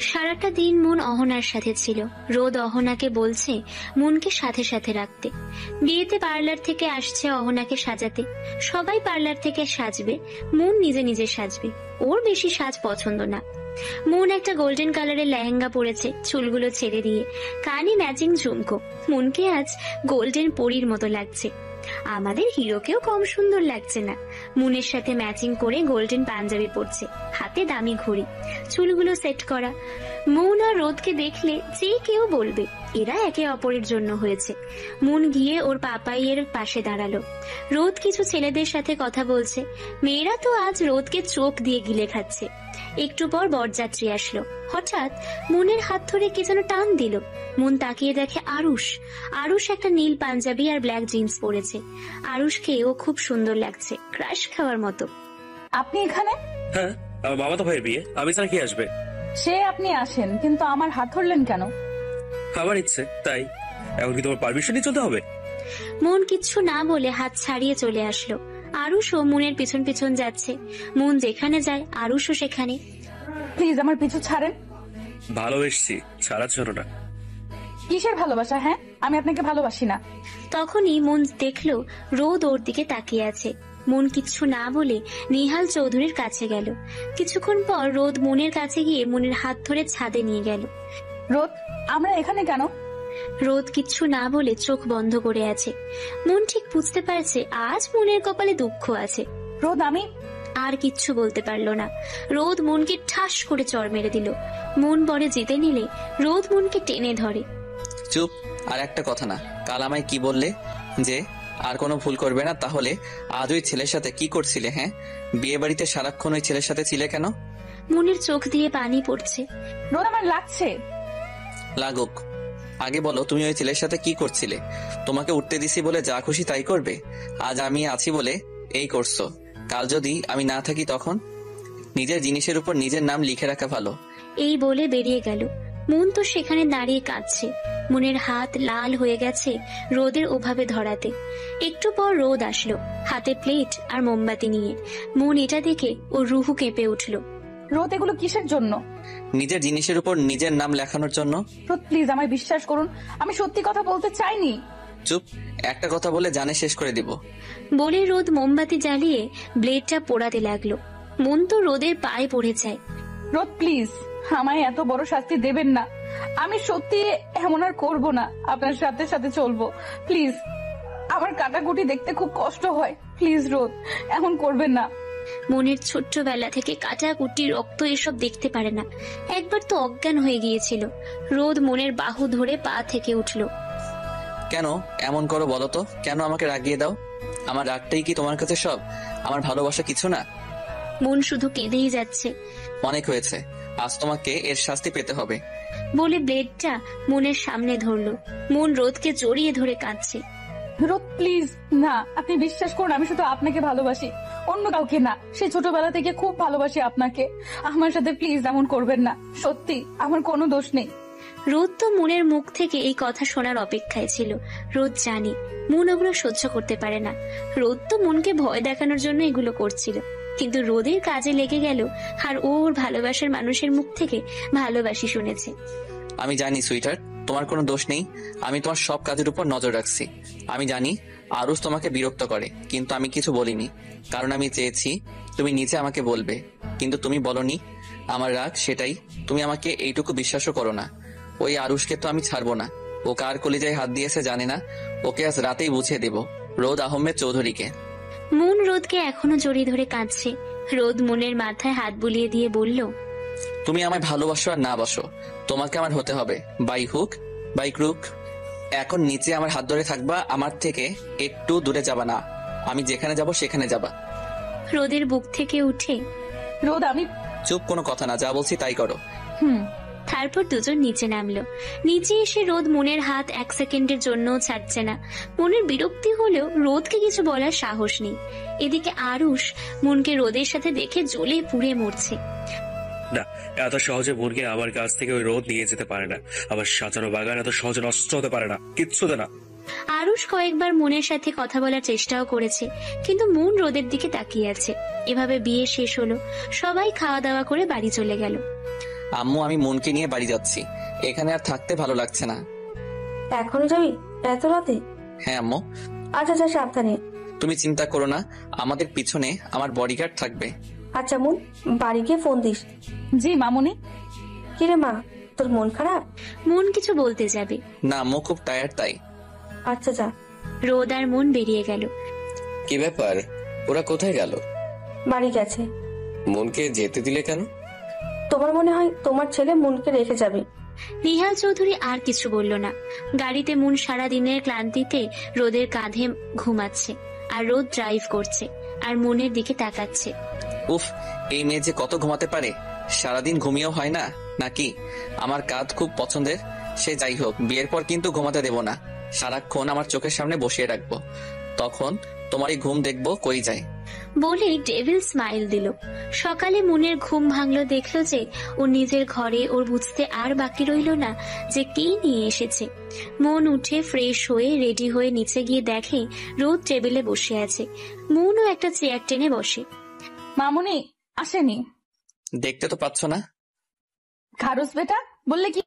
সারাটা দিন মুন অহনার সাথে ছিল। রোদ অহনাকে বলছে মুনকে সাথে সাথে রাখতে। বিয়েতে পার্লার থেকে আসছে অহনাকে সাজাতে। সবাই পার্লার থেকে সাজবে, মুন নিজে নিজে সাজবে। ওর বেশি সাজ পছন্দ না। মুন একটা গোল্ডেন কালারের লেহেঙ্গা পরেছে, চুলগুলো ছেড়ে দিয়ে, কানে ম্যাচিং ঝুমকো। মুনকে আজ গোল্ডেন পরীর মতো লাগছে। আমাদের হিরোকেও কম সুন্দর লাগছে না। মুনের সাথে ম্যাচিং করে গোল্ডেন পাঞ্জাবি পরছে, হাতে দামি ঘড়ি, চুলগুলো সেট করা। মুন আর রোদকে দেখলে যে কেউ বলবে এরা একে অপরের জন্য হয়েছে। মুন গিয়ে ওর পাপাইয়ের পাশে দাঁড়ালো। রোদ কিছু ছেলেদের সাথে কথা বলছে। মেয়েরা তো আজ রোদকে চোখ দিয়ে গিলে খাচ্ছে। একটু পর বরযাত্রী আসলো। হঠাৎ মুনের হাত ধরে কে যেন টান দিল। মুন তাকিয়ে দেখে আরুষ। আরুষ একটা নীল পাঞ্জাবি আর ব্ল্যাক জিন্স পরেছে। আরুষকে ও খুব সুন্দর লাগছে, ক্রাশ খাওয়ার মতো। আপনি এখানে? হ্যাঁ, আমার বাবা তো ভাইয়ের বিয়ে, আমি ছাড়া কি আসবে? সে আপনি আসেন, কিন্তু আমার হাত ধরলেন কেন? আমার ইচ্ছে তাই। এখন কি তোমার পারমিশন নিয়ে চলতে হবে? মুন কিচ্ছু না বলে হাত ছাড়িয়ে চলে আসলো। আরুষও মুনের পিছন পিছন যাচ্ছে। মুন যেখানে যায় আরুষও সেখানে। প্লিজ আমার পিছু ছাড়েন। ভালোবেসছি, ছাড়ার জন্য না। কিসের ভালোবাসা? হ্যাঁ, আমি আপনাকে ভালোবাসি না। তখনই মুন দেখলো রোদ ওর দিকে তাকিয়ে আছে। মুন কিচ্ছু না বলে নিহাল চৌধুরীর কাছে গেল। কিছুক্ষণ পর রোদ মুনের কাছে গিয়ে মুনের হাত ধরে ছাদে নিয়ে গেল। রোদ, আমরা এখানে কেন? রোদ কিচ্ছু না বলে চোখ বন্ধ করে আছে। মুন ঠিক বুঝতে পারছে আজ মুনের কপালে দুঃখ আছে। রোদ, আমি আর কিচ্ছু বলতে পারলো না। রোদ মুনকে ঠাস করে চড় মেরে দিল। মুন বরে জিতে নিলে রোদ মুনকে টেনে ধরে। চুপ, আর একটা কথা না। কাল আমায় কি বললে যে আর কোনো ভুল করবে না? তাহলে আজ ওই ছেলের সাথে কি করছিলে? হ্যাঁ, বিয়ে বাড়িতে সারাক্ষণ ওই ছেলের সাথে ছিলে কেন? মুনের চোখ দিয়ে পানি পড়ছে। রোদ, আমার লাগছে। লাগুক, আগে বলো তুমি ওই ছেলের সাথে কি করছিলে? তোমাকে উঠতে দিছি বলে যা খুশি তাই করবে? আজ আমি আছি বলে এই করছো, কাল যদি আমি না থাকি তখন? নিজের জিনিসের উপর নিজের নাম লিখে রাখা ভালো। এই বলে বেরিয়ে গেল। মুন তো সেখানে দাঁড়িয়ে কাঁদছে। মনের হাত লাল হয়ে গেছে রোদের ওভাবে ধরাতে। একটু পর রোদ আসলো, হাতে প্লেট আর মোমবাতি নিয়ে। মন এটা দেখে ও রুহু কেঁপে উঠল। রোদ, এগুলো কিসের জন্য? নিজের জিনিসের উপর নিজের নাম লেখানোর জন্য। রোদ প্লিজ আমায় বিশ্বাস করুন, আমি সত্যি কথা বলতে চাইনি। চুপ, একটা কথা বলে জানে শেষ করে দিব। বলে রোদ মোমবাতি জ্বালিয়ে ব্লেডটা পোড়াতে লাগলো। মন তো রোদের পায়ে পড়ে যায়। রোদ প্লিজ আমায় এত বড় শাস্তি দেবেন না, আমি সত্যি এমন আর করবো না, আপনার সাথে সাথে চলবো। প্লিজ, আমার কাটাকুটি দেখতে খুব কষ্ট হয়, প্লিজ রোদ এমন করবেন না। মনের ছোট্টবেলা থেকে কাটাকুটি, রক্ত এসব দেখতে পারে না। একবার তো অজ্ঞান হয়ে গিয়েছিল। রোদ মনের বাহু ধরে পা থেকে উঠলো। কেন এমন করো বলো তো? কেন আমাকে রাগিয়ে দাও? আমার রাগটাই কি তোমার কাছে সব? আমার ভালোবাসা কিছু না? মন শুধু কেঁদেই যাচ্ছে। অনেক হয়েছে, আজ তোমাকে এর শাস্তি পেতে হবে। বলে ব্লেডটা মনের সামনে ধরলো। মন রোদকে জড়িয়ে ধরে কাঁদছে। রোদ প্লিজ না, আপনি বিশ্বাস করুন আমি শুধু আপনাকে ভালোবাসি, অন্য কাউকে না। সেই ছোটবেলা থেকে খুব ভালোবাসি আপনাকে, আমার সাথে প্লিজ এমন করবেন না, সত্যি আমার কোনো দোষ নেই। রোদ তো মনের মুখ থেকে এই কথা শোনার অপেক্ষায় ছিল। রোদ জানে মন ওগুলো সহ্য করতে পারে না। রোদ তো মনকে ভয় দেখানোর জন্য এগুলো করছিল, কিন্তু রোদের কাজে লেগে গেল আর ওর ভালোবাসার মানুষের মুখ থেকে ভালোবাসি শুনেছে। আমি জানি সুইটার, তোমার কোনো দোষ নেই। আমি তোমার সব কাজের উপর নজর রাখছি। আমি জানি আরুষ তোমাকে বিরক্ত করে, কিন্তু আমি কিছু বলিনি, কারণ আমি চেয়েছি তুমি নিচে আমাকে বলবে, কিন্তু তুমি বলনি। আমার রাগ সেটাই। তুমি আমাকে এইটুকু বিশ্বাসও করো না। ওই আরুষকে তো আমি ছাড়বো না। ও কার কলিজায় হাত দিয়েছে জানে না, ওকে আজ রাতেই বুঝিয়ে দেব। রোদ আহমেদ চৌধুরীকে। মন রোদকে এখনো জড়িয়ে ধরে কাঁদছে। রোদ মনের মাথায় হাত বুলিয়ে দিয়ে বলল, তুমি আমায় ভালোবাসো আর না বাসো, তোমাকে আমার হতে হবে, বাই হুক বাই ক্রুক। এখন নিচে আমার হাত ধরে থাকবা, আমার থেকে একটু দূরে যাবা না। আমি যেখানে যাব সেখানে যাবা। রোদের বুক থেকে উঠে, রোদ আমি। চুপ, কোনো কথা না, যা বলছি তাই করো। তারপর দুজন নিচে নামলো। নিচে এসে রোদ মনের হাত এক সেকেন্ডের জন্য ছাড়ছে না। মনের বিরক্তি হলেও রোদকে কিছু বলার সাহস নেই। এদিকে আরুষ মনকে রোদের সাথে দেখে জ্বলে পুড়ে মরছে। না, এত সহজে মনকে আমার কাছ থেকে ওই রোদ নিয়ে যেতে পারে না। আমার সাজানো বাগান এত সহজে নষ্ট হতে পারে না, কিচ্ছুতে না। আরুষ কয়েকবার মনের সাথে কথা বলার চেষ্টাও করেছে, কিন্তু মন রোদের দিকে তাকিয়ে আছে। এভাবে বিয়ে শেষ হলো। সবাই খাওয়া দাওয়া করে বাড়ি চলে গেল। আম্মু, আমি মনকে নিয়ে বাড়ি যাচ্ছি, এখানে আর থাকতে ভালো লাগছে না। এখনো যাবি এত রাতে? হ্যাঁ আম্মু। আচ্ছা আচ্ছা, সাবধানে। তুমি চিন্তা করো না, আমাদের পিছনে আমার বডিগার্ড থাকবে। আচ্ছা মন, বাড়ি গিয়ে ফোন দিস। জি মামুনি। কিরে মা, তোর মন খারাপ? মন কিছু বলতে যাবে। না, আম্মু খুব টায়ার্ড তাই। আচ্ছা যা। রোদ আর মন বেরিয়ে গেল। কি ব্যাপার, ওরা কোথায় গেল? বাড়ি গেছে। মনকে যেতে দিলে কেন? তোমার মনে হয় তোমার ছেলে মনকে রেখে যাবে? নিহাল চৌধুরী আর কিছু বলল না। গাড়িতে মন সারা দিনের ক্লান্তিতে রোদের কাঁধে ঘুমাচ্ছে, আর রোদ ড্রাইভ করছে আর মনের দিকে তাকাচ্ছে। উফ, এই মেয়ে যে কত ঘুমাতে পারে, সারাদিন ঘুমিয়েও হয় না নাকি? আমার কাঁধ খুব পছন্দের। সে যাই হোক, বিয়ের পর কিন্তু ঘুমাতে দেব না, সারাক্ষণ আমার চোখের সামনে বসিয়ে রাখবো, তখন তোমারই ঘুম দেখবো কই যায়। বলে ডেভিল স্মাইল দিল। সকালে মনের ঘুম ভাঙলো, দেখলো যে ও নিজের ঘরে। ওর বুঝতে আর বাকি রইল না যে কি নিয়ে এসেছে। মন উঠে ফ্রেশ হয়ে রেডি হয়ে নিচে গিয়ে দেখে রোদ টেবিলে বসে আছে। মনও একটা চেয়ার টেনে বসে। মামুনি আসেনি? দেখতে তো পাচ্ছ না। খারুস বেটা বললে কি